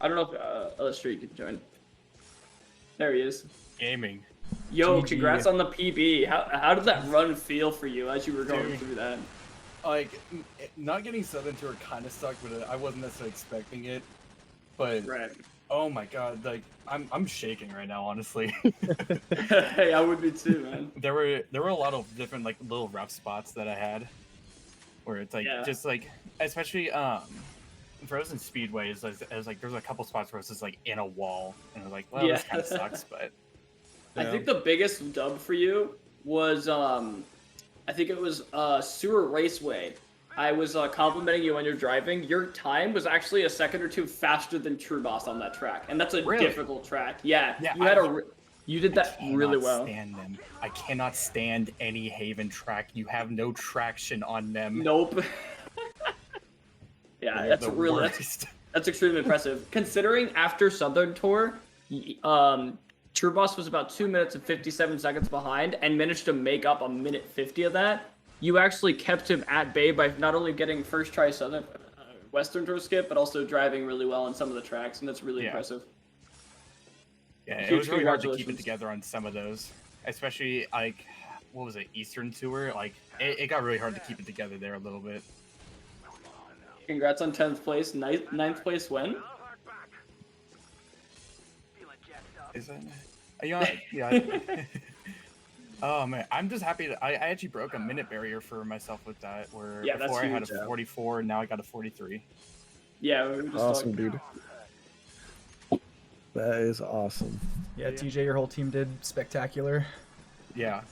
I don't know if Illustrate can join. There he is. Gaming. Yo, GG. congrats on the PB. How did that run feel for you as you were going through that? Like, not getting Southern Tour kind of sucked, but I wasn't necessarily expecting it. But oh my God, like I'm shaking right now, honestly. Hey, I would be too, man. There were a lot of different like little rough spots that I had, where it's like just like especially Frozen Speedways. I was like, there's a couple spots where it's just like in a wall, and I was like, well, this kind of sucks, but. I think the biggest dub for you was, I think it was Sewer Raceway. I was complimenting you on your driving. Your time was actually a second or two faster than True Boss on that track, and that's a difficult track. Yeah, you did that really well. Stand them. I cannot stand any Haven track. You have no traction on them. Nope. Yeah, that's really that's extremely impressive. Considering after Southern Tour, True Boss was about 2 minutes and 57 seconds behind and managed to make up a minute 50 of that. You actually kept him at bay by not only getting first try Southern Western Tour skip, but also driving really well on some of the tracks, and that's really impressive. Yeah, it was really hard to keep it together on some of those, especially like what was it, Eastern Tour? Like it got really hard to keep it together there a little bit. Congrats on 10th place. 9th place when? Is that? Yeah. Oh man, I'm just happy that I actually broke a minute barrier for myself with that. Where before I had a 44, and now I got a 43. Yeah, we were just awesome, dude. That is awesome. Yeah, TJ, your whole team did spectacular. Yeah,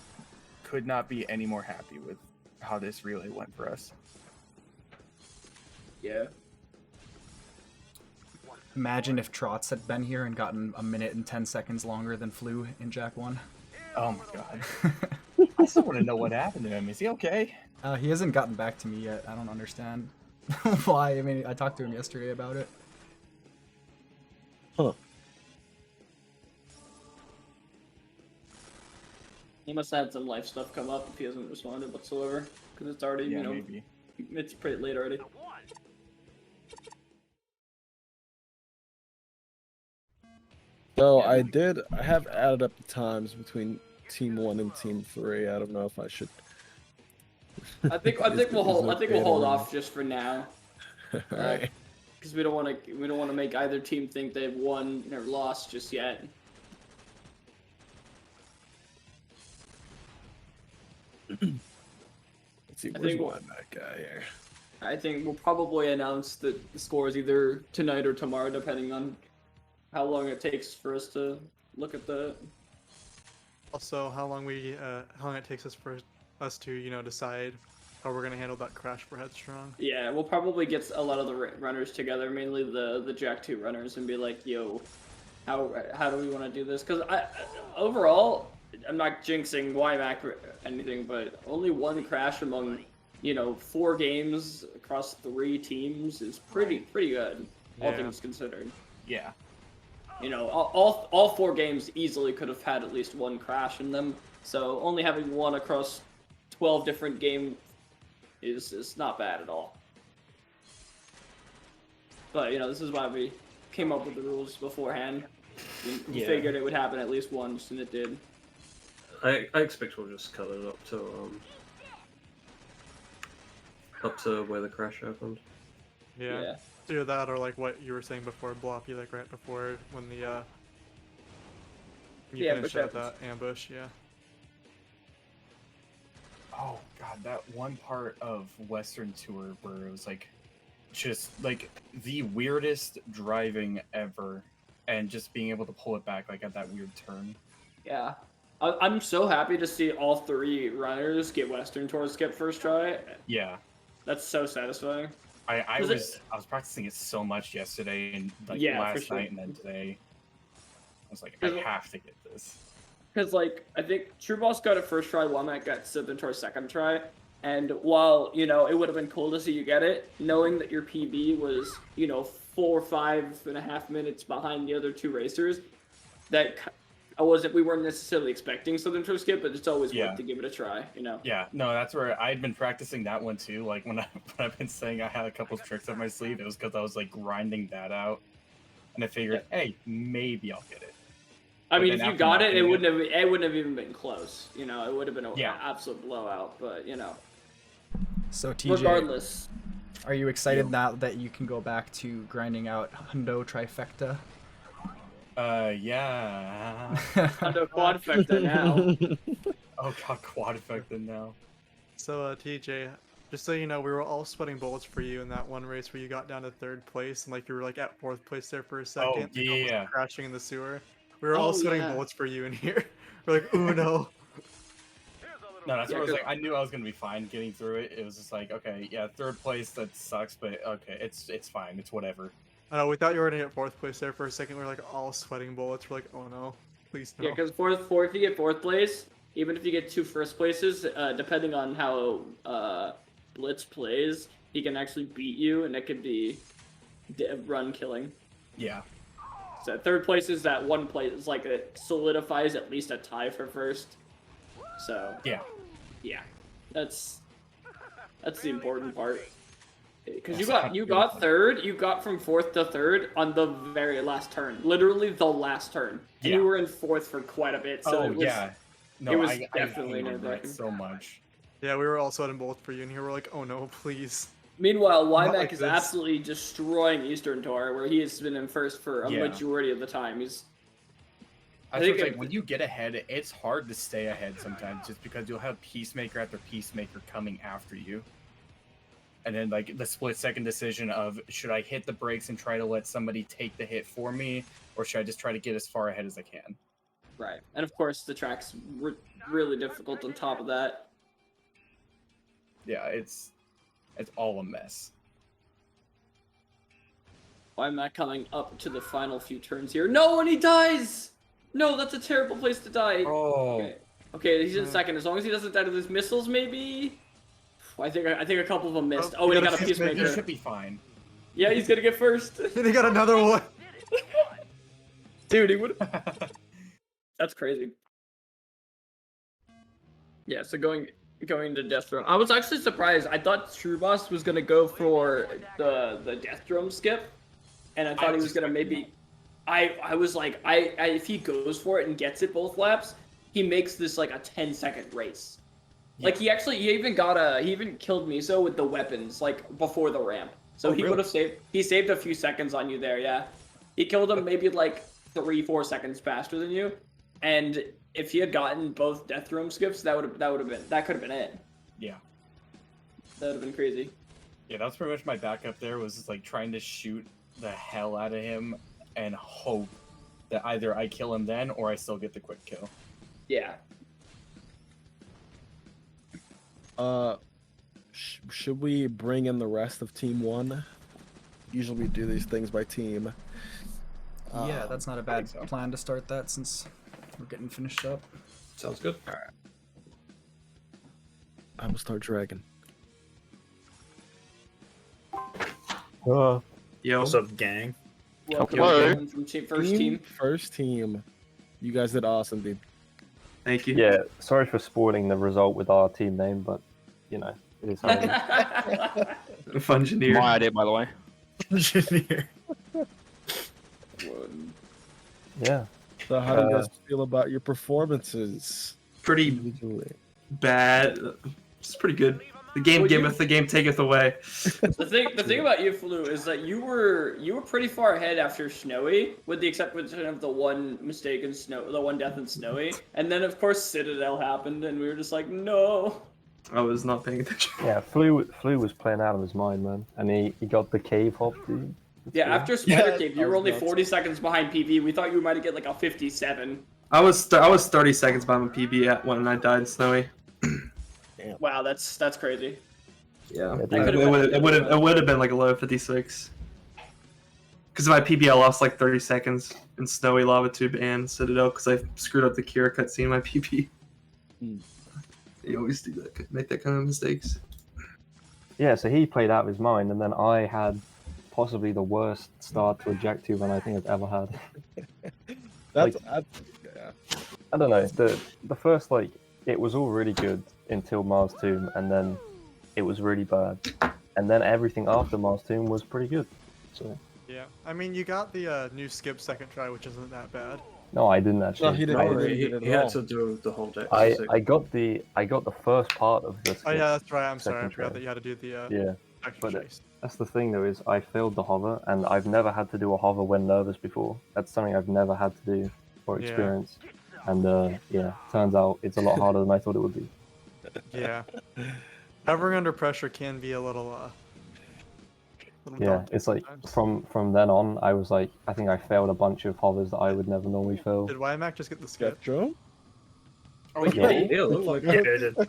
could not be any more happy with how this relay went for us. Yeah. Imagine if Trotz had been here and gotten a minute and 10 seconds longer than Flew in Jack 1. Oh my God. I still want to know what happened to him. Is he okay? He hasn't gotten back to me yet. I don't understand why. I mean, I talked to him yesterday about it. Huh. He must have had some life stuff come up if he hasn't responded whatsoever. Because it's already, you know, maybe. It's pretty late already. So I have added up the times between Team 1 and Team 3. I don't know if I should I think we'll hold off just for now. Right. Because we don't want to make either team think they've won or lost just yet. Let's see, where's that guy here? I think we'll probably announce the scores either tonight or tomorrow, depending on how long it takes for us to look at the. Also, how long it takes us to decide how we're gonna handle that crash for Headstrong. Yeah, we'll probably get a lot of the runners together, mainly the Jack 2 runners, and be like, yo, how do we want to do this? Because overall, I'm not jinxing YMAC or anything, but only one crash among 4 games across 3 teams is pretty good, all things considered. Yeah. All 4 games easily could have had at least one crash in them, so only having one across 12 different games is not bad at all. But this is why we came up with the rules beforehand. We figured it would happen at least once, and it did. I expect we'll just cut it up to where the crash happened. Yeah. Either that or like what you were saying before, Bloppy, like right before when the you finished out that ambush, yeah. Oh god, that one part of Western Tour where it was like just like the weirdest driving ever, and just being able to pull it back like at that weird turn. Yeah. I'm so happy to see all 3 runners get Western Tour skip first try. Yeah. That's so satisfying. I was practicing it so much yesterday and like last night and then today. I was like, I have to get this. Because I think True Boss got it first try, Womack got Sibin Tour second try, and while it would have been cool to see you get it, knowing that your PB was 4 or 5.5 minutes behind the other 2 racers, that we weren't necessarily expecting Southern Tour skip, but it's always worth to give it a try, Yeah, no, that's where I'd been practicing that one too. Like when I've been saying I had a couple of tricks up my sleeve, it was because I was like grinding that out, and I figured, hey, maybe I'll get it. I mean, if you got it, it wouldn't have even been close. It would have been an absolute blowout. But So TJ, regardless, are you excited now that you can go back to grinding out Hundo Trifecta? Yeah. Hundo Quadfecta now. Oh god, Quadfecta now. So TJ, just so you know, we were all sweating bullets for you in that one race where you got down to 3rd place and you were at 4th place there for a second. Oh yeah. Crashing in the sewer. We were all sweating bullets for you in here. We're like, ooh no. No, that's what I was like. I knew I was gonna be fine getting through it. It was just like, okay, yeah, 3rd place, that sucks, but okay, it's fine. It's whatever. I know, we thought you were gonna get 4th place there for a second. We were all sweating bullets. We're like, oh no, please no. Yeah, because if you get 4th place, even if you get 2 first places, depending on how Blitz plays, he can actually beat you, and it could be run killing. Yeah. So 3rd place is that 1 place. It's it solidifies at least a tie for 1st. So yeah, that's the important part. Because you got 3rd, you got from 4th to 3rd on the very last turn, literally the last turn. And you were in 4th for quite a bit. So it was definitely nerve-wracking. So much. Yeah, we were all sweating bullets for you, and here we're like, oh no, please. Meanwhile, YMAC is absolutely destroying Eastern Tour, where he has been in 1st for a majority of the time. I think when you get ahead, it's hard to stay ahead sometimes, just because you'll have Peacemaker after Peacemaker coming after you. And then the split-second decision of, should I hit the brakes and try to let somebody take the hit for me, or should I just try to get as far ahead as I can? Right. And of course, the track's really difficult on top of that. Yeah, it's all a mess. Why am I coming up to the final few turns here? No, and he dies! No, that's a terrible place to die. Oh. Okay, he's in 2nd. As long as he doesn't die to those missiles, maybe? I think a couple of them missed. Oh, and he got a Peacemaker. You should be fine. Yeah, he's gonna get 1st. And he got another one. Dude, he would. That's crazy. Yeah, so going to Death Throne. I was actually surprised. I thought True Boss was gonna go for the Death Throne skip, and I thought he was gonna maybe. I was like, if he goes for it and gets it both laps, he makes this a 10-second race. Like he even killed Miso with the weapons like before the ramp. So he would have saved a few seconds on you there. Yeah, he killed him maybe like 3-4 seconds faster than you, and if he had gotten both death room skips, that could have been it. Yeah. That would have been crazy. Yeah, that's pretty much my backup there, was just like trying to shoot the hell out of him and hope that either I kill him then or I still get the quick kill. Yeah. Should we bring in the rest of Team 1? Usually we do these things by team. Yeah, that's not a bad plan to start that since we're getting finished up. Sounds good. Alright. I will start dragging. Yo, Yo. what's up, gang? Welcome Hello. from first team. First team. You guys did awesome, dude. Thank you. Yeah, sorry for spoiling the result with our team name, but you know, it is how it is. Fungineer. My idea, by the way. Engineer. Yeah. So how do you guys feel about your performances? Pretty individually? bad. It's pretty good. The game giveth, the game taketh away. The thing about you, Flu, is that you were pretty far ahead after Snowy, with the exception of the one mistake in the one death in Snowy, and then of course Citadel happened, and we were just like, no. I was not paying attention. Yeah, Flu was playing out of his mind, man, and he got the cave hop, dude. Yeah, after Spider Cave, you were only 40 seconds behind PB. We thought you might get like a 57. I was 30 seconds behind my PB when I died in Snowy. Wow, that's crazy. Yeah, That it would have been like a low 56. Because of my PB, I lost like 30 seconds in Snowy, Lava Tube, and Citadel because I screwed up the Kira cutscene in my PB. You always do that, make that kind of mistakes. Yeah, so he played out of his mind, and then I had possibly the worst start to a Jack 2 run I think I've ever had. Yeah. I don't know. The first, like, it was all really good until Mars Tomb, and then it was really bad, and then everything after Mars Tomb was pretty good. So Yeah, I mean, you got the new skip second try, which isn't that bad. no, I didn't actually. No, he didn't. He had to do the whole deck. I got the first part of the. Oh yeah, that's right. I'm sorry, I second forgot try. that you had to do the Yeah, extra but chase. that's the thing though, is I failed the hover, and I've never had to do a hover when nervous before. That's something I've never had to do or Yeah. experience, and yeah, turns out it's a lot harder than I thought it would be. Yeah, hovering under pressure can be a little Yeah, daunting it's like sometimes. from then on, I was like, I think I failed a bunch of hovers that I would never normally fail. Did Wymac just get the skip? Joe? Oh, Yeah. Yeah, look like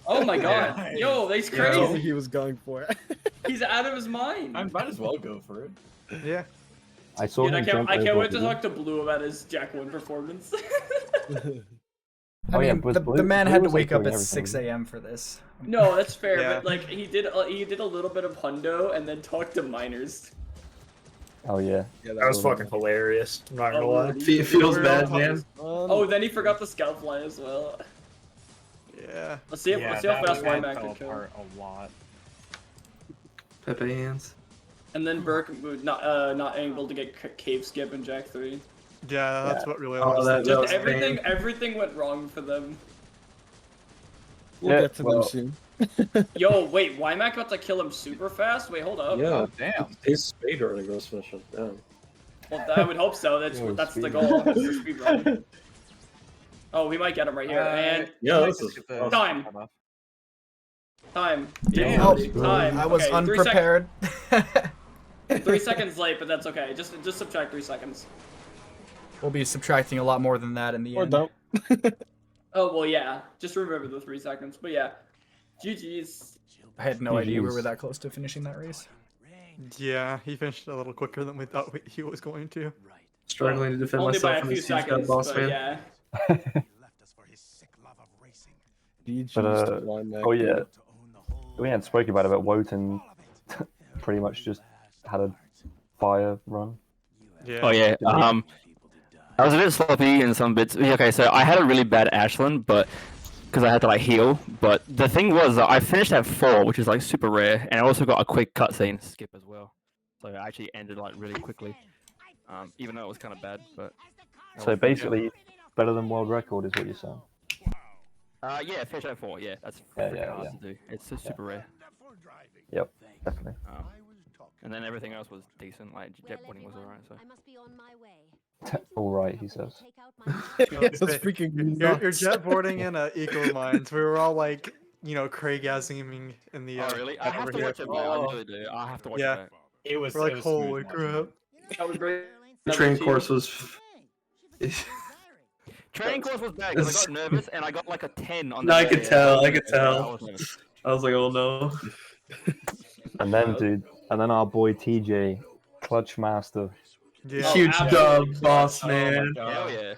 Oh my god. Yo, that's crazy. Told me he was going for it. He's out of his mind. I might as well go for it. Yeah. I saw Dude, him I can't jump wait to over. talk to Blue about his Jack 1 performance. Oh, I yeah, mean, but the Blue- man Blue had to was, like, wake up doing at 6 everything. a.m. for this. No, that's fair, Yeah. but like he did a little bit of hundo and then talked to miners. Oh yeah. Yeah, That was fucking hilarious. I'm not gonna lie. It feels bad, man. Oh, then he forgot the scout fly as well. Yeah. Let's see how that fast fell Wymac can kill. apart a lot. Pepe hands. And then Burke not able to get cave skip in Jack 3. Yeah, that's what really. Oh, that Just was everything went wrong for them. We'll Yeah, get to well- them soon. Yo, wait, Wymac got to kill him super fast? Wait, hold up. Yeah, Damn. he's speedrunning this mission. Damn. Well, I would hope so. That's Yeah, the speed goal. Is to speedrun. Oh, we might get him right here. And Yeah, this is time. Time. Damn. Oh, Time. I was Okay, 3 unprepared. 3 seconds late, but that's okay. Just subtract 3 seconds. We'll be subtracting a lot more than that in the Or end. don't. Oh well, yeah. Just remember the 3 seconds. But yeah, GG's. I had no idea we GG's. were that close to finishing that race. Yeah, he finished a little quicker than we thought he was going to. struggling to defend Only by myself a from few this huge seconds, boss but man. yeah. DG's But, to Wymac, oh yeah, dude. we hadn't spoken about it, but Wotan pretty much just had a fire run. Yeah. Oh yeah. I was a bit sloppy in some bits. Okay, so I had a really bad Ashland, but because I had to like heal. But the thing was that I finished at 4, which is like super rare, and I also got a quick cutscene skip as well. So I actually ended like really quickly, even though it was kind of bad. But So basically, better than world record is what you're saying. Yeah, finish at 4. Yeah, that's Yeah, freaking yeah, hard yeah. to do. It's just super rare. Yep, definitely. And then everything else was decent. Like jetboarding was alright. So. I must be on my way. All right, he says. Yeah, that's freaking You're nuts. jetboarding in Equal Minds. We were all like, Craig-gasming in the. Oh really? I have over to here. watch it back. I really do. I have to watch Yeah. it back. It was. We're like, it was holy smooth watching crap. it. That was great. The train course was. Training course was bad because I got nervous and I got like a 10 on the No, I day, could tell. and I could I tell. was nervous. I was like, oh no. And then, dude, our boy TJ, Clutch Master. Yeah. Huge absolutely. job, boss Oh my man. God. Hell yeah.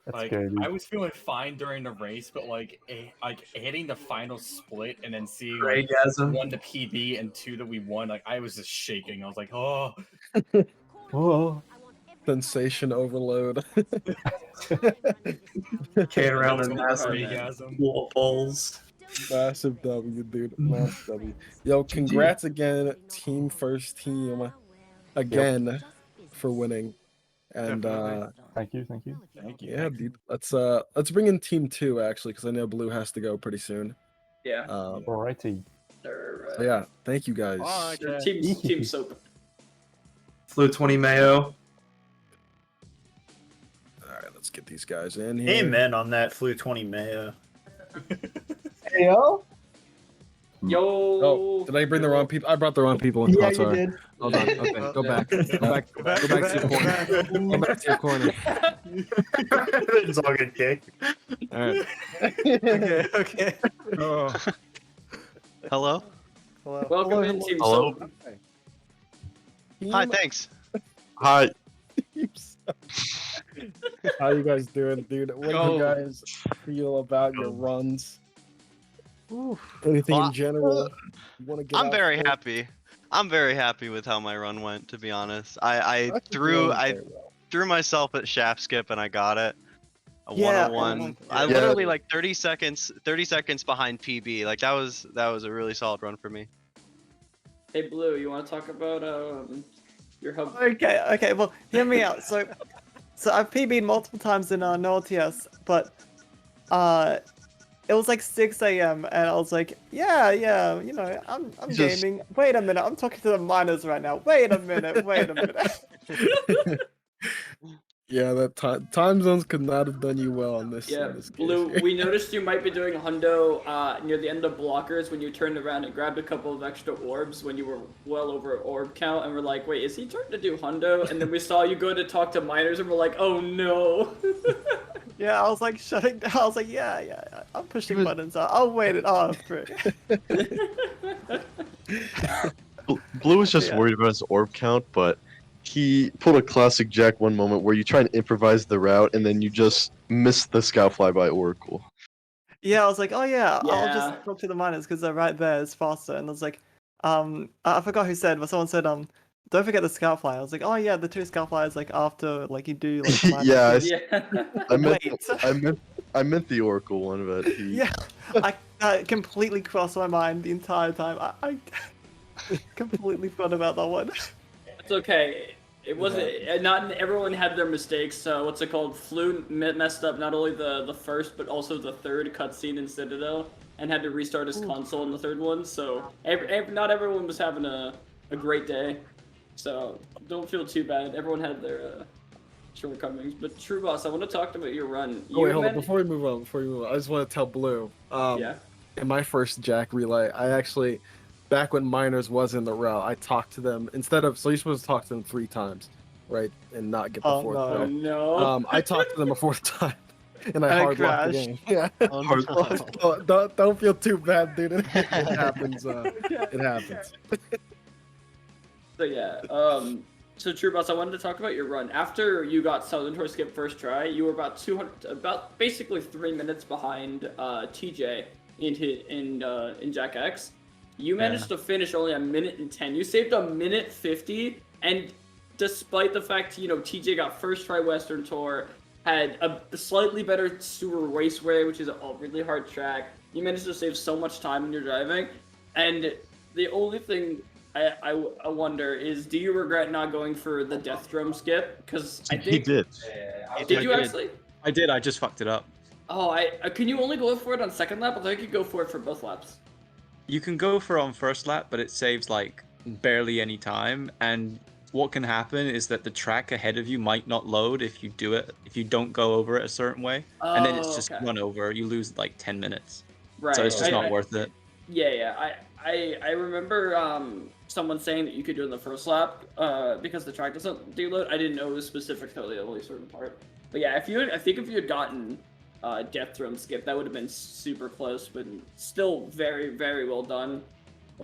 Let's Like go, dude. I was feeling fine during the race, but like hitting the final split and then seeing like Craig-gasm. 1 the PB and 2 that we won, like I was just shaking. I was like, oh. Whoa. Sensation overload. Carrying around in Craig-gasm. massive balls. Massive W, dude. Massive W. Yo, congrats again, team first team, again for winning. And Thank you, thank you. Thank you. yeah, dude. Let's bring in team 2 actually, because I know Blue has to go pretty soon. Yeah. Alrighty. They're, So yeah, thank you guys. they're team soap. Flew 20 Mayo. All right, let's get these guys in here. Amen on that Flew 20 Mayo. Hey, yo. Yo. Oh, did I bring the wrong people? I brought the wrong people in. Yeah, Oh, you sorry. did. Hold on. Okay, go back. Go back. Go back to your corner. Go back to your corner. It's all good, Kick. All right. Okay. Oh. Hello? Welcome in, team Hello? soap. Hi, thanks. Hi. How you guys doing, dude? What do you guys feel about your runs? Anything Well, in general? You wanna get I'm out very for? happy. I'm very happy with how my run went, to be honest. I threw myself at shaft skip and I got it. A Yeah, 101. I literally like 30 seconds behind PB. Like that was a really solid run for me. Hey, Blue, you want to talk about your hub? Okay, well, hear me out. So I've PB'd multiple times in no LTS, but it was like 6 a.m. and I was like, yeah, you know, I'm gaming. Wait a minute, I'm talking to the miners right now. Wait a minute. Yeah, that time zones could not have done you well in this. Yeah, in this Blue, case. we noticed you might be doing hundo near the end of blockers when you turned around and grabbed a couple of extra orbs when you were well over orb count, and we're like, wait, is he trying to do hundo? And then we saw you go to talk to miners, and we're like, oh no. Yeah, I was like shutting down. I was like, yeah, I'm pushing buttons. I'll wait it off. Blue was just worried about his orb count, but he pulled a classic Jak 1 moment where you try and improvise the route and then you just miss the scout flyby oracle. Yeah, I was like, oh yeah, I'll just talk to the miners because they're right there. It's faster. And I was like, I forgot who said, but someone said, don't forget the scout fly. I was like, oh yeah, the 2 scout flies like after like you do like. Yeah, I meant the oracle one, but he... Yeah, I completely crossed my mind the entire time. I completely forgot about that one. It's okay. It wasn't. Not everyone had their mistakes. So what's it called? Flu messed up not only the first but also the third cutscene in Citadel, and had to restart his console in the third one. So not everyone was having a great day. So don't feel too bad. Everyone had their shortcomings. But True Boss, I want to talk about your run. Oh, wait, hold on. Before we move on, I just want to tell Blue. In my first Jak relay, I actually, back when miners was in the route, I talked to them instead of. So you're supposed to talk to them 3 times, right, and not get the 4th. no. row. No. I talked to them a 4th time, and I And hard locked the game. Yeah. Don't feel too bad, dude. It happens. It happens. So yeah, so True Boss, I wanted to talk about your run. After you got Southern Tour skip first try, you were about basically 3 minutes behind TJ in Jak X. You managed to finish only 1 minute and 10. You saved 1 minute 50, and despite the fact TJ got first try Western Tour, had a slightly better Sewer Raceway, which is a really hard track. You managed to save so much time when you're driving, and the only thing I wonder is, do you regret not going for the Death Drum skip? Because I think he did. Did you actually? I did. I just fucked it up. Oh, can you only go for it on second lap? I thought you could go for it for both laps. You can go for it on first lap, but it saves like barely any time. And what can happen is that the track ahead of you might not load if you don't go over it a certain way, and then it's just okay. run over. You lose like 10 minutes. Right. So it's just not worth it. Yeah. I remember someone saying that you could do it in the first lap because the track doesn't deload. I didn't know it was specific to the only certain part. But yeah, I think if you had gotten death throw and skip, that would have been super close, but still very, very well done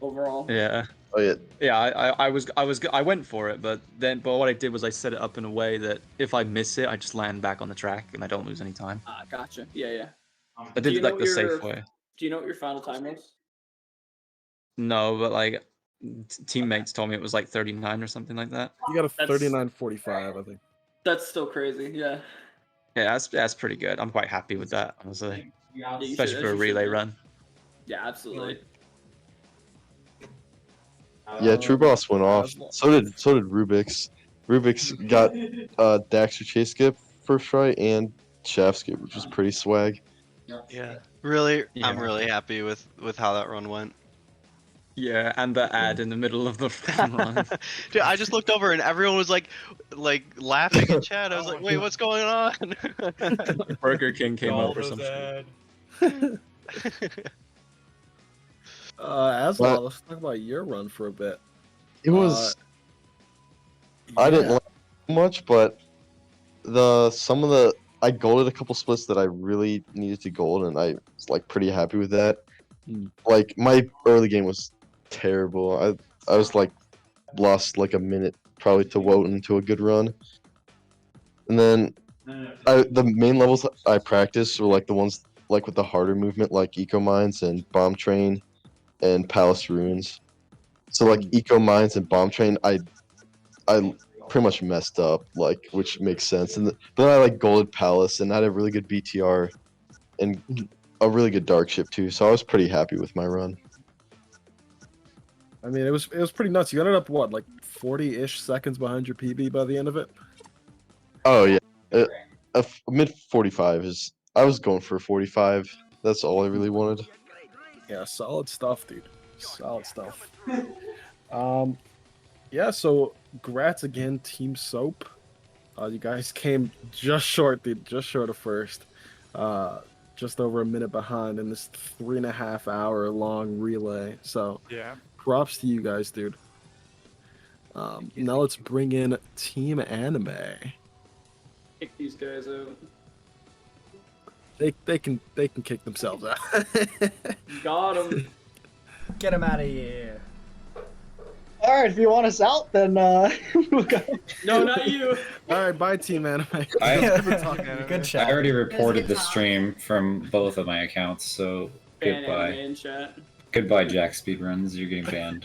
overall. Yeah. Oh yeah. Yeah, I went for it, but what I did was I set it up in a way that if I miss it, I just land back on the track and I don't lose any time. Gotcha. Yeah. I did it like the safe way. Do you know what your final time was? No, but like teammates told me it was like 39 or something like that. You got a 39.45, I think. That's still crazy. Yeah. Yeah, that's pretty good. I'm quite happy with that, honestly. Yeah, you Especially should- for a you should relay be. run. Yeah, absolutely. Yeah, True Boss went off. So did Rubik's. Rubik's got Daxter Chase Skip first try and Shaft Skip, which was pretty swag. Yeah. Really, I'm Yeah. really happy with how that run went. Yeah, and the ad in the middle of the run. Dude, I just looked over and everyone was like laughing in chat. I was like, wait, what's going on? Burger King came out or some shit. Asla, let's talk about your run for a bit. It was. I didn't like it much, but I golded a couple splits that I really needed to gold, and I was like pretty happy with that. Like my early game was terrible. I was like lost like a minute probably to Wotan to a good run, and then the main levels I practiced were like the ones like with the harder movement, like Eco Mines and Bomb Train and Palace Ruins. So like Eco Mines and Bomb Train, I pretty much messed up, like, which makes sense. And then I like Golded Palace and had a really good BTR and a really good dark ship too. So I was pretty happy with my run. I mean, it was pretty nuts. You ended up what, like 40-ish seconds behind your PB by the end of it? Oh yeah, mid 45 is. I was going for 45. That's all I really wanted. Yeah, solid stuff, dude. Solid stuff. Yeah. So, grats again, Team Soap. You guys came just short, dude. Just short of first. Just over a minute behind in this 3.5 hour long relay. So, Yeah. props to you guys, dude. Now let's bring in Team Anime. Kick these guys out. They can kick themselves out. Got him. Get him out of here. All right, if you want us out, then we'll go. No, not you. All right, bye, Team Anime. Good chat. I already reported the stream from both of my accounts, so Ban goodbye. anime in chat. Goodbye, Jack Speedruns. You're getting banned.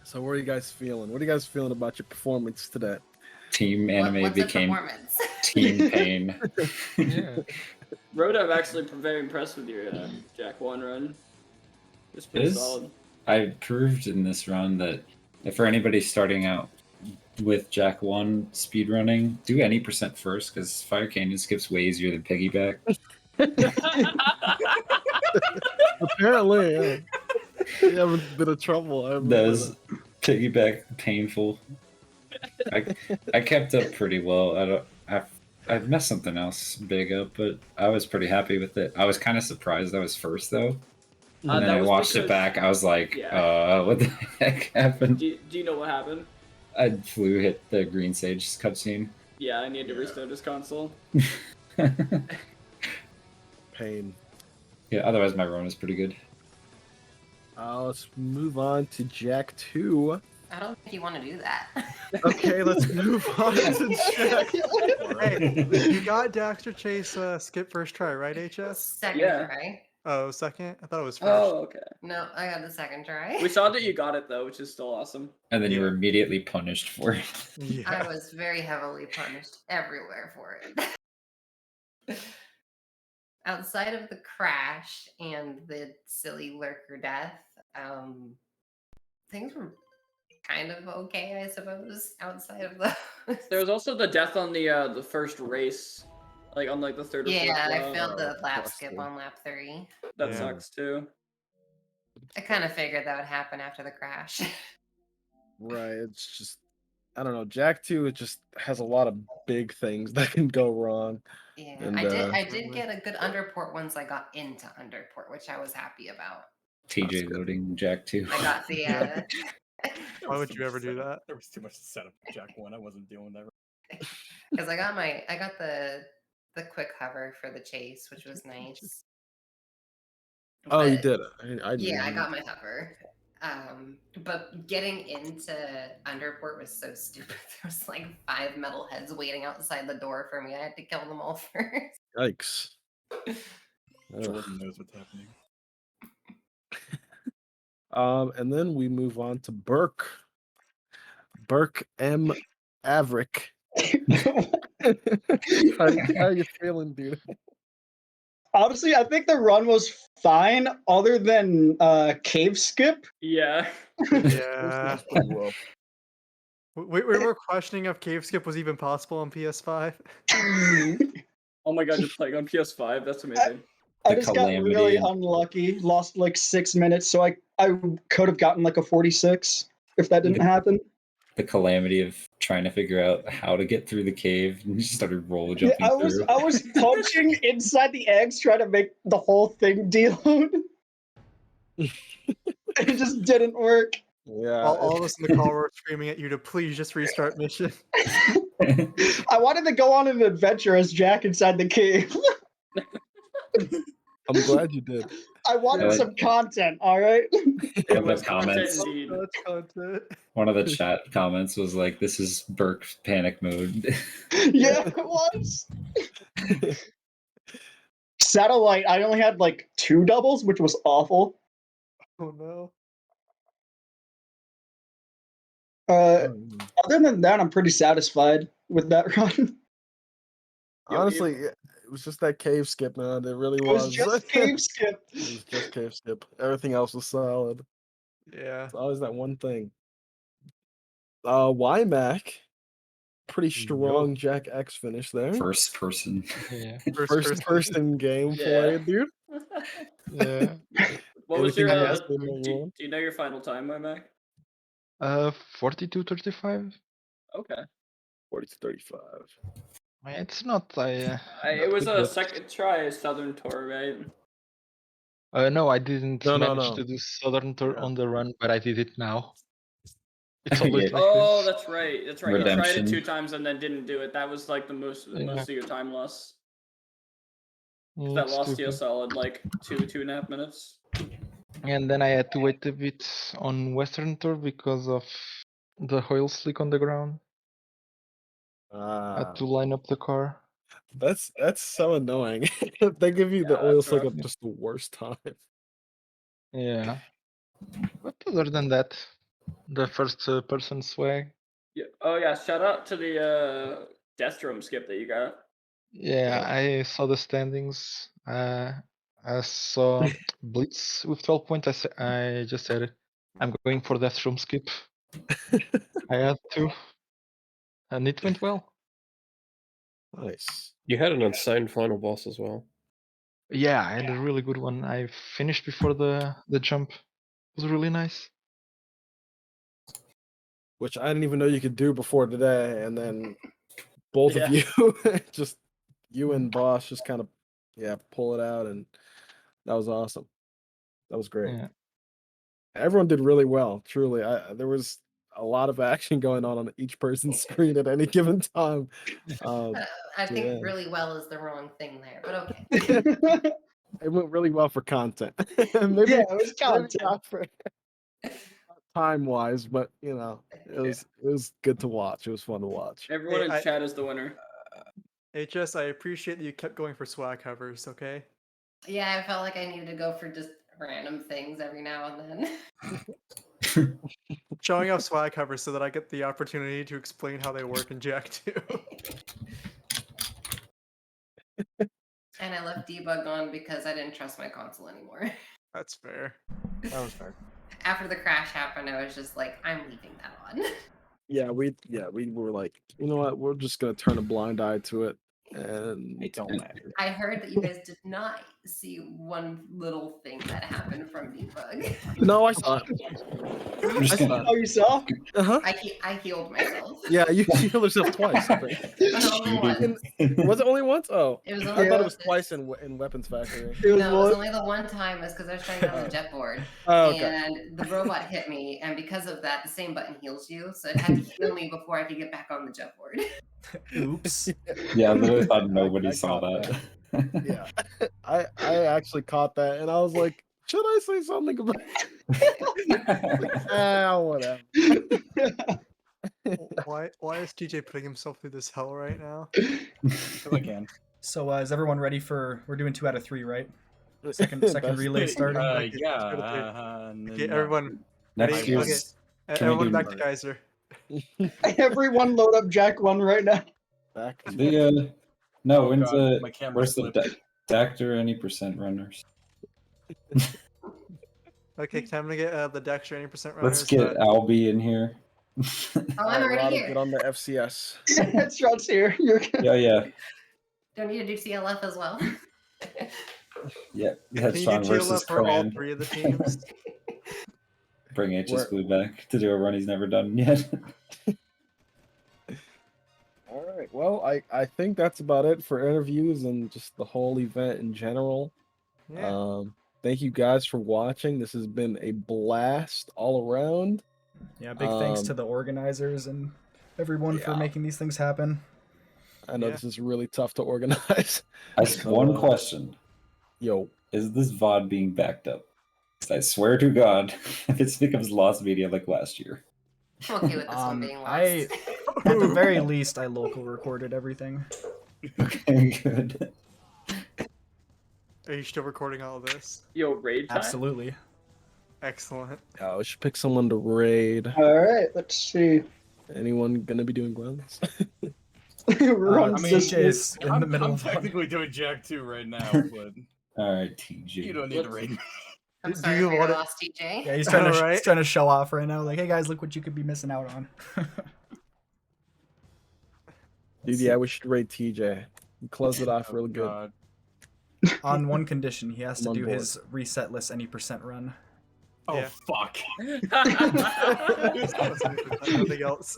So, what are you guys feeling? What are you guys feeling about your performance today? Team Anime what's a became performance? Team Pain. Rhoda, I'm actually very impressed with your Jack 1 run. It's pretty solid. I proved in this run that for anybody starting out with Jack 1 speedrunning, do any percent first, because Fire Canyon skips way easier than Piggyback. Apparently, yeah. You have a bit of trouble. That was Piggyback painful. I kept up pretty well. I messed something else big up, but I was pretty happy with it. I was kind of surprised I was first though. And then I watched it back. I was like, what the heck happened? Do you know what happened? I hit the Green Sage cutscene. Yeah, I need to restart this console. Pain. Yeah, otherwise my run was pretty good. Let's move on to Jack 2. I don't think you want to do that. Okay, let's move on to Jack. Hey, you got Daxter Chase skip first try, right, HS? Second try. Oh, second? I thought it was first. Oh, okay. No, I got the second try. We saw that you got it though, which is still awesome. And then you were immediately punished for it. I was very heavily punished everywhere for it. Outside of the crash and the silly lurker death, things were kind of okay, I suppose, outside of There was also the death on the first race, like on like the third or fourth Yeah, I lap. failed the lap plus skip two. on lap 3. That Yeah. sucks too. I kind of figured that would happen after the crash. Right. It's just I don't know. Jak 2 it just has a lot of big things that can go wrong. Yeah, And I did get a good underport once I got into underport, which I was happy about. TJ loading Jak 2. I got the Why would you ever do that? There was too much to set up Jak 1. I wasn't doing that. because I got the quick hover for the chase, which was nice. Oh, you But- did. I Yeah, I knew. got my hover. But getting into underport was so stupid. There was like 5 metal heads waiting outside the door for me. I had to kill them all first. Yikes. Jordan knows what's happening. And then we move on to Burke. Burke M. Averick. how you feeling, dude? Honestly, I think the run was fine, other than cave skip. Yeah. Yeah. Pretty well. We were questioning if cave skip was even possible on PS5. Oh my god, you're playing on PS5? That's amazing. I just got really unlucky. Lost like 6 minutes, so I could have gotten like a 46 if that didn't happen. The calamity of trying to figure out how to get through the cave and just started roll Yeah, jumping through. I was punching inside the eggs trying to make the whole thing deload. It just didn't work. Yeah. All of us in the call were screaming at you to please just restart mission. I wanted to go on an adventure as Jak inside the cave. I'm glad you did. I wanted some content, all right? One of the comments, Content. one of the chat comments was like, "This is Burke's panic mode." Yeah, it was. Satellite, I only had like 2 doubles, which was awful. Oh no. Other than that, I'm pretty satisfied with that run. Honestly, it was just that cave skip, man. It really It was. was just cave skip. It was just cave skip. Everything else was solid. Yeah. It's always that one thing. YMac, pretty strong Jak X finish there. First person. Yeah. First person gameplay, dude. Yeah. What was Anything your else do, going do on? you know your final time, my Mac? 42:35. Okay. 40-35. It's not. It was a second try Southern Tour, right? No, I didn't No, no, manage no. to do Southern Tour on the run, but I did it now. It's Yeah. always like Oh, this. that's right. That's right. You tried Redemption. it 2 times and then didn't do it. That was like the most Yeah. of your time loss. Yeah, That it's lost you a stupid. solid like 2.5 minutes. And then I had to wait a bit on Western Tour because of the oil slick on the ground. I had to line up the car. That's so annoying. They give you the Yeah, oil that's slick rough. at just the worst time. Yeah. But other than that, the first person swag. Yeah. Oh yeah. Shout out to the death drum skip that you got. Yeah, I saw the standings. I saw Blitz with 12 points. I just said it. I'm going for that room skip. I had to. And it went well. Nice. You had an insane final boss as well. Yeah, I had a really good one. I finished before the jump. It was really nice. Which I didn't even know you could do before today, and then both of Yeah. you, just you and Boss, just kind of pull it out, and that was awesome. That was great. Yeah. Everyone did really well. Truly, there was a lot of action going on each person's screen at any given time. I think yeah. really well is the wrong thing there, but okay. It went really well for content. maybe, Yeah, it was maybe content. not for time wise, but you know, it was good to watch. It was fun to watch. Everyone Hey, in I- chat is the winner. HS, I appreciate that you kept going for swag hovers, okay? Yeah, I felt like I needed to go for just random things every now and then. Showing off swag hovers so that I get the opportunity to explain how they work in Jak 2. And I left debug on because I didn't trust my console anymore. That's fair. That was fair. After the crash happened, I was just like, I'm leaving that on. Yeah, we were like, you know what? We're just gonna turn a blind eye to it, and it don't matter. I heard that you guys did not see one little thing that happened from Debug. No, I saw it. I saw it. Oh, you saw? Uh-huh. I healed myself. Yeah, you healed yourself twice. I think. Only once. Was it only once? Oh, It was I only thought it was once. twice in Weapons Factory. No, it was only the one time was because I was trying to get on the jet board. Oh, okay. And the robot hit me, and because of that, the same button heals you, so it had to heal me before I could get back on the jet board. Oops. Yeah, I literally thought nobody I saw caught that. Yeah, I actually caught that, and I was like, should I say something about it? Whatever. Why is TJ putting himself through this hell right now? Again. So is everyone ready for? We're doing 2 out of 3, right? Second relay starting. Okay, everyone. Next ready? year's- Okay, can we everyone do- back to Kaiser. Everyone load up Jack 1 right now. Back. No, Oh, when's God, my camera where's the slipped. Dactor any percent runners? Okay, time to get the Dexter 80% runners. Let's get Albie in here. Oh, I'm already here. Get on the FCS. Headshot's here. You're good. Yeah. Don't need to do CLF as well. Yeah, Can that's you fine do versus TLF for all Cran. 3 of the teams? Bring HS Blue back to do a run he's never done yet. All right. Well, I think that's about it for interviews and just the whole event in general. Yeah. Thank you guys for watching. This has been a blast all around. Yeah, big thanks to the organizers and everyone for making these things happen. I know this is really tough to organize. One question. Yo. Is this VOD being backed up? 'Cause I swear to God, if it becomes lost media like last year. I'm okay with this one being lost. At the very least, I local recorded everything. Okay, good. Are you still recording all of this? Yo, raid time? Absolutely. Excellent. Yeah, we should pick someone to raid. All right, let's see. Anyone gonna be doing runs? Run I mean, TJ's in the middle I'm of one. technically doing Jack 2 right now, but All right, TJ. you don't need to raid me. I'm sorry for your loss, TJ. Yeah, he's trying to show off right now. Like, hey guys, look what you could be missing out on. Dude, yeah, we should raid TJ. Close it off real good. On one condition, he has I'm to on do board. his resetless any percent run. Oh Yeah. fuck. Nothing else.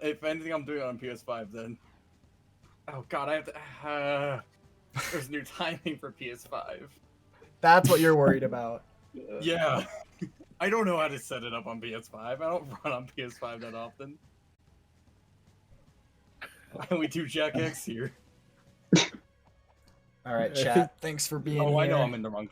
If anything, I'm doing it on PS5 then. Oh god, I have to. There's new timing for PS5. That's what you're worried about. Yeah. I don't know how to set it up on PS5. I don't run on PS5 that often. Why don't we do Jack X here? All right, chat. Thanks for being here. Oh, I know I'm in the wrong